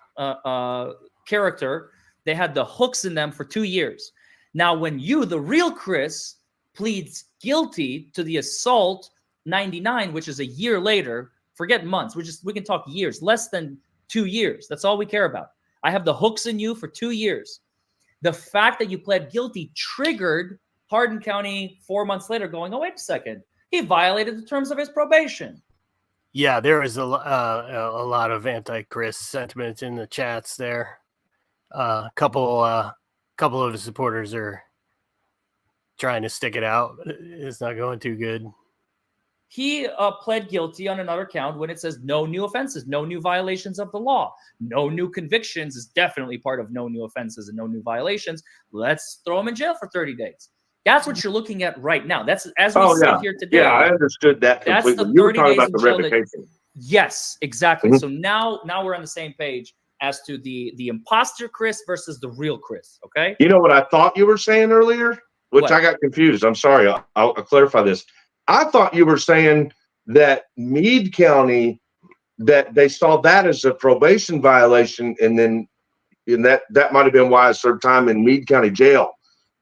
character. They had the hooks in them for 2 years. Now, when you, the real Chris, pleads guilty to the assault 99, which is a year later, forget months, we can talk years, less than 2 years. That's all we care about. I have the hooks in you for 2 years. The fact that you pled guilty triggered Hardin County 4 months later going, oh, wait a second. He violated the terms of his probation. Yeah, there is a lot of anti-Chris sentiment in the chats there. Couple of the supporters are trying to stick it out. It's not going too good. He pled guilty on another count when it says no new offenses, no new violations of the law, no new convictions is definitely part of no new offenses and no new violations. Let's throw him in jail for 30 days. That's what you're looking at right now. That's as we sit here today. Yeah, I understood that completely. That's the You were 30 talking days about in the jail revocation. Yes, exactly. So now we're on the same page as to the imposter Chris versus the real Chris. Okay. You know what I thought you were saying earlier, which I got confused. I'm sorry. I'll clarify this. I thought you were saying that Meade County, that they saw that as a probation violation, and then that might have been why I served time in Meade County jail.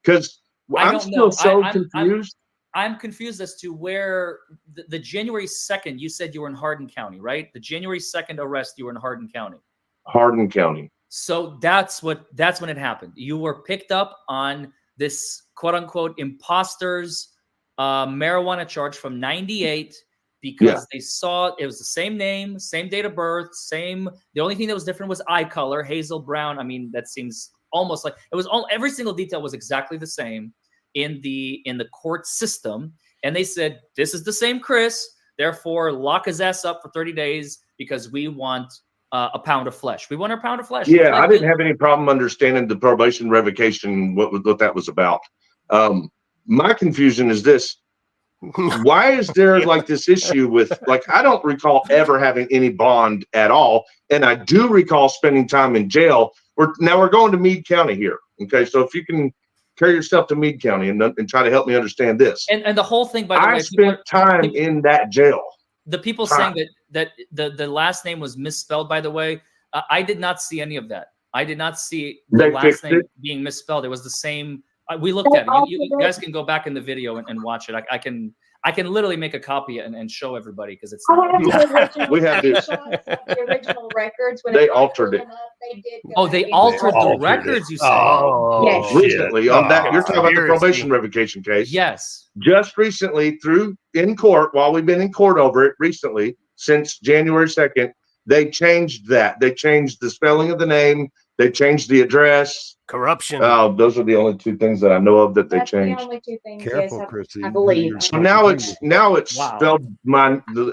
Because I'm still confused. I'm confused as to where the January 2nd, you said you were in Hardin County, right? The January 2nd arrest, you were in Hardin County. Hardin County. So that's when it happened. You were picked up on this quote unquote imposters marijuana charge from 98 because they saw it was the same name, same date of birth, the only thing that was different was eye color, hazel brown. I mean, that seems almost like it was every single detail was exactly the same in the court system. And they said, this is the same Chris, therefore lock his ass up for 30 days because we want a pound of flesh. We want a pound of flesh. Yeah, I didn't have any problem understanding the probation revocation, what that was about. My confusion is this. Why is there like this issue with, like, I don't recall ever having any bond at all. And I do recall spending time in jail. Now we're going to Meade County here. Okay. So if you can carry yourself to Meade County and try to help me understand this. And the whole thing, by the way, I spent time in that jail. The people saying that the last name was misspelled, by the way, I did not see any of that. I did not see the last name being misspelled. It was the same. We looked at it. You guys can go back in the video and watch it. I can literally make a copy and show everybody because it's not. We have the original records. When they altered it. They altered the records. You say? Oh, yes. Recently on that. You're talking about the probation revocation case. Yes. Just recently, in court, while we've been in court over it recently, since January 2nd, they changed that. They changed the spelling of the name. They changed the address. Corruption. Those are the only two things that I know of that they changed. The only two things. Careful, Chrissy. I believe. So now it's spelled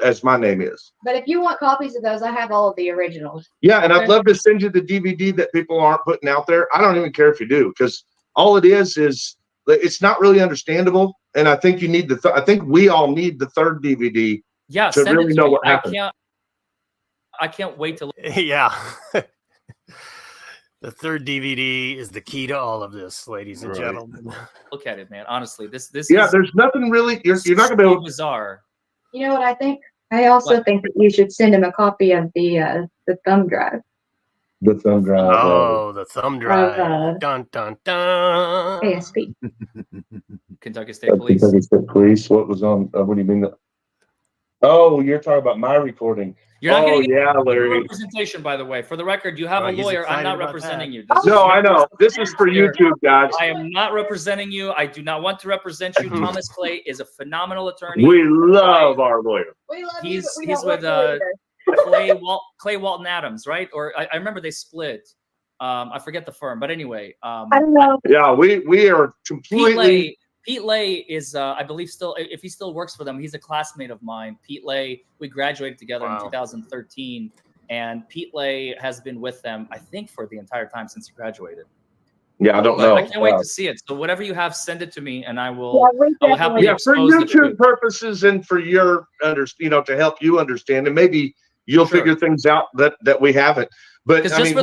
as my name is. But if you want copies of those, I have all of the originals. Yeah, and I'd love to send you the DVD that people aren't putting out there. I don't even care if you do, because all it is it's not really understandable. And I think you need I think we all need the third DVD to really know what happened. I can't wait to. Yeah. The third DVD is the key to all of this, ladies and gentlemen. Look at it, man. Honestly, this is there's nothing really. You're not gonna be able. Bizarre. You know what I think? I also think that you should send him a copy of the thumb drive. The thumb drive. Oh, the thumb drive. Dun dun dun. ASP. Kentucky State Police. Kentucky State Police. What was on? What do you mean? Oh, you're talking about my recording. You're not Oh getting yeah, Larry. representation, by the way. For the record, you have Oh, a he's lawyer. I'm excited not about representing that. you. This is No, I your know. This is for here. YouTube, guys. I am not representing you. I do not want to represent you. Thomas Clay is a phenomenal attorney. We love our lawyer. We love you, He's but we he's don't with love you either. Clay Walton Adams, right? Or I remember they split. I forget the firm, but anyway. I don't know. Yeah, we are completely. Pete Lay is, I believe, still, if he still works for them, he's a classmate of mine. Pete Lay, we graduated together in 2013, and Pete Lay has been with them, I think, for the entire time since he graduated. Yeah, I don't know. I can't wait to see it. So whatever you have, send it to me, and I will. Yeah, I will happily for expose the YouTube truth. purposes and for your to help you understand, and maybe you'll figure things out that we haven't. But Because just for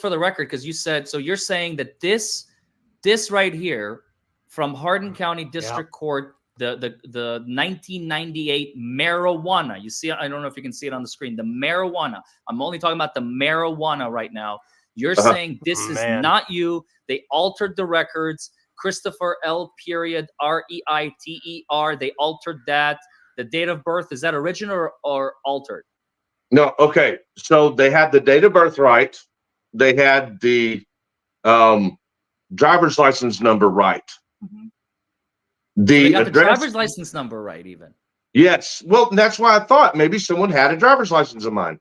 the record, because you said, so you're saying that this right here from Hardin County District Court, the 1998 marijuana. You see, I don't know if you can see it on the screen. The marijuana. I'm only talking about the marijuana right now. You're saying this is not you. They altered the records. Christopher L. Period Reiter. They altered that. The date of birth, is that original or altered? No, okay. So they had the date of birth right. They had the driver's license number right. Mm-hmm. The so they got address, the driver's license number right, even. Yes. Well, that's why I thought maybe someone had a driver's license of mine.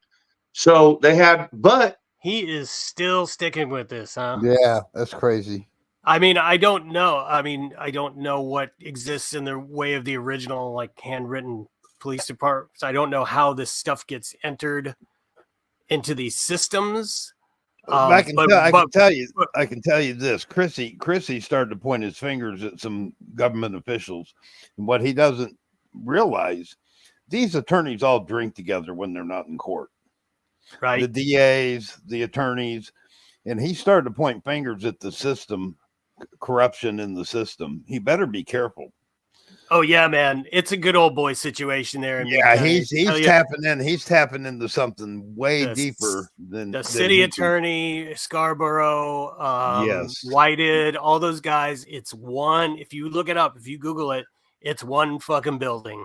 So they had, but he is still sticking with this, huh? Yeah, that's crazy. I mean, I don't know. I mean, I don't know what exists in the way of the original, like, handwritten police departments. I don't know how this stuff gets entered into these systems. I can tell you this. Chrissy started to point his fingers at some government officials, and what he doesn't realize, these attorneys all drink together when they're not in court. Right. The DAs, the attorneys, and he started to point fingers at the system, corruption in the system. He better be careful. Oh yeah, man, it's a good old boy situation there. Yeah, he's tapping in. He's tapping into something way deeper than the city attorney, Scarborough, Whited, all those guys. It's one. If you look it up, if you Google it, it's one fucking building.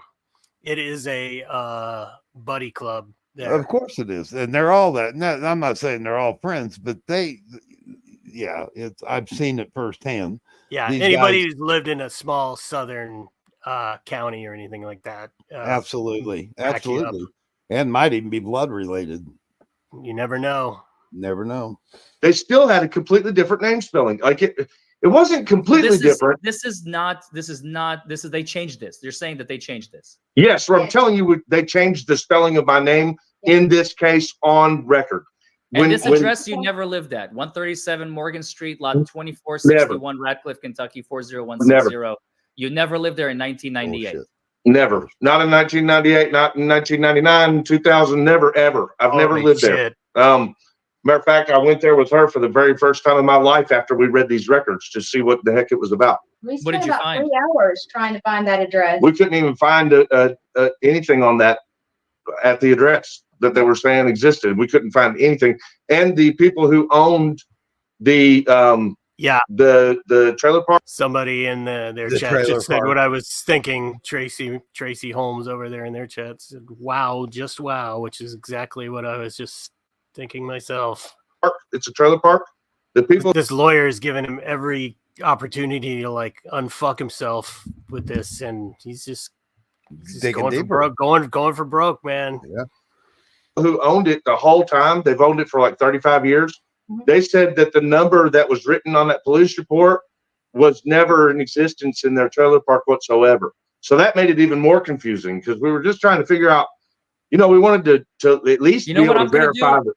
It is a buddy club. There. Of course it is, and they're all that. No, I'm not saying they're all friends, but I've seen it firsthand. Yeah, anybody who's lived in a small southern county or anything like that. Absolutely. And might even be blood related. You never know. Never know. They still had a completely different name spelling. Like it wasn't completely different. They changed this. You're saying that they changed this. Yes, I'm telling you, they changed the spelling of my name in this case on record. And this address you never lived at, 137 Morgan Street, lot 2461, Radcliffe, Kentucky, 40160. Never. You never lived there in 1998. Bullshit. Never. Not in 1998, not in 1999, 2000, never, ever. I've never lived there. Matter of fact, I went there with her for the very first time in my life after we read these records to see what the heck it was about. We spent about 3 hours trying to find that address. We couldn't even find anything on that at the address that they were saying existed. We couldn't find anything. And the people who owned the trailer park. Somebody in their chat just said what I was thinking. Tracy Holmes over there in their chat said, "Wow, just wow," which is exactly what I was just thinking myself. It's a trailer park. The people, this lawyer is giving him every opportunity to like unfuck himself with this, and he's just going for broke, going for broke, man. Yeah. Who owned it the whole time? They've owned it for like 35 years. They said that the number that was written on that police report was never in existence in their trailer park whatsoever. So that made it even more confusing because we were just trying to figure out, we wanted to at least be able to verify that.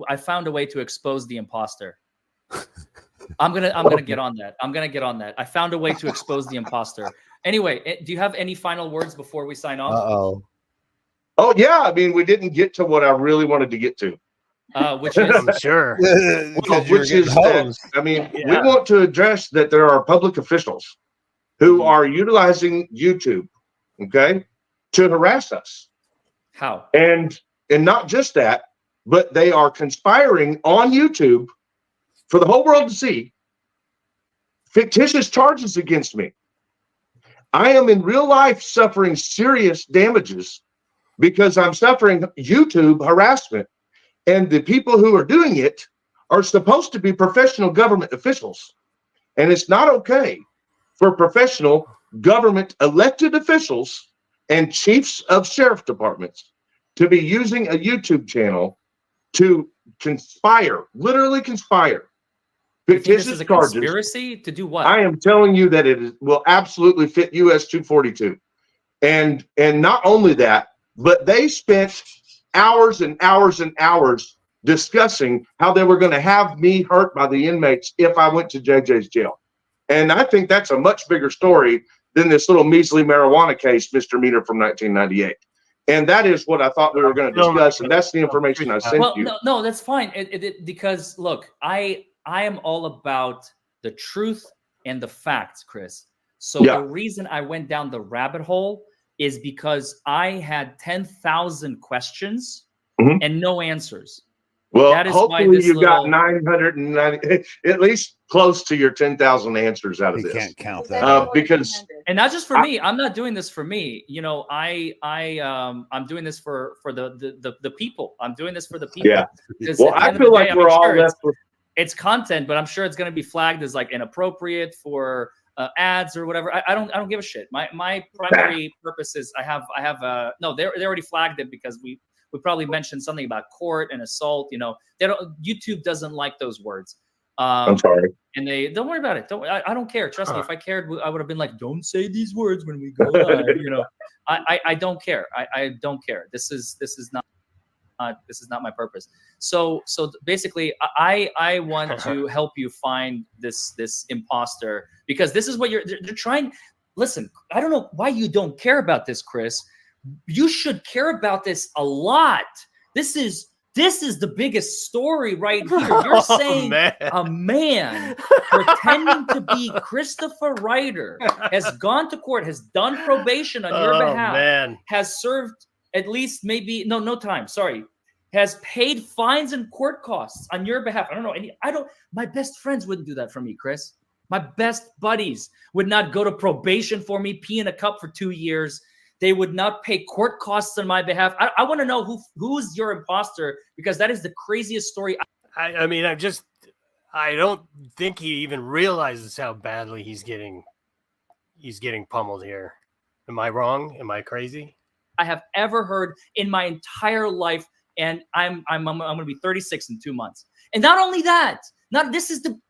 I found a way to expose the imposter. I'm gonna get on that. I found a way to expose the imposter. Anyway, do you have any final words before we sign off? Oh yeah, I mean, we didn't get to what I really wanted to get to. Which is sure. Which is that, I mean, we want to address that there are public officials who are utilizing YouTube, to harass us. How? And not just that, but they are conspiring on YouTube for the whole world to see fictitious charges against me. I am in real life suffering serious damages because I'm suffering YouTube harassment. And the people who are doing it are supposed to be professional government officials. And it's not okay for professional government elected officials and chiefs of sheriff departments to be using a YouTube channel to conspire, literally conspire. You think this is a charges. conspiracy to do what? I am telling you that will absolutely fit US 242. And not only that, but they spent hours and hours and hours discussing how they were going to have me hurt by the inmates if I went to JJ's jail. And I think that's a much bigger story than this little measly marijuana case misdemeanor from 1998. And that is what I thought we were going to discuss. And that's the information I sent you. No, that's fine. Because look, I am all about the truth and the facts, Chris. So the reason I went down the rabbit hole is because I had 10,000 questions and no answers. Well, that is hopefully why you got 990, at least close to your 10,000 answers out of this. You can't count that. Because, and not just for me. I'm not doing this for me. You know, I'm doing this for the people. I'm doing this for the people. Yeah. Well, I feel like we're all left with. It's content, but I'm sure it's going to be flagged as like inappropriate for ads or whatever. I don't give a shit. My primary purpose is I have no. They already flagged it because we probably mentioned something about court and assault. You know, YouTube doesn't like those words. I'm sorry. And they don't worry about it. I don't care. Trust me. If I cared, I would have been like, don't say these words when we go live. You know, I don't care. I don't care. This is not my purpose. So basically, I want to help you find this imposter, because this is what they're trying. Listen, I don't know why you don't care about this, Chris. You should care about this a lot. This is the biggest story right here. You're saying a man pretending to be Christopher Ryder has gone to court, has done probation on your behalf, has served at least no time. Sorry. Has paid fines and court costs on your behalf. I don't know. My best friends wouldn't do that for me, Chris. My best buddies would not go to probation for me, pee in a cup for 2 years. They would not pay court costs on my behalf. I want to know who's your imposter, because that is the craziest story. I mean, I don't think he even realizes how badly he's getting pummeled here. Am I wrong? Am I crazy? I have ever heard in my entire life. And I'm going to be 36 in 2 months. And not only that,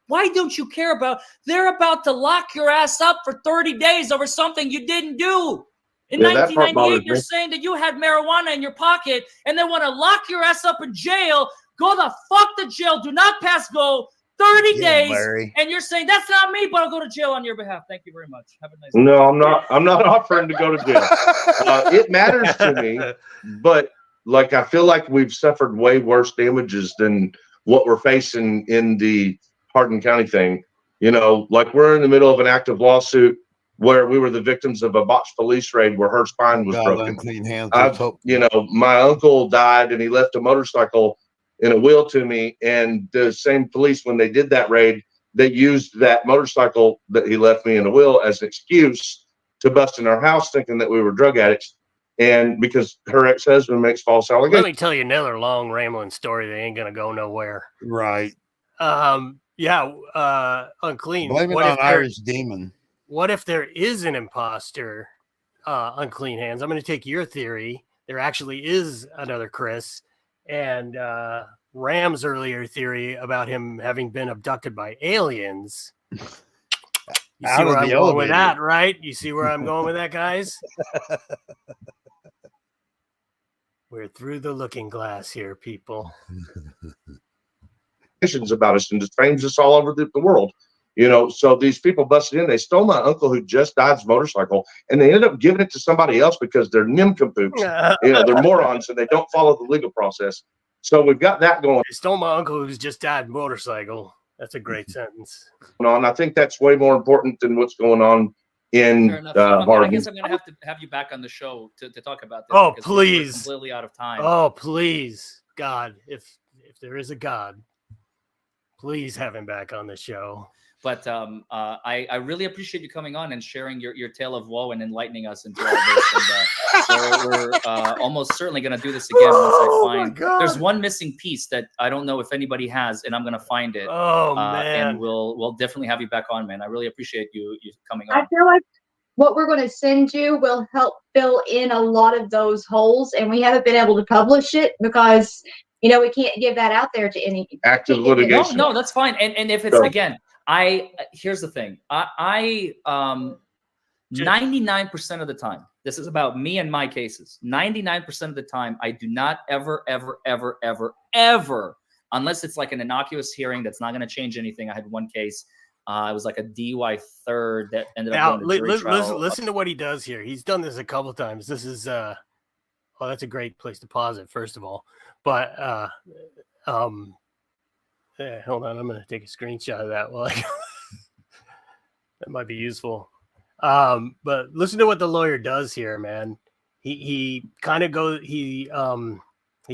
why don't you care about, they're about to lock your ass up for 30 days over something you didn't do. In 1998, you're saying that you had marijuana in your pocket and they want to lock your ass up in jail. Go the fuck to jail. Do not pass go. 30 days. Larry. And you're saying that's not me, but I'll go to jail on your behalf. Thank you very much. Have a nice day. No, I'm not offering to go to jail. It matters to me, but I feel like we've suffered way worse damages than what we're facing in the Hardin County thing. You know, we're in the middle of an active lawsuit where we were the victims of a botched police raid where her spine was broken. My uncle died and he left a motorcycle in a wheel to me. And the same police, when they did that raid, they used that motorcycle that he left me in a wheel as an excuse to bust in our house, thinking that we were drug addicts. And because her ex-husband makes false allegations. Let me tell you another long rambling story that ain't gonna go nowhere. Right. Unclean. Blame it on Irish Demon. What if there is an imposter, Unclean Hands? I'm gonna take your theory. There actually is another Chris, and Ram's earlier theory about him having been abducted by aliens. You see where I'm going with that, right? You see where I'm going with that, guys? We're through the looking glass here, people. About us and just frames us all over the world. You know, so these people busted in. They stole my uncle who just died's motorcycle, and they ended up giving it to somebody else because they're nincompoops. They're morons and they don't follow the legal process. So we've got that going. They stole my uncle who's just died motorcycle. That's a great sentence. I think that's way more important than what's going on in I guess I'm going to have to have you back on the show to talk about this. Oh, please. We're completely out of time. Oh, please. God, if there is a God, please have him back on the show. But I really appreciate you coming on and sharing your tale of woe and enlightening us into all this. And we're almost certainly going to do this again once I find. There's one missing piece that I don't know if anybody has, and I'm going to find it. Oh man! And we'll definitely have you back on, man. I really appreciate you coming on. I feel like what we're going to send you will help fill in a lot of those holes, and we haven't been able to publish it because we can't give that out there to any active litigation. No, that's fine. And if it's again. Here's the thing. I 99% of the time, this is about me and my cases. 99% of the time, I do not ever, unless it's like an innocuous hearing that's not going to change anything. I had one case. It was like a DUI third that ended up going to jury trial. Listen to what he does here. He's done this a couple of times. This is that's a great place to pause it, first of all. But yeah, hold on, I'm going to take a screenshot of that. Well, that might be useful. But listen to what the lawyer does here, man. He kind of goes, he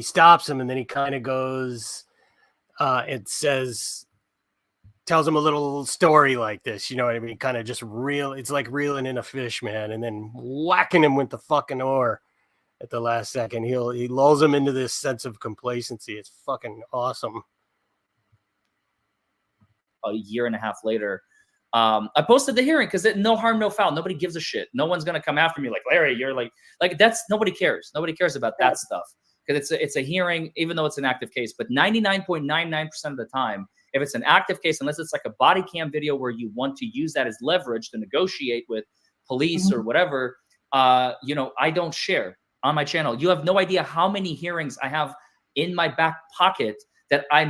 stops him, and then he kind of goes and tells him a little story like this. You know what I mean? Kind of just it's like reeling in a fish, man, and then whacking him with the fucking oar at the last second. He lulls him into this sense of complacency. It's fucking awesome. A year and a half later, I posted the hearing because no harm, no foul. Nobody gives a shit. No one's gonna come after me like, Larry, you're like that's nobody cares. Nobody cares about that stuff because it's a hearing, even though it's an active case. But 99.99% of the time, if it's an active case, unless it's like a body cam video where you want to use that as leverage to negotiate with police or whatever, I don't share on my channel. You have no idea how many hearings I have in my back pocket that they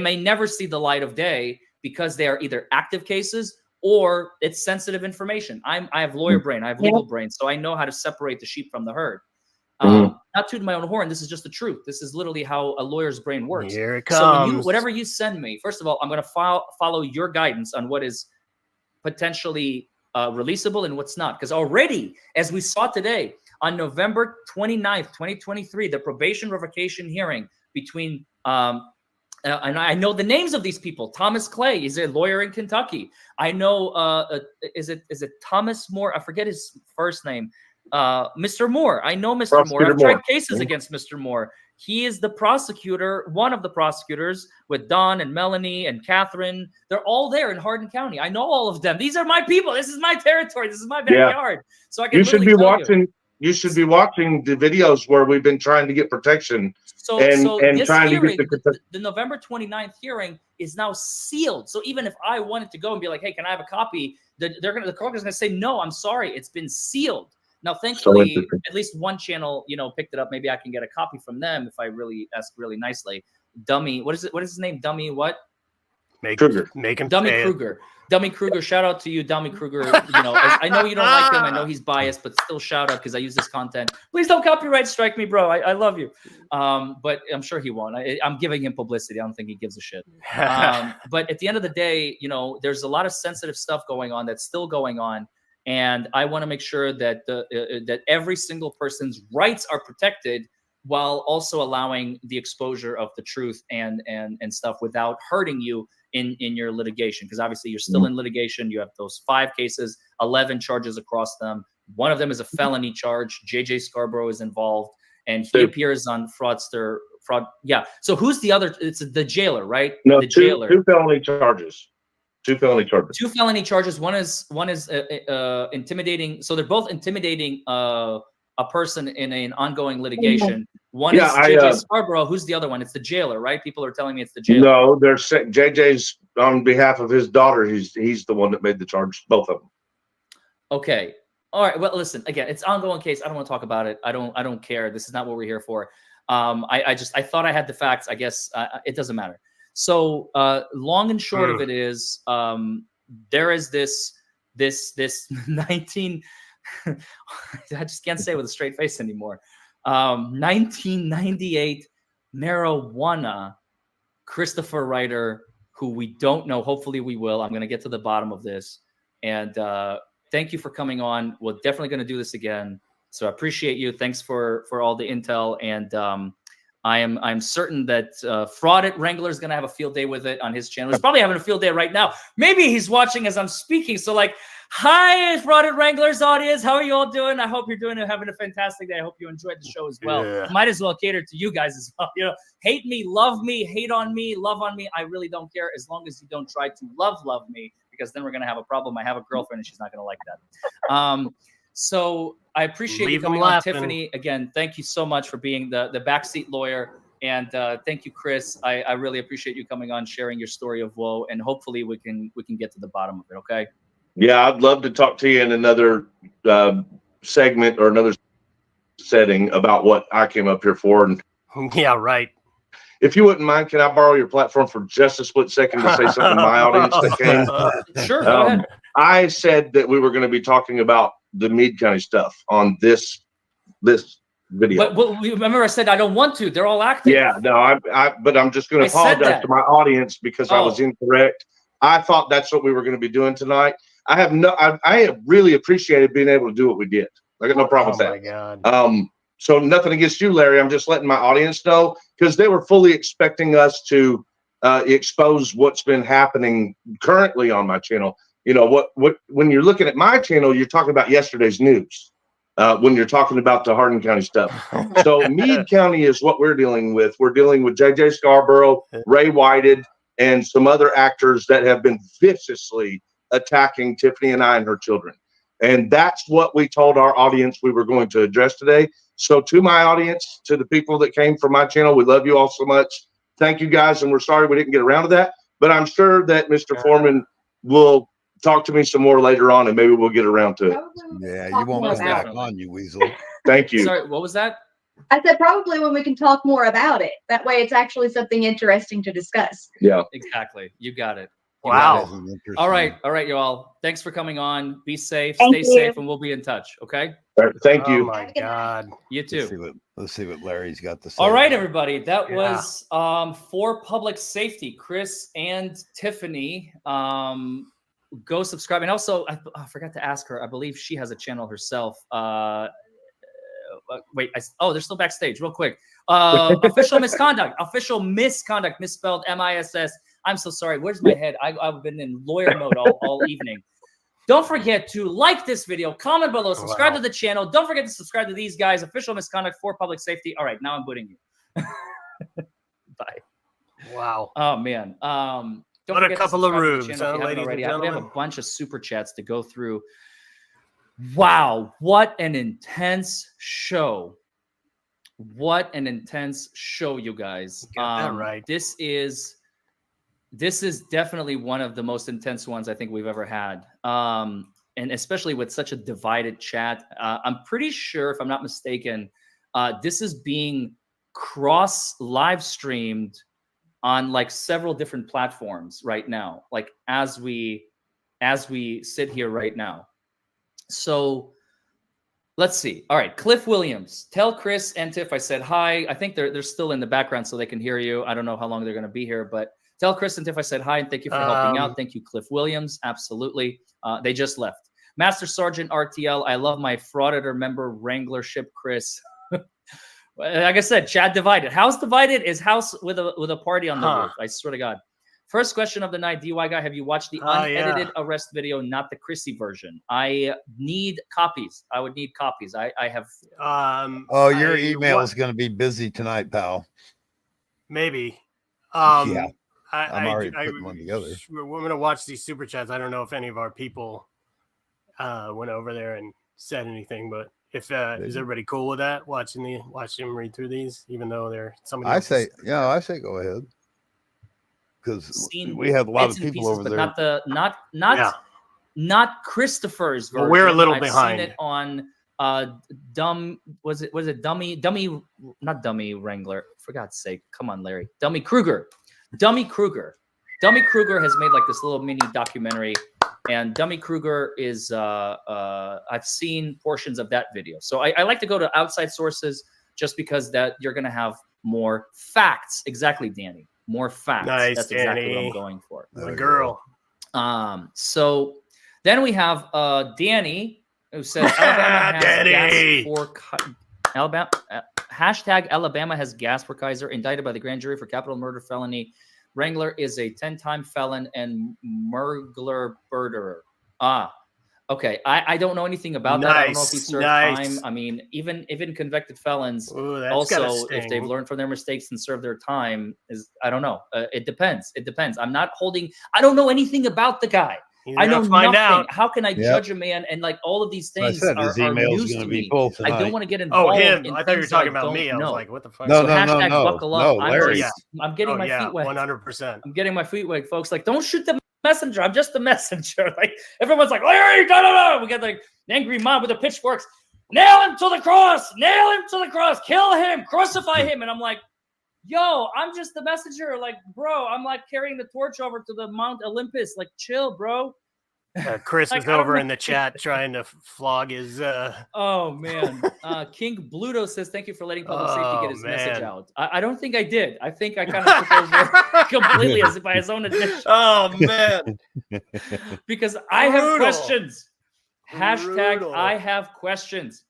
may never see the light of day because they are either active cases or it's sensitive information. I have lawyer brain, I have legal brain, so I know how to separate the sheep from the herd. Not tooting my own horn. This is just the truth. This is literally how a lawyer's brain works. Here it comes. So whatever you send me, first of all, I'm going to follow your guidance on what is potentially releasable and what's not. Because already, as we saw today, on November 29th, 2023, the probation revocation hearing between and I know the names of these people. Thomas Clay, he's a lawyer in Kentucky. I know, is it Thomas Moore? I forget his first name. Mr. Moore. I know Mr. Moore. I've tried cases against Mr. Moore. He is the prosecutor, one of the prosecutors with Don and Melanie and Catherine. They're all there in Hardin County. I know all of them. These are my people. This is my territory. This is my backyard. So I can You should be watching the videos where we've been trying to get protection and trying to get the November 29th hearing is now sealed. So even if I wanted to go and be like, hey, can I have a copy? The court is going to say, no, I'm sorry. It's been sealed. Now, thankfully, at least one channel, picked it up. Maybe I can get a copy from them if I really ask really nicely. Dummy, what is his name? Dummy what? Kruger. Make him Dummy Kruger. Dummy Kruger. Shout out to you, Dummy Kruger. I know you don't like him. I know he's biased, but still shout out because I use this content. Please don't copyright strike me, bro. I love you. But I'm sure he won't. I'm giving him publicity. I don't think he gives a shit. But at the end of the day, there's a lot of sensitive stuff going on that's still going on. And I want to make sure that that every single person's rights are protected while also allowing the exposure of the truth and stuff without hurting you in your litigation. Because obviously you're still in litigation. You have those 5 cases, 11 charges across them. One of them is a felony charge. JJ Scarborough is involved, and he appears on fraud. Yeah. So who's the other? It's the jailer, right? No, the jailer. 2 felony charges. 2 felony charges. 2 felony charges. One is intimidating. So they're both intimidating a person in an ongoing litigation. One is JJ Scarborough. Who's the other one? It's the jailer, right? People are telling me it's the jailer. No, they're JJ's on behalf of his daughter. He's the one that made the charge. Both of them. Okay. All right. Well, listen. Again, it's an ongoing case. I don't want to talk about it. I don't care. This is not what we're here for. I thought I had the facts. I guess it doesn't matter. So long and short of it is there is this 19 I just can't say it with a straight face anymore. 1998 marijuana Christopher Ryder, who we don't know. Hopefully we will. I'm going to get to the bottom of this. And thank you for coming on. We're definitely going to do this again. So I appreciate you. Thanks for all the intel. And I'm certain that Fraud at Wrangler is going to have a field day with it on his channel. He's probably having a field day right now. Maybe he's watching as I'm speaking. So like, hi, Fraud at Wrangler's audience. How are you all doing? I hope you're doing and having a fantastic day. I hope you enjoyed the show as well. Yeah. Might as well cater to you guys as well. You know, hate me, love me, hate on me, love on me. I really don't care as long as you don't try to love me, because then we're going to have a problem. I have a girlfriend and she's not going to like that. So I appreciate you coming on, Tiffany. Again, thank you so much for being the backseat lawyer. And thank you, Chris. I really appreciate you coming on, sharing your story of woe, and hopefully we can get to the bottom of it. Okay. Yeah, I'd love to talk to you in another segment or another setting about what I came up here for. And yeah, right. If you wouldn't mind, can I borrow your platform for just a split second to say something to my audience that came? Sure, go ahead. I said that we were going to be talking about the Meade County stuff on this video. But remember, I said I don't want to. They're all active. Yeah, no, but I'm just going to apologize to my audience because I was incorrect. I thought that's what we were going to be doing tonight. I have really appreciated being able to do what we did. I got no problem with that. Oh my God. So nothing against you, Larry. I'm just letting my audience know because they were fully expecting us to expose what's been happening currently on my channel. You know what? When you're looking at my channel, you're talking about yesterday's news. When you're talking about the Hardin County stuff. So Meade County is what we're dealing with. We're dealing with J.J. Scarborough, Ray Whited, and some other actors that have been viciously attacking Tiffany and I and her children. And that's what we told our audience we were going to address today. So to my audience, to the people that came from my channel, we love you all so much. Thank you guys. And we're sorry we didn't get around to that. But I'm sure that Mr. Foreman will talk to me some more later on and maybe we'll get around to it. Yeah, you won't come back on, you weasel. Thank you. Sorry, what was that? I said probably when we can talk more about it. That way it's actually something interesting to discuss. Yeah. Exactly. You got it. Wow. All right, you all. Thanks for coming on. Be safe, Thank stay you. safe, and we'll be in touch. Okay. All right, thank you. Oh my God. You too. Let's see what Larry's got to say. All right, everybody. That was for public safety, Chris and Tiffany. Go subscribe. And also, I forgot to ask her. I believe she has a channel herself. Wait. They're still backstage. Real quick. Official misconduct. Official misconduct. Misspelled MISS. I'm so sorry. Where's my head? I've been in lawyer mode all evening. Don't forget to like this video, comment below, subscribe to the channel. Don't forget to subscribe to these guys. Official misconduct for public safety. All right, now I'm booting you. Bye. Wow. Oh man. Don't what a forget couple to of subscribe to the rubes, channel if you haven't already. ladies and We have a gentlemen. bunch of super chats to go through. Wow, what an intense show. What an intense show, you guys. Got that right. This is definitely one of the most intense ones I think we've ever had. And especially with such a divided chat. I'm pretty sure, if I'm not mistaken, this is being cross live streamed on like several different platforms right now, like as we sit here right now. So let's see. All right, Cliff Williams, tell Chris and Tiff I said hi. I think they're still in the background so they can hear you. I don't know how long they're going to be here, but tell Chris and Tiff I said hi and thank you for helping out. Thank you, Cliff Williams. Absolutely. They just left. Master Sergeant RTL, I love my frauditor member Wrangler ship, Chris. Like I said, chat divided. House divided is house with a party on the roof. I swear to God. First question of the night, DUI guy, have you watched the unedited arrest video, not the Chrissy version? I need copies. I would need copies. I have. Your email is going to be busy tonight, pal. Maybe. Yeah. I'm already putting one together. We're going to watch these super chats. I don't know if any of our people went over there and said anything, but if is everybody cool with that? Watch them read through these, even though they're somebody. I say go ahead, because we have a lot of people over there. Not Christopher's version. Well, we're a little I've behind. Seen it on was it dummy not dummy Wrangler, for God's sake, come on Larry, Dummy Kruger has made like this little mini documentary, and Dummy Kruger is I've seen portions of that video, so I like to go to outside sources just because that you're gonna have more facts. Exactly, Danny, more facts. Nice, that's Danny. exactly what I'm going for. My girl. So then we have Danny, who says Alabama has Danny. gas for Alabama. Hashtag Alabama has Gasper Kaiser indicted by the grand jury for capital murder felony. Wrangler is a 10-time felon and murgler murderer. Okay. I don't know anything about that. I don't know if he served time. I mean, even convicted felons, also if they've learned from their mistakes and served their time, I don't know. It depends. I don't know anything about the guy. I know nothing. Out. How can I judge a man? And like all of these things are news to me. I don't want to get involved. I thought you were talking about me. I was like, what the fuck? No, buckle up. Larry. I'm getting my feet wet. 100%. I'm getting my feet wet, folks. Like, don't shoot the messenger. I'm just the messenger. Like everyone's like, Larry, da. We got like an angry mob with the pitchforks. Nail him to the cross. Nail him to the cross. Kill him. Crucify him. And I'm like, yo, I'm just the messenger. Like, bro, I'm like carrying the torch over to the Mount Olympus. Like, chill, bro. Chris is over in the chat trying to flog his. Oh man, King Bluto says thank you for letting public safety get his message out. I don't think I did. I think I kind of took over completely by his own admission. Oh man, because I have questions. Hashtag I have questions.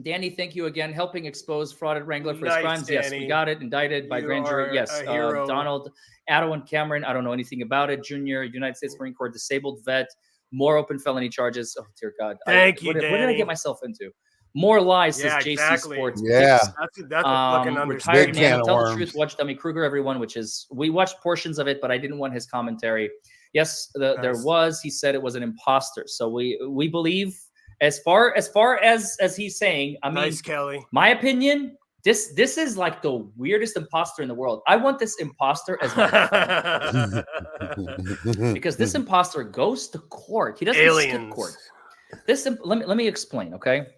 Danny, thank you again. Helping expose fraud at Wrangler for his crimes. Danny. Yes, we got it. Indicted by grand jury. Yes. Donald, Addo, and Cameron. I don't know anything about it. Junior, United States Marine Corps, disabled vet. More open felony charges. Oh, dear God. Thank you, Danny. What did I get myself into? More lies, says JC exactly. Sports. Yeah. That's a fucking retired man. Tell the truth. Watch Dummy Kruger, everyone, we watched portions of it, but I didn't want his commentary. Yes, there was. He said it was an imposter. So we believe, as far as he's saying, I mean, Kelly. My opinion, this is like the weirdest imposter in the world. I want this imposter as my friend. Because this imposter goes to court. He doesn't skip court. Let me explain, okay?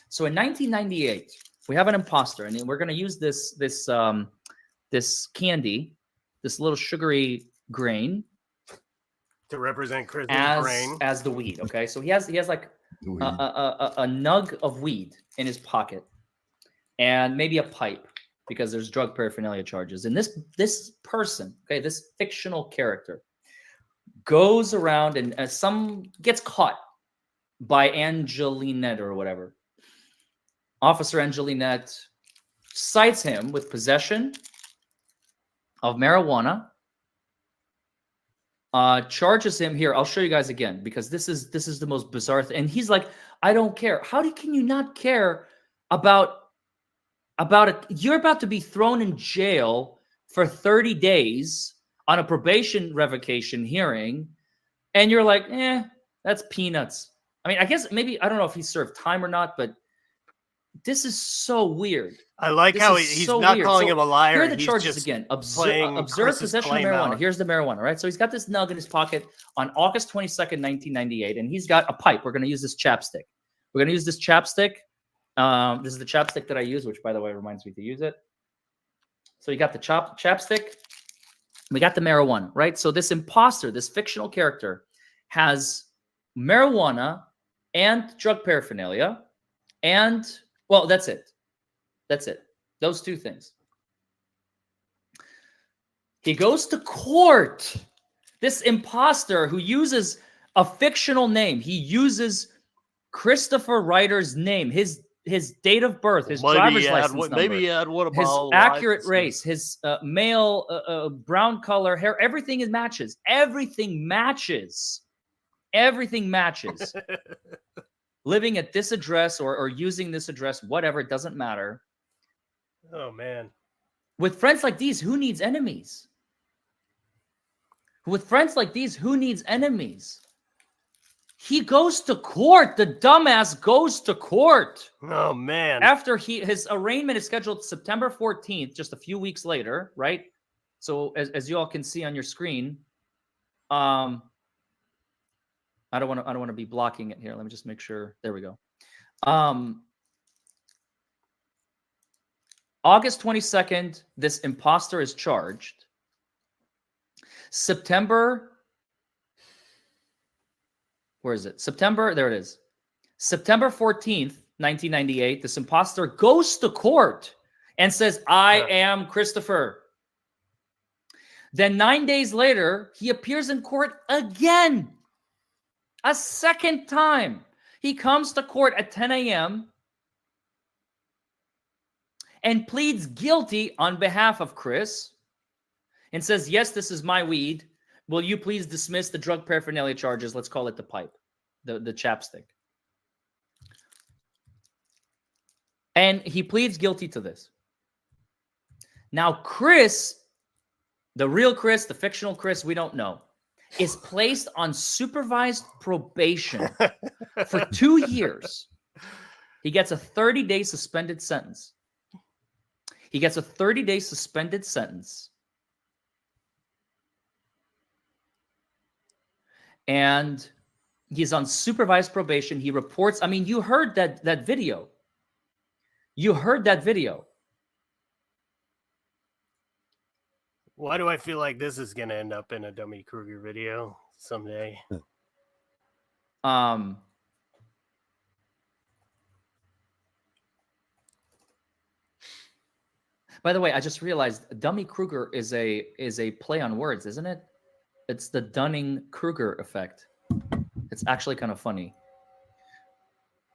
So in 1998, we have an imposter, and we're going to use this candy, this little sugary grain, to represent Chris's brain as the weed. Okay, so he has like a nug of weed in his pocket, and maybe a pipe because there's drug paraphernalia charges. And this person, okay, this fictional character, goes around and gets caught by Angelinette or whatever. Officer Angelinette cites him with possession of marijuana. Charges him here. I'll show you guys again because this is the most bizarre thing. And he's like, I don't care. How can you not care about it? You're about to be thrown in jail for 30 days on a probation revocation hearing, and you're like, that's peanuts. I mean, I guess maybe I don't know if he served time or not, but this is so weird. I like how he's not calling him a liar. Here are the charges again. Observe possession of marijuana. Here's the marijuana, right? So he's got this nug in his pocket on August 22nd, 1998, and he's got a pipe. We're going to use this chapstick. We're going to use this chapstick. This is the chapstick that I use, which, by the way, reminds me to use it. So you got the chapstick. We got the marijuana, right? So this imposter, this fictional character, has marijuana and drug paraphernalia, and well, that's it. That's it. Those two things. He goes to court. This imposter who uses a fictional name. He uses Christopher Ryder's name, his date of birth, his driver's license number, maybe he had what his accurate race, his male brown color hair. Everything matches. Everything matches. Everything matches. Living at this address or using this address, whatever, it doesn't matter. Oh, man. With friends like these, who needs enemies? With friends like these, who needs enemies? He goes to court. The dumbass goes to court. Oh, man. After his arraignment is scheduled September 14th, just a few weeks later, right? So as you all can see on your screen, I don't want to be blocking it here. Let me just make sure. There we go. August 22nd, this imposter is charged. September, where is it? September, there it is. September 14th, 1998, this imposter goes to court and says, I am Christopher. Then 9 days later, he appears in court again. A second time. He comes to court at 10 a.m. and pleads guilty on behalf of Chris and says, yes, this is my weed. Will you please dismiss the drug paraphernalia charges? Let's call it the pipe, the chapstick. And he pleads guilty to this. Now, Chris, the real Chris, the fictional Chris, we don't know, is placed on supervised probation for 2 years. He gets a 30-day suspended sentence. He gets a 30-day suspended sentence. And he's on supervised probation. He reports. I mean, you heard that video. You heard that video. Why do I feel like this is going to end up in a Dummy Kruger video someday? By the way, I just realized Dummy Kruger is a play on words, isn't it? It's the Dunning-Kruger effect. It's actually kind of funny.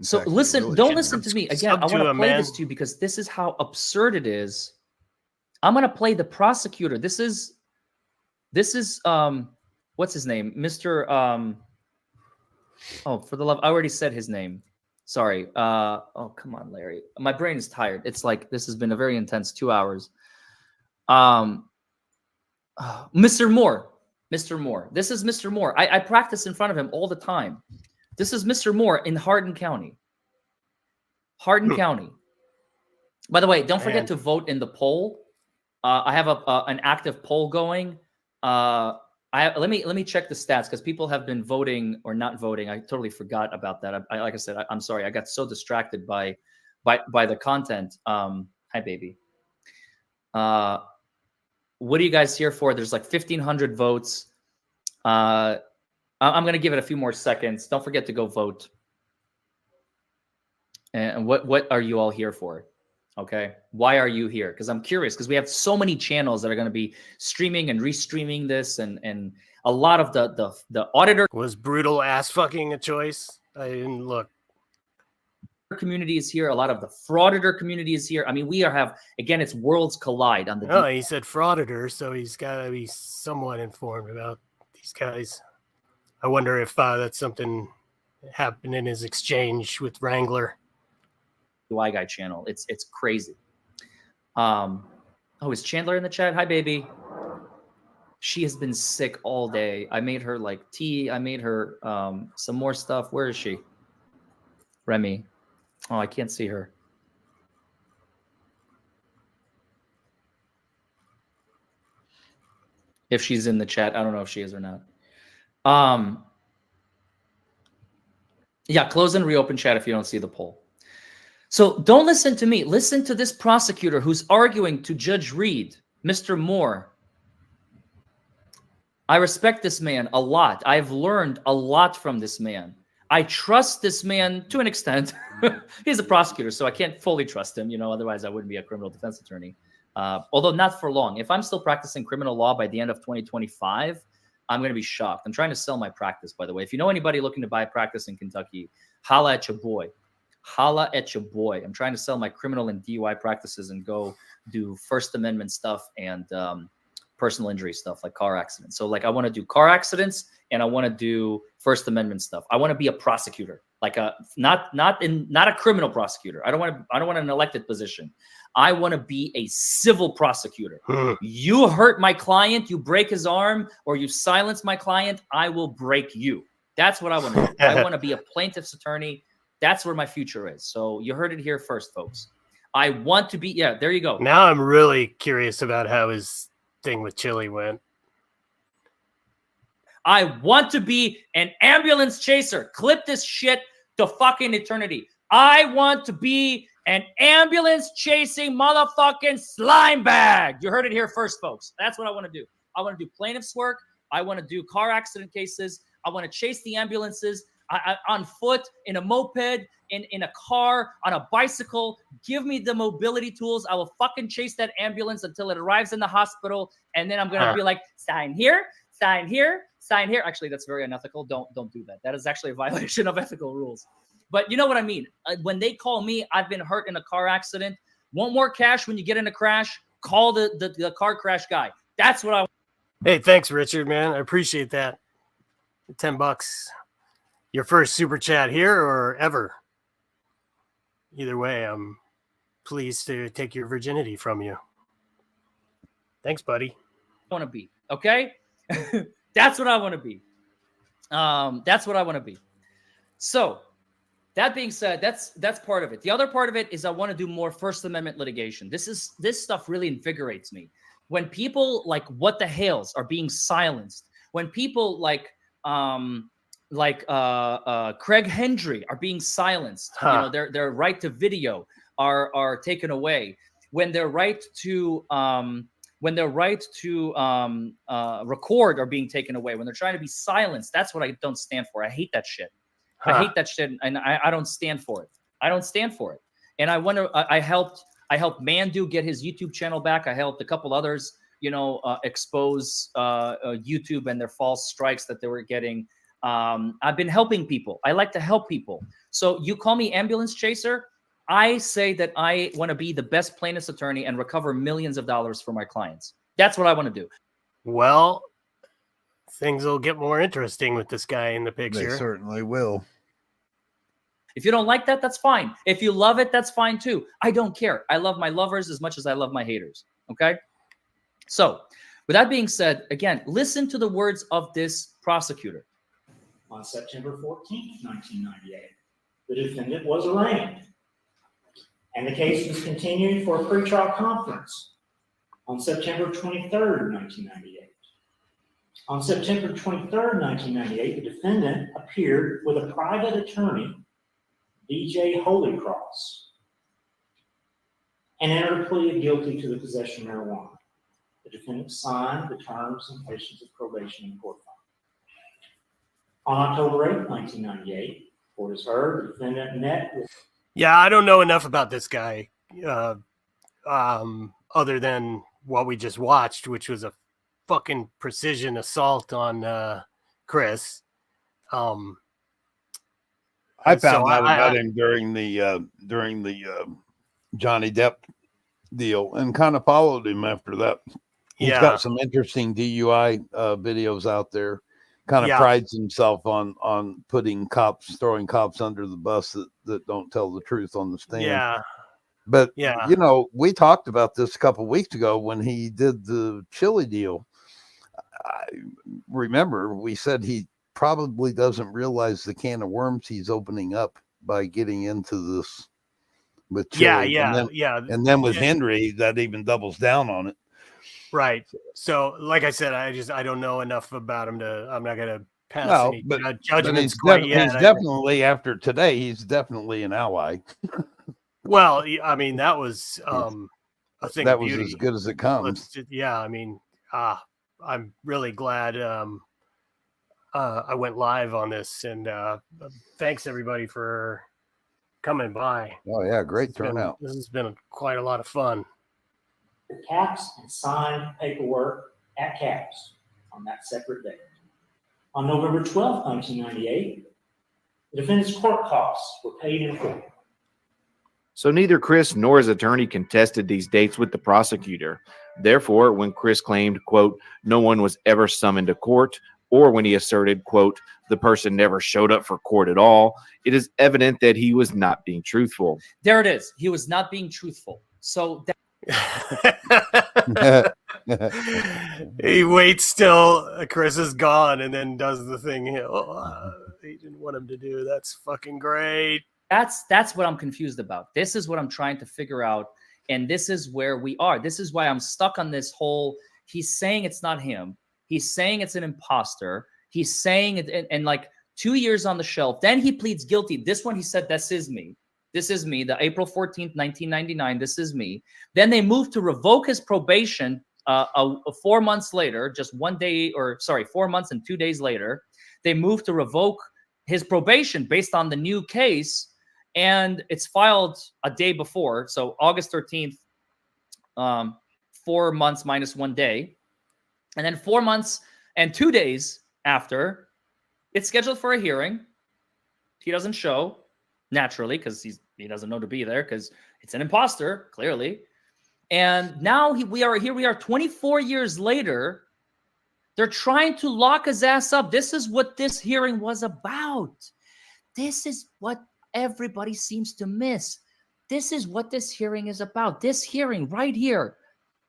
So Exactly. listen, Really don't should. listen to me. Again, I want to play this to you because this is how absurd it is. I'm going to play the prosecutor. This is what's his name? Mr. Oh, for the love, I already said his name. Sorry. Oh, come on, Larry. My brain is tired. It's like this has been a very intense 2 hours. Mr. Moore. Mr. Moore. This is Mr. Moore. I practice in front of him all the time. This is Mr. Moore in Hardin County. Hardin County. By the way, don't forget to vote in the poll. I have an active poll going. Let me check the stats because people have been voting or not voting. I totally forgot about that. Like I said, I'm sorry. I got so distracted by the content. Hi, baby. What are you guys here for? There's like 1,500 votes. I'm going to give it a few more seconds. Don't forget to go vote. And what are you all here for? Okay. Why are you here? Because I'm curious because we have so many channels that are going to be streaming and restreaming this and a lot of the auditor. Was brutal ass fucking a choice? I didn't look. Community is here. A lot of the frauditor community is here. I mean, we have, again, it's worlds collide on the. Oh, he said frauditor, so he's got to be somewhat informed about these guys. I wonder if that's something happened in his exchange with Wrangler. DUI guy channel. It's crazy. Oh, is Chandler in the chat? Hi, baby. She has been sick all day. I made her like tea. I made her some more stuff. Where is she? Remy. Oh, I can't see her. If she's in the chat, I don't know if she is or not. Yeah, close and reopen chat if you don't see the poll. So don't listen to me. Listen to this prosecutor who's arguing to Judge Reed, Mr. Moore. I respect this man a lot. I've learned a lot from this man. I trust this man to an extent. He's a prosecutor, so I can't fully trust him. You know, otherwise I wouldn't be a criminal defense attorney. Although not for long. If I'm still practicing criminal law by the end of 2025, I'm going to be shocked. I'm trying to sell my practice, by the way. If you know anybody looking to buy practice in Kentucky, holla at your boy. Holla at your boy. I'm trying to sell my criminal and DUI practices and go do First Amendment stuff and personal injury stuff like car accidents. So like I want to do car accidents and I want to do First Amendment stuff. I want to be a prosecutor, like a not a criminal prosecutor. I don't want an elected position. I want to be a civil prosecutor. You hurt my client, you break his arm, or you silence my client, I will break you. That's what I want to do. I want to be a plaintiff's attorney. That's where my future is. So you heard it here first, folks. I want to be, yeah, there you go. Now I'm really curious about how his thing with Chili went. I want to be an ambulance chaser. Clip this shit to fucking eternity. I want to be an ambulance chasing motherfucking slime bag. You heard it here first, folks. That's what I want to do. I want to do plaintiff's work. I want to do car accident cases. I want to chase the ambulances on foot, in a moped, in a car, on a bicycle. Give me the mobility tools. I will fucking chase that ambulance until it arrives in the hospital. And then I'm going to be like, sign here, sign here, sign here. Actually, that's very unethical. Don't do that. That is actually a violation of ethical rules. But you know what I mean? When they call me, I've been hurt in a car accident. Want more cash when you get in a crash? Call the car crash guy. That's what I want. Hey, thanks, Richard, man. I appreciate that. $10. Your first super chat here or ever. Either way, I'm pleased to take your virginity from you. Thanks, buddy. Want to be, okay? That's what I want to be. That's what I want to be. So that being said, that's part of it. The other part of it is I want to do more First Amendment litigation. This stuff really invigorates me. When people like What the Hales are being silenced, when people like Craig Hendry are being silenced, you know, their right to video are taken away, when their right to record are being taken away, when they're trying to be silenced, that's what I don't stand for. I hate that shit. I hate that shit, and I don't stand for it. I don't stand for it. And I helped Mandu get his YouTube channel back. I helped a couple others, you know, expose YouTube and their false strikes that they were getting. I've been helping people. I like to help people. So you call me ambulance chaser. I say that I want to be the best plaintiff's attorney and recover millions of dollars for my clients. That's what I want to do. Well, things will get more interesting with this guy in the picture. They certainly will. If you don't like that, that's fine. If you love it, that's fine too. I don't care. I love my lovers as much as I love my haters. Okay? So, with that being said, again, listen to the words of this prosecutor. On September 14th, 1998, the defendant was arraigned, and the case was continued for a pretrial conference on September 23rd, 1998. On September 23rd, 1998, the defendant appeared with a private attorney, DJ Holycross, and entered a plea of guilty to the possession of marijuana. The defendant signed the terms and conditions of probation in court file. On October 8th, 1998, court is heard. The defendant met with... Yeah, I don't know enough about this guy other than what we just watched, which was a fucking precision assault on Chris. I found out about him during the Johnny Depp deal and kind of followed him after that. He's got some interesting DUI videos out there. Kind of prides himself on throwing cops under the bus that don't tell the truth on the stand. Yeah. But, you know, we talked about this a couple of weeks ago when he did the chili deal. I remember we said he probably doesn't realize the can of worms he's opening up by getting into this with chili. And then with Henry, that even doubles down on it. Right. So, like I said, I don't know enough about him I'm not going to pass any judgments quite yet. He's definitely, after today, he's definitely an ally. Well, I mean, that was a thing. That was as good as it comes. I mean, I'm really glad I went live on this, and thanks everybody for coming by. Oh yeah, great turnout. This has been quite a lot of fun. The CAPS and signed paperwork at CAPS on that separate day. On November 12th, 1998, the defendant's court costs were paid in full. So neither Chris nor his attorney contested these dates with the prosecutor. Therefore, when Chris claimed, quote, no one was ever summoned to court, or when he asserted, quote, the person never showed up for court at all, it is evident that he was not being truthful. There it is. He was not being truthful. So he waits till Chris is gone and then does the thing he didn't want him to do. That's fucking great. That's what I'm confused about. This is what I'm trying to figure out. And this is where we are. This is why I'm stuck on this whole, he's saying it's not him. He's saying it's an imposter. He's saying it, and like 2 years on the shelf. Then he pleads guilty. This one, he said, this is me. This is me. The April 14th, 1999. This is me. Then they moved to revoke his probation 4 months later, 4 months and 2 days later. They moved to revoke his probation based on the new case. And it's filed a day before. So August 13th, 4 months minus 1 day. And then 4 months and 2 days after, it's scheduled for a hearing. He doesn't show. naturally, because he doesn't know to be there because it's an imposter, clearly. And now we are 24 years later. They're trying to lock his ass up. This is what this hearing was about. This is what everybody seems to miss. This is what this hearing is about. This hearing right here,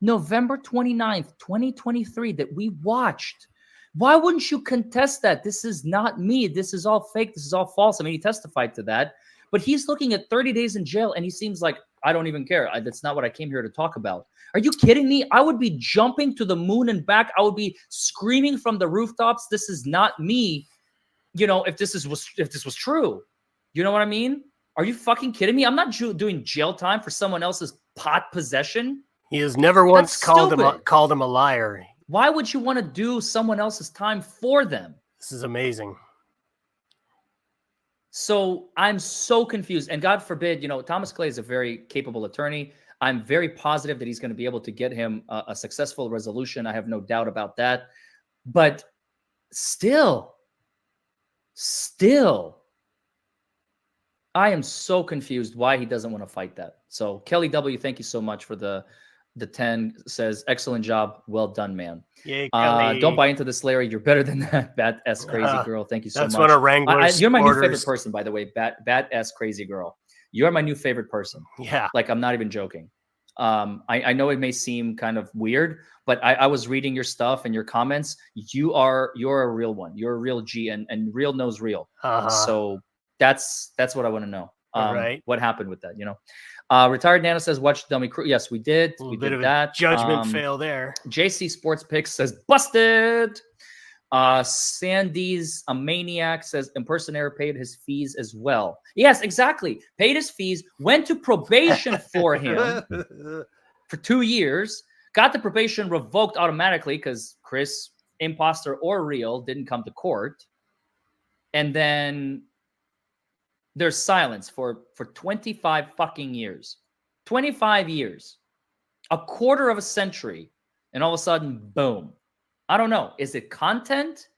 November 29th, 2023, that we watched. Why wouldn't you contest that? This is not me. This is all fake. This is all false. I mean, he testified to that. But he's looking at 30 days in jail, and he seems like, I don't even care. That's not what I came here to talk about. Are you kidding me? I would be jumping to the moon and back. I would be screaming from the rooftops. This is not me. You know, if this was true, you know what I mean? Are you fucking kidding me? I'm not doing jail time for someone else's pot possession. He has never once called him a liar. Why would you want to do someone else's time for them? This is amazing. So I'm so confused. And God forbid, you know, Thomas Clay is a very capable attorney. I'm very positive that he's going to be able to get him a successful resolution. I have no doubt about that. But still, I am so confused why he doesn't want to fight that. So Kelly W., thank you so much for the 10, says, excellent job. Well done, man. Yay, Kelly. Don't buy into this, Larry. You're better than that. Bat S Crazy Girl. Thank you so much. That's one of Wrangler's You're my new orders. favorite person, by the way. Bat S Crazy Girl. You're my new favorite person. Yeah. Like, I'm not even joking. I know it may seem kind of weird, but I was reading your stuff and your comments. You're a real one. You're a real G, and real knows real. So that's what I want to know. Right. What happened with that, you know? Retired Nana says, watch Dummy Crew. Yes, we did. We did that. Judgment fail there. JC Sports Picks says, busted. Sandy's a Maniac says, impersonator paid his fees as well. Yes, exactly. Paid his fees, went to probation for him for 2 years, got the probation revoked automatically because Chris, imposter or real, didn't come to court. And then there's silence for 25 fucking years. 25 years. A quarter of a century. And all of a sudden, boom. I don't know. Is it content?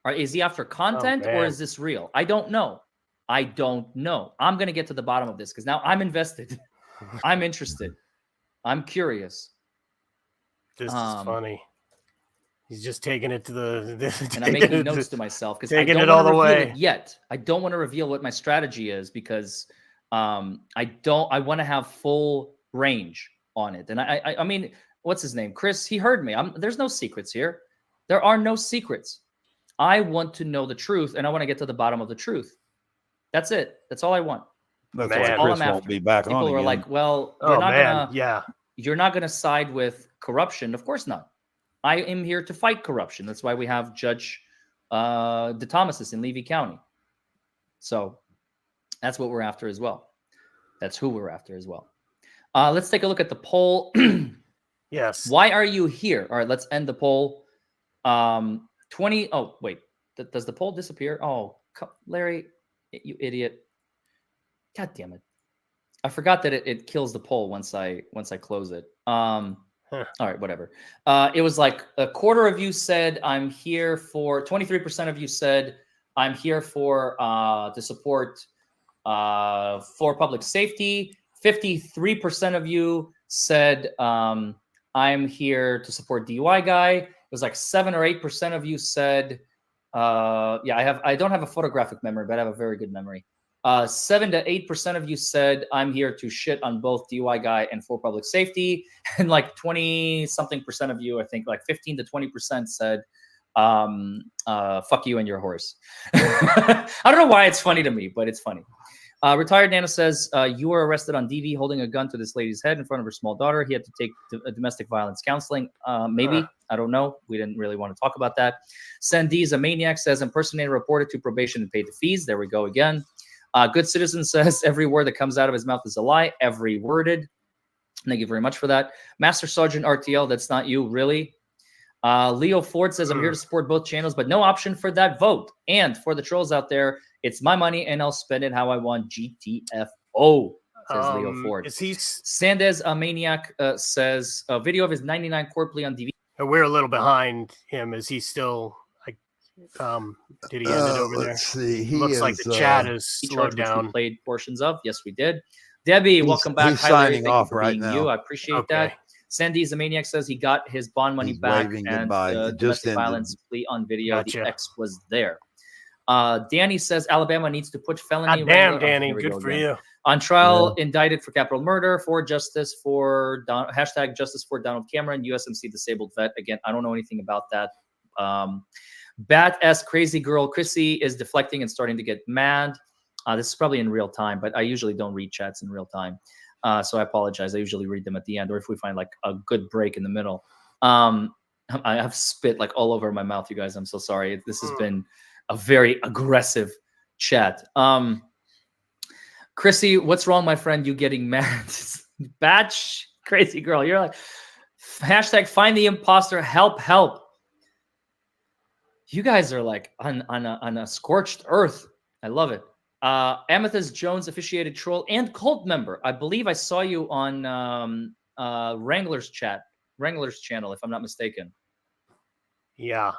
Or is he after content? Or is this real? I don't know. I'm going to get to the bottom of this because now I'm invested. I'm interested. I'm curious. This is funny. He's just taking it to the and I'm making notes to myself because I taking don't it all want to the reveal way it yet. I don't want to reveal what my strategy is because I want to have full range on it. And I mean, what's his name? Chris, he heard me. There's no secrets here. There are no secrets. I want to know the truth and I want to get to the bottom of the truth. That's it. That's all I want. That's That's why all Chris I'm won't after. be back People on are again. like, well, you're not gonna side with corruption. Of course not. I am here to fight corruption. That's why we have Judge DeThomasis in Levy County. So that's what we're after as well. That's who we're after as well. Let's take a look at the poll. Yes. Why are you here? All right, let's end the poll. 20. Oh, wait. Does the poll disappear? Oh, Larry, you idiot. God damn it. I forgot that it kills the poll once I close it. All right, whatever. It was like a quarter of you said I'm here for 23% of you said I'm here for to support for public safety. 53% of you said I'm here to support DUI guy. It was like 7 or 8% of you said I don't have a photographic memory, but I have a very good memory. 7 to 8% of you said I'm here to shit on both DUI guy and for public safety, and like 20-something% of you, I think like 15 to 20% said fuck you and your horse. I don't know why it's funny to me, but it's funny. Retired Nana says you were arrested on DV holding a gun to this lady's head in front of her small daughter. He had to take domestic violence counseling. Maybe. I don't know. We didn't really want to talk about that. Sandy's a Maniac says impersonator reported to probation and paid the fees. There we go again. Good Citizen says every word that comes out of his mouth is a lie. Every worded. Thank you very much for that. Master Sergeant RTL, that's not you, really. Leo Ford says, I'm here to support both channels, but no option for that vote. And for the trolls out there, it's my money and I'll spend it how I want. GTFO, says Leo Ford. Is he... Sandez, a Maniac, says a video of his 99 court plea on DV. We're a little behind him. Is he still... Did he end it over there? Let's see. He Looks is, like the chat is Charge, slowed which we down. played portions of. Yes, we did. Debbie, welcome back. He's Hi, Larry. signing Thank you off for right being now. you. I appreciate that. Sandy's the Maniac says he got his bond money He's back waving and goodbye. It just domestic ended. violence plea on video. Gotcha. The ex was there. Danny says Alabama needs to put felony. God damn, Wrangler- Danny, here we good go for again. you. On trial, indicted for capital murder, for justice for hashtag justice for Donald Cameron, USMC disabled vet. Again, I don't know anything about that. Bat S crazy girl Chrissy is deflecting and starting to get mad. This is probably in real time, but I usually don't read chats in real time. So I apologize. I usually read them at the end, or if we find like a good break in the middle. I have spit like all over my mouth, you guys. I'm so sorry. This has been a very aggressive chat. Chrissy, what's wrong, my friend? You getting mad? Batch crazy girl. You're like, hashtag find the imposter. Help, help. You guys are like on a scorched earth. I love it. Amethyst Jones, officiated troll and cult member. I believe I saw you on Wrangler's channel, if I'm not mistaken. Yeah.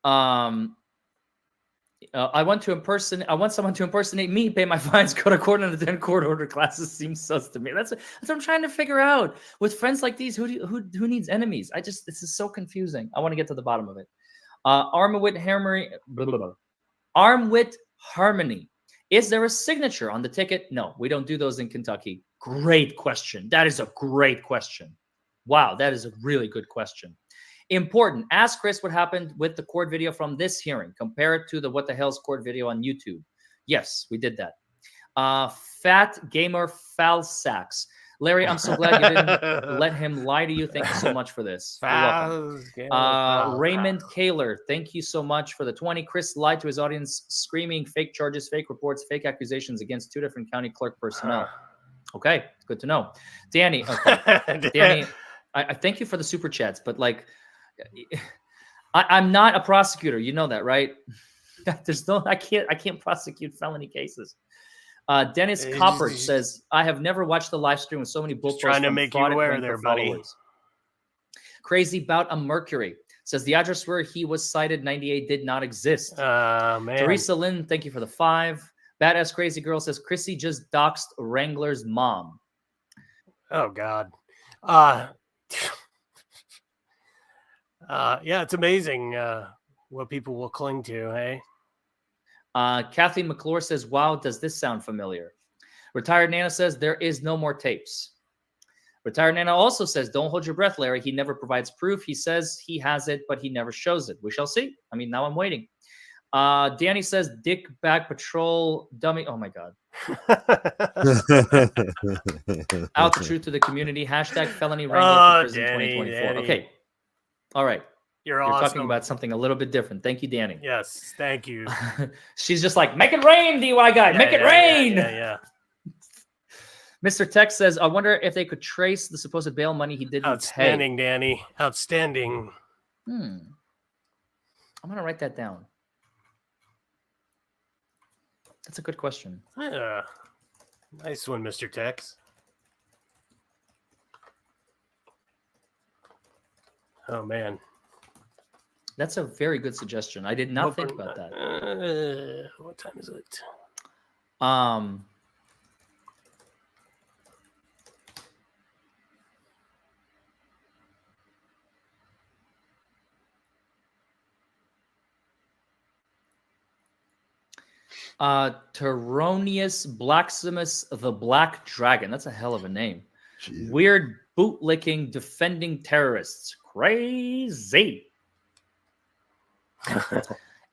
I want someone to impersonate me, pay my fines, go to court, and attend court order classes. Seems sus to me. That's what I'm trying to figure out. With friends like these, who needs enemies? This is so confusing. I want to get to the bottom of it. Armwit Harmony. Is there a signature on the ticket? No, we don't do those in Kentucky. Great question. That is a great question. Wow, that is a really good question. Important. Ask Chris what happened with the court video from this hearing. Compare it to the What the Hell's court video on YouTube. Yes, we did that. Fat Gamer Foul Sacks. Larry, I'm so glad you didn't let him lie to you. Thank you so much for this. You're welcome. Raymond Kaler, thank you so much for the 20. Chris lied to his audience, screaming fake charges, fake reports, fake accusations against 2 different county clerk personnel. Okay, good to know. Danny, okay. Danny, I thank you for the super chats, but like, I'm not a prosecutor. You know that, right? I can't prosecute felony cases. Dennis Coppert says, I have never watched the live stream with so many bull posts trying to make you aware there, buddy. Crazy Bout a Mercury says the address where he was cited 98 did not exist. Man. Teresa Lynn, thank you for the 5. Badass Crazy Girl says Chrissy just doxed Wrangler's mom. Oh God. Yeah, it's amazing what people will cling to, hey? Kathleen McClure says, wow, does this sound familiar? Retired Nana says, there is no more tapes. Retired Nana also says, don't hold your breath, Larry. He never provides proof. He says he has it, but he never shows it. We shall see. I mean, now I'm waiting. Danny says, Dick Bag Patrol dummy. Oh, my God. Out the truth to the community. Hashtag felony Wrangler for prison 2024. Danny. Okay. All right. You're awesome. Talking about something a little bit different. Thank you, Danny. Yes, thank you. She's just like, make it rain, DUI guy. Make it rain. Yeah. Mr. Tech says, I wonder if they could trace the supposed bail money he didn't Outstanding, pay. Danny. Outstanding. I'm going to write that down. That's a good question. Nice one, Mr. Tex. Oh, man. That's a very good suggestion. I did not think about that. What time is it? Teronius Blaximus the Black Dragon. That's a hell of a name. Jeez. Weird bootlicking defending terrorists. Crazy.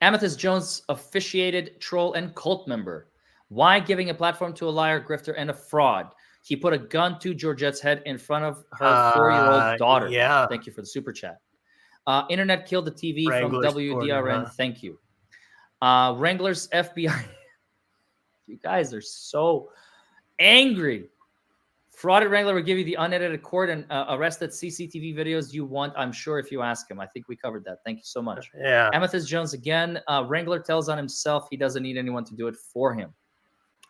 Amethyst Jones, officiated troll and cult member. Why giving a platform to a liar, grifter, and a fraud? He put a gun to Georgette's head in front of her 4-year-old daughter. Yeah. Thank you for the super chat. Internet killed the TV Wrangler's from WDRN. quarter, huh? Thank you. Wrangler's FBI. You guys are so angry. Frauded Wrangler will give you the unedited court and arrested CCTV videos you want, I'm sure, if you ask him. I think we covered that. Thank you so much. Yeah. Amethyst Jones again. Wrangler tells on himself he doesn't need anyone to do it for him.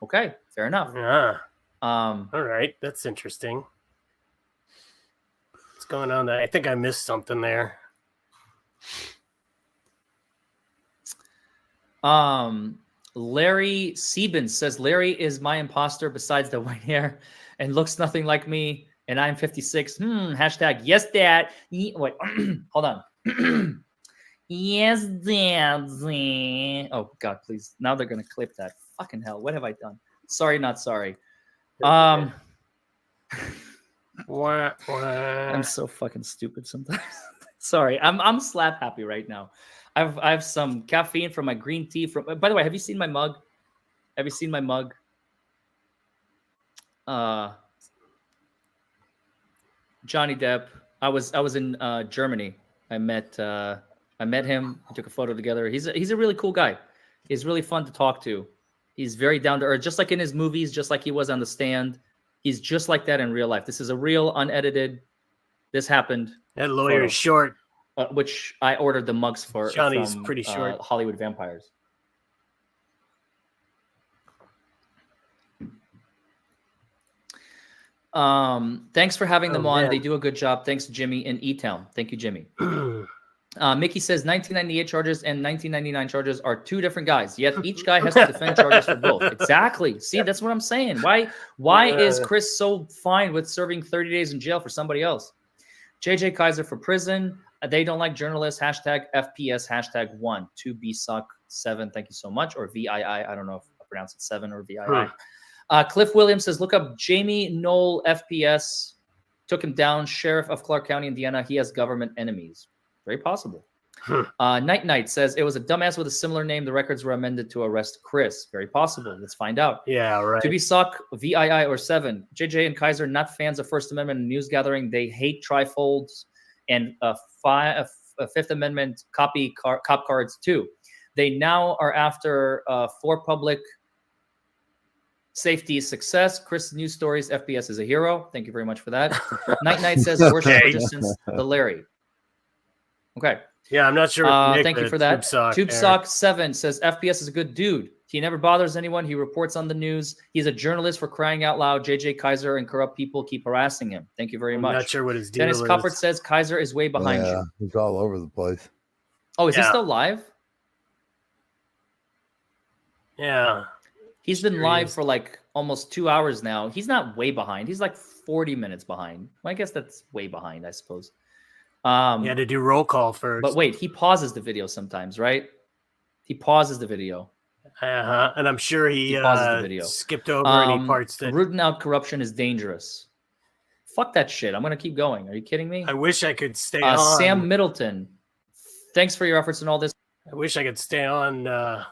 Okay, fair enough. Yeah. All right, that's interesting. What's going on there? I think I missed something there. Larry Siebens says Larry is my imposter besides the white hair and looks nothing like me, and I'm 56. Hashtag yes, dad. Wait, hold on. Yes, dad. Oh God, please. Now they're gonna clip that. Fucking hell. What have I done? Sorry, not sorry. I'm so fucking stupid sometimes. Sorry, I'm slap happy right now. I have some caffeine from my green tea. By the way, have you seen my mug? Have you seen my mug? Johnny Depp. I was in Germany. I met him. We took a photo together. He's a really cool guy. He's really fun to talk to. He's very down to earth, just like in his movies, just like he was on The Stand. He's just like that in real life. This is a real, unedited. This happened. That lawyer is short. Which I ordered the mugs for. Johnny's from, pretty short. Hollywood Vampires. Thanks for having them on. Man. They do a good job. Thanks, Jimmy in E-Town. Thank you, Jimmy. Mickey says 1998 charges and 1999 charges are two different guys. Yet each guy has to defend charges for both. Exactly. See, that's what I'm saying. Why is Chris so fine with serving 30 days in jail for somebody else? JJ Kaiser for prison. They don't like journalists. Hashtag FPS. Hashtag 1. 2BSuck7. Thank you so much. Or VII. I don't know if I pronounce it 7 or VII. Cliff Williams says, look up Jamie Knoll FPS. Took him down. Sheriff of Clark County, Indiana. He has government enemies. Very possible. Night says it was a dumbass with a similar name. The records were amended to arrest Chris. Very possible. Let's find out. Yeah, right. To be suck, VII or 7. JJ and Kaiser not fans of First Amendment and news gathering. They hate trifolds and Fifth Amendment cop cards too. They now are after for public safety success. Chris News Stories FPS is a hero. Thank you very much for that. Night says worst charges since the Larry. Okay. Yeah, I'm not sure. Thank you for that. TubeSock7 says FPS is a good dude. He never bothers anyone. He reports on the news. He's a journalist for crying out loud. JJ Kaiser and corrupt people keep harassing him. Thank you very much. I'm not sure what his deal Dennis is. Coppert says Kaiser is way behind you. He's all over the place. Oh, is he still live? Yeah. He's been live for like almost 2 hours now. He's not way behind. He's like 40 minutes behind. Well, I guess that's way behind, I suppose. He had to do roll call first. But wait, he pauses the video sometimes, right? He pauses the video. And I'm sure he pauses the video. skipped over any parts that... Rooting out corruption is dangerous. Fuck that shit. I'm going to keep going. Are you kidding me? I wish I could stay on. Sam Middleton. Thanks for your efforts and all this. I wish I could stay on to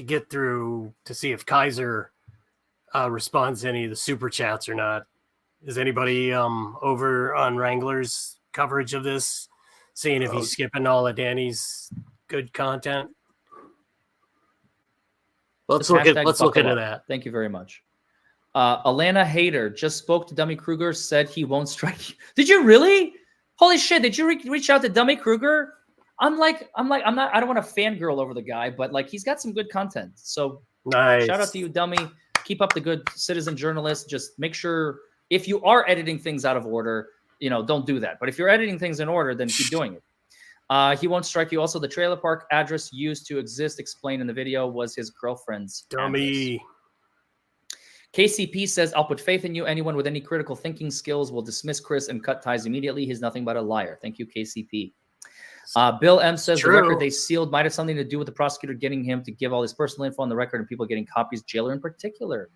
get through to see if Kaiser responds to any of the super chats or not. Is anybody over on Wrangler's coverage of this, seeing if he's skipping all of Danny's good content? Let's look into that. Thank you very much. Alana Hader just spoke to Dummy Kruger, said he won't strike you. Did you really? Holy shit! Did you reach out to Dummy Kruger? I don't want to fangirl over the guy, but like he's got some good content. So nice. Shout out to you, Dummy. Keep up the good citizen journalist. Just make sure if you are editing things out of order, don't do that. But if you're editing things in order, then keep doing it. He won't strike you. Also, the trailer park address used to explained in the video was his girlfriend's Dummy. Address. KCP says, I'll put faith in you. Anyone with any critical thinking skills will dismiss Chris and cut ties immediately. He's nothing but a liar. Thank you, KCP. Bill M says the record they sealed might have something to do with the prosecutor getting him to give all his personal info on the record and people getting copies, jailer in particular.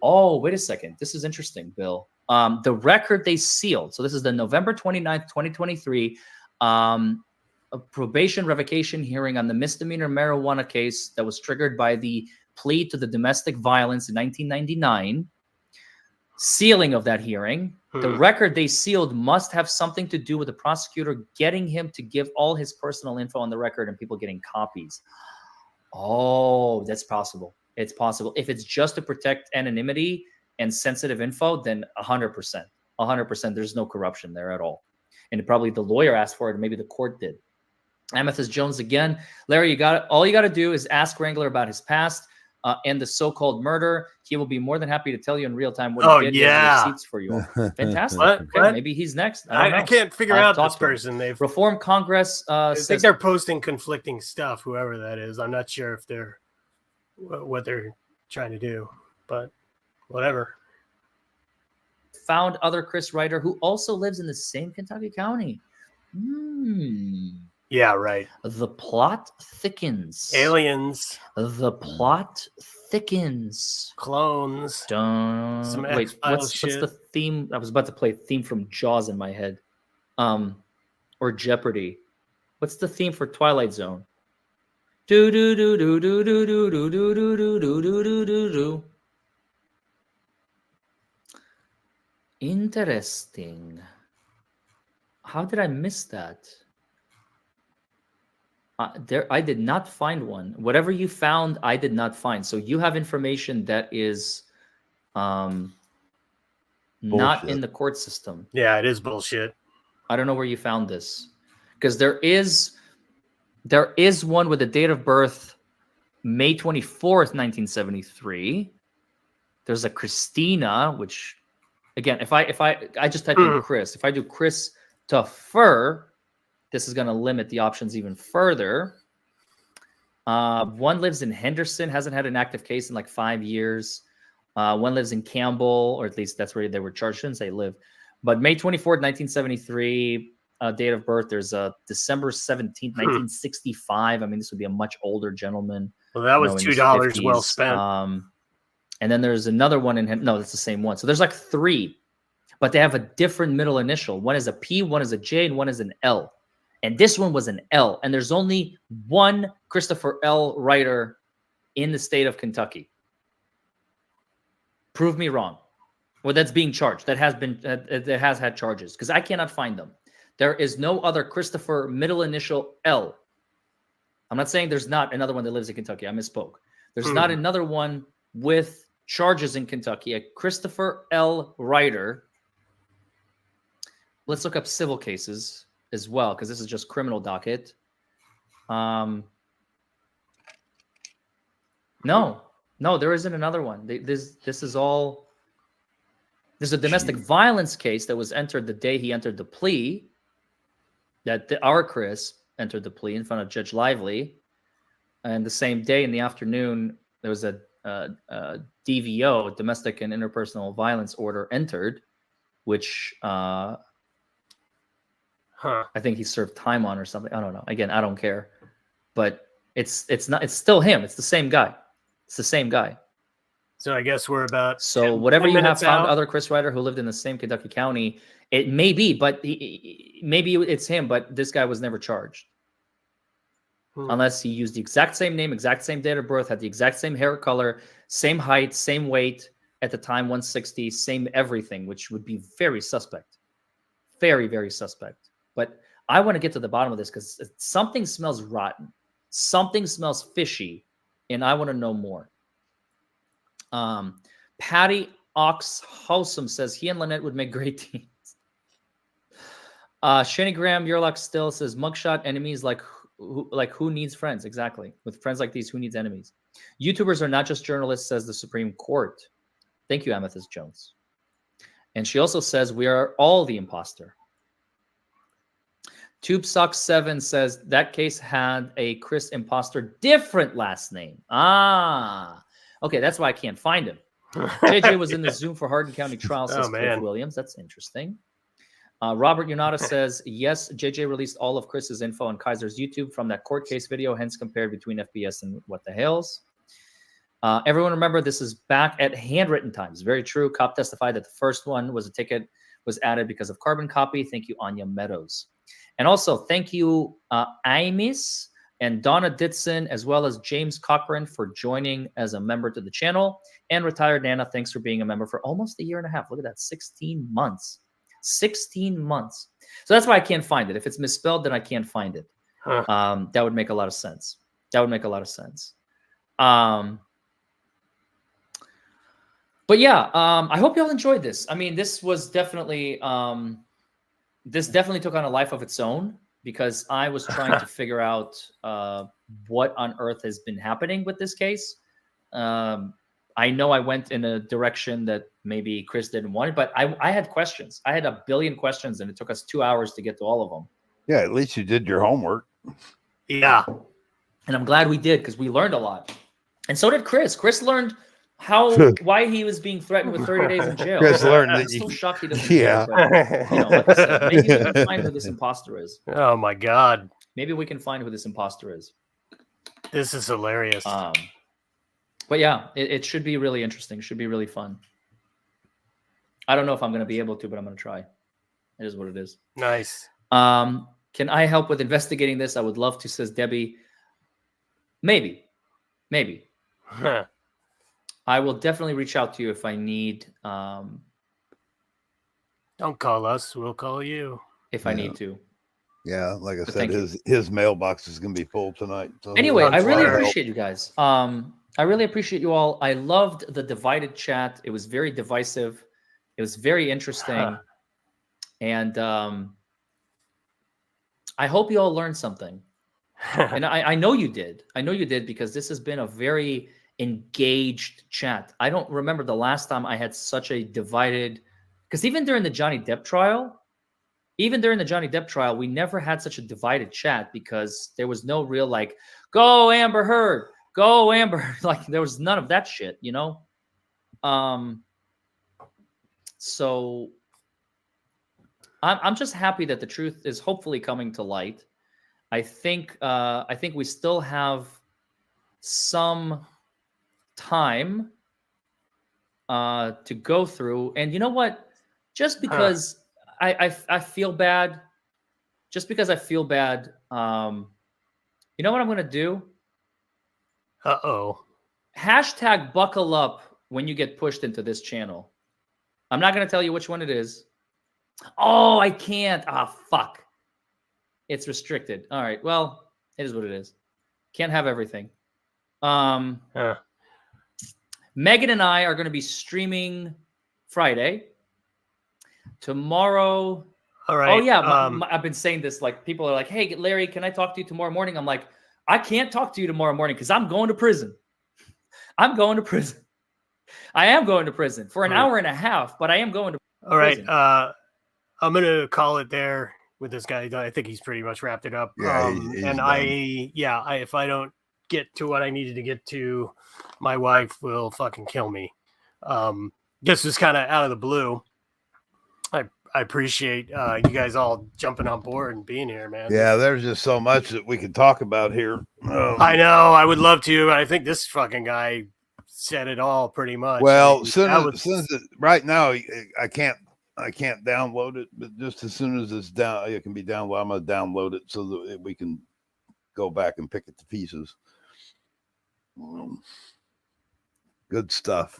Oh, wait a second. This is interesting, Bill. The record they sealed. So this is the November 29th, 2023 a probation revocation hearing on the misdemeanor marijuana case that was triggered by the plea to the domestic violence in 1999. Sealing of that hearing. The record they sealed must have something to do with the prosecutor getting him to give all his personal info on the record and people getting copies. Oh, that's possible. It's possible. If it's just to protect anonymity and sensitive info, then 100%. 100%. There's no corruption there at all. And probably the lawyer asked for it, and maybe the court did. Amethyst Jones again. Larry, all you got to do is ask Wrangler about his past. and the so-called murder. He will be more than happy to tell you in real time what Oh, he did. He has yeah. receipts for you. Fantastic. What? Okay, What? maybe he's next. I don't know. I can't figure I'll out talk this to him. person. They've Reform Congress I think says they're posting conflicting stuff, whoever that is. I'm not sure if they're what they're trying to do, but whatever. found other Chris Ryder who also lives in the same Kentucky County. Yeah, right. The plot thickens. Aliens. The plot thickens. Clones. Some Wait, X-Files what's shit. the theme? I was about to play a theme from Jaws in my head. Or Jeopardy. What's the theme for Twilight Zone? Do do do do do do do do do do do do do do do do. Interesting. How did I miss that? I did not find one. Whatever you found, I did not find. So you have information that is not in the court system. Yeah, it is bullshit. I don't know where you found this, because there is one with the date of birth May 24th, 1973. There's a Christina, which again, if I just type in Chris, if I do Chris to Fur, this is going to limit the options even further. One lives in Henderson, hasn't had an active case in like 5 years. One lives in Campbell, or at least that's where they were charged. Shouldn't say live. But May 24th, 1973, date of birth. There's a December 17th, 1965. I mean, this would be a much older gentleman. Well, that was in his $2 well 50s. spent. And then there's another one in no, that's the same one. So there's like 3, but they have a different middle initial. One is a P, one is a J, and one is an L. And this one was an L. And there's only one Christopher L. Ryder in the state of Kentucky. Prove me wrong. Well, that's being charged. That has had charges, because I cannot find them. There is no other Christopher middle initial L. I'm not saying there's not another one that lives in Kentucky. I misspoke. There's not another one with charges in Kentucky. A Christopher L. Ryder. Let's look up civil cases as well, because this is just criminal docket. No, there isn't another one. This is all. There's a domestic violence case that was entered the day he entered the plea. Our Chris entered the plea in front of Judge Lively, and the same day in the afternoon there was a DVO, domestic and interpersonal violence order, entered, which I think he served time on or something. I don't know. Again, I don't care, but it's still him. It's the same guy. It's the same guy. So I guess we're about. So whatever you have found, out. other Chris Ryder who lived in the same Kentucky County, it may be, but maybe it's him, but this guy was never charged. Unless he used the exact same name, exact same date of birth, had the exact same hair color, same height, same weight, at the time 160, same everything, which would be very suspect. Very, very suspect. But I want to get to the bottom of this, because something smells rotten. Something smells fishy, and I want to know more. Patty Ox Wholesome says he and Lynette would make great teams. Shani Graham Yerlock still says mugshot enemies like who needs friends? Exactly. With friends like these, who needs enemies? YouTubers are not just journalists, says the Supreme Court. Thank you, Amethyst Jones. And she also says we are all the imposter. TubeSock7 says that case had a Chris imposter different last name. Okay, that's why I can't find him. JJ was in the Zoom for Hardin County trial, says Cliff Williams. That's interesting. Robert Yonata says, yes, JJ released all of Chris's info on Kaiser's YouTube from that court case video, hence compared between FBS and What the Hells. Everyone remember, this is back at handwritten times. Very true. Cop testified that the first one was a ticket was added because of carbon copy. Thank you, Anya Meadows. And also, thank you, Imis and Donna Ditson, as well as James Cochran, for joining as a member to the channel. And Retired Nana, thanks for being a member for almost a year and a half. Look at that, 16 months. 16 months. So that's why I can't find it. If it's misspelled, then I can't find it. That would make a lot of sense. That would make a lot of sense. But yeah, I hope y'all enjoyed this. I mean, this was definitely, this definitely took on a life of its own, because I was trying to figure out what on earth has been happening with this case. I know I went in a direction that maybe Chris didn't want it, but I had questions. I had a billion questions, and it took us 2 hours to get to all of them. Yeah, at least you did your homework. Yeah. And I'm glad we did, because we learned a lot. And so did Chris. Chris learned why he was being threatened with 30 days in jail. Chris learned I'm that still you- shocked he doesn't Yeah. care, but, like I said, maybe we can find who this imposter is. Oh my God. Maybe we can find who this imposter is. This is hilarious. But yeah, it should be really interesting. It should be really fun. I don't know if I'm going to be able to, but I'm going to try. It is what it is. Nice. Can I help with investigating this? I would love to, says Debbie. Maybe. Huh. I will definitely reach out to you if I need. Don't call us. We'll call you. If I need to. Yeah, like I But said, thank his mailbox is going to be full tonight. So Anyway, I really help. appreciate you guys. I really appreciate you all. I loved the divided chat. It was very divisive. It was very interesting. And I hope you all learned something. And I know you did. I know you did, because this has been a very engaged chat. I don't remember the last time I had such a divided, because even during the Johnny Depp trial, we never had such a divided chat, because there was no real like, go Amber Heard, go Amber. Like there was none of that shit, you know? So I'm just happy that the truth is hopefully coming to light. I think we still have some time to go through. And you know what? Just because I feel bad, you know what I'm going to do? Uh-oh. Hashtag buckle up when you get pushed into this channel. I'm not going to tell you which one it is. Oh, I can't. Ah, fuck. It's restricted. All right. Well, it is what it is. Can't have everything. Megan and I are going to be streaming Friday. Tomorrow. All right. Oh, yeah. I've been saying this. Like, people are like, hey, Larry, can I talk to you tomorrow morning? I'm like, I can't talk to you tomorrow morning because I'm going to prison. I am going to prison for an hour and a half, but I am going to All right. prison. I'm going to call it there with this guy. I think he's pretty much wrapped it up. Yeah, he's and done. if I don't get to what I needed to get to, my wife will fucking kill me. This was kind of out of the blue. I appreciate you guys all jumping on board and being here, man. Yeah, there's just so much that we could talk about here. I know. I would love to. I think this fucking guy said it all pretty much. Well, right now I can't download it, but just as soon as it's down, it can be downloaded. I'm gonna download it so that we can go back and pick it to pieces. Good stuff.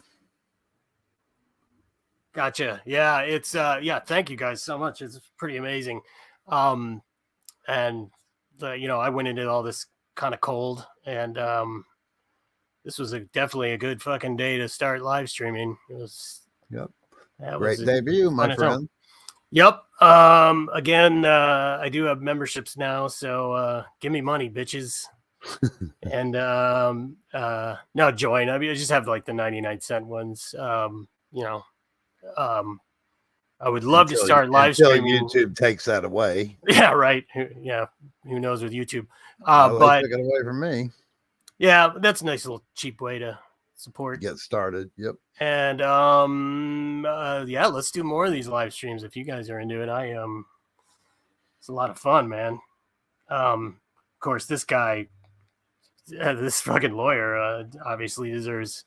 Gotcha. Yeah, it's thank you guys so much. It's pretty amazing. I went into all this kind of cold, and this was definitely a good fucking day to start live streaming. It was Great debut, my friend. Yep. Again, I do have memberships now, so give me money, bitches. And no, join. I mean, I just have like the 99-cent ones. I would love to start live streaming. YouTube takes that away. Yeah, right. Yeah, who knows with YouTube? But took it away from me. Yeah, that's a nice little cheap way to support. Get started. Yep. And let's do more of these live streams if you guys are into it. It's a lot of fun, man. Of course, this guy, this fucking lawyer, obviously deserves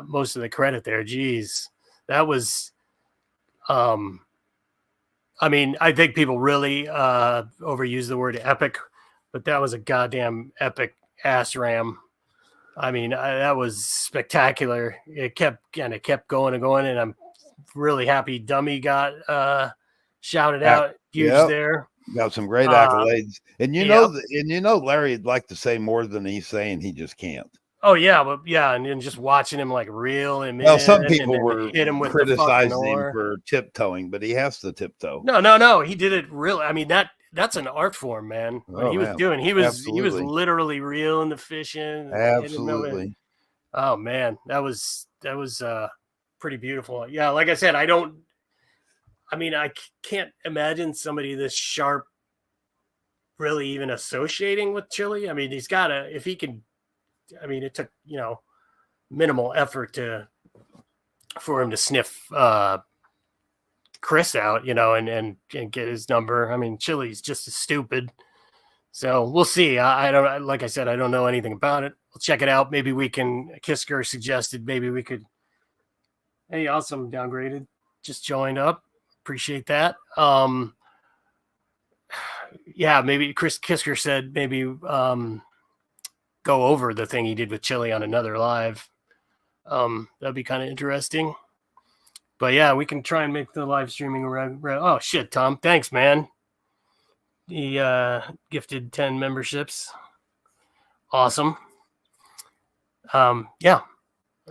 most of the credit there. Jeez. That was, I think people really overuse the word epic, but that was a goddamn epic ass ram. I mean, that was spectacular. It kept going and going, and I'm really happy Dummy got shouted out huge there. Got some great accolades, and Larry'd like to say more than he's saying. He just can't. Oh yeah, but yeah, and then just watching him like reel him in. Well, some people were hit him with criticizing him for tiptoeing, but he has to tiptoe. No, he did it real. I mean that's an art form, man. What he was doing, he was literally reeling the fish in. Absolutely. Oh man, that was pretty beautiful. Yeah, like I said, I can't imagine somebody this sharp really even associating with Chili. I mean, he's got to, if he can, I mean, it took, minimal effort for him to sniff Chris out, and get his number. I mean, Chili's just as stupid. So we'll see. I don't, like I said, I don't know anything about it. We'll check it out. Maybe we can, Kisker suggested maybe we could, hey, awesome, downgraded, just joined up. Appreciate that. Yeah, maybe Chris Kisker said maybe go over the thing he did with Chili on another live. That'd be kind of interesting. But yeah, we can try and make the live streaming around. Oh shit, Tom, thanks, man. He gifted 10 memberships. Awesome. Yeah.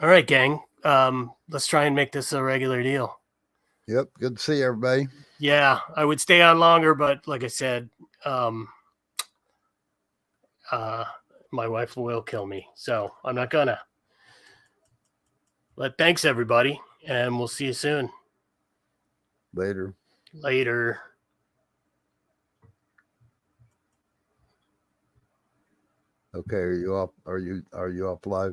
All right, gang. Let's try and make this a regular deal. Yep. Good to see everybody. Yeah, I would stay on longer, but like I said, my wife will kill me, so I'm not gonna. But thanks, everybody, and we'll see you soon. Later. Okay, are you off live?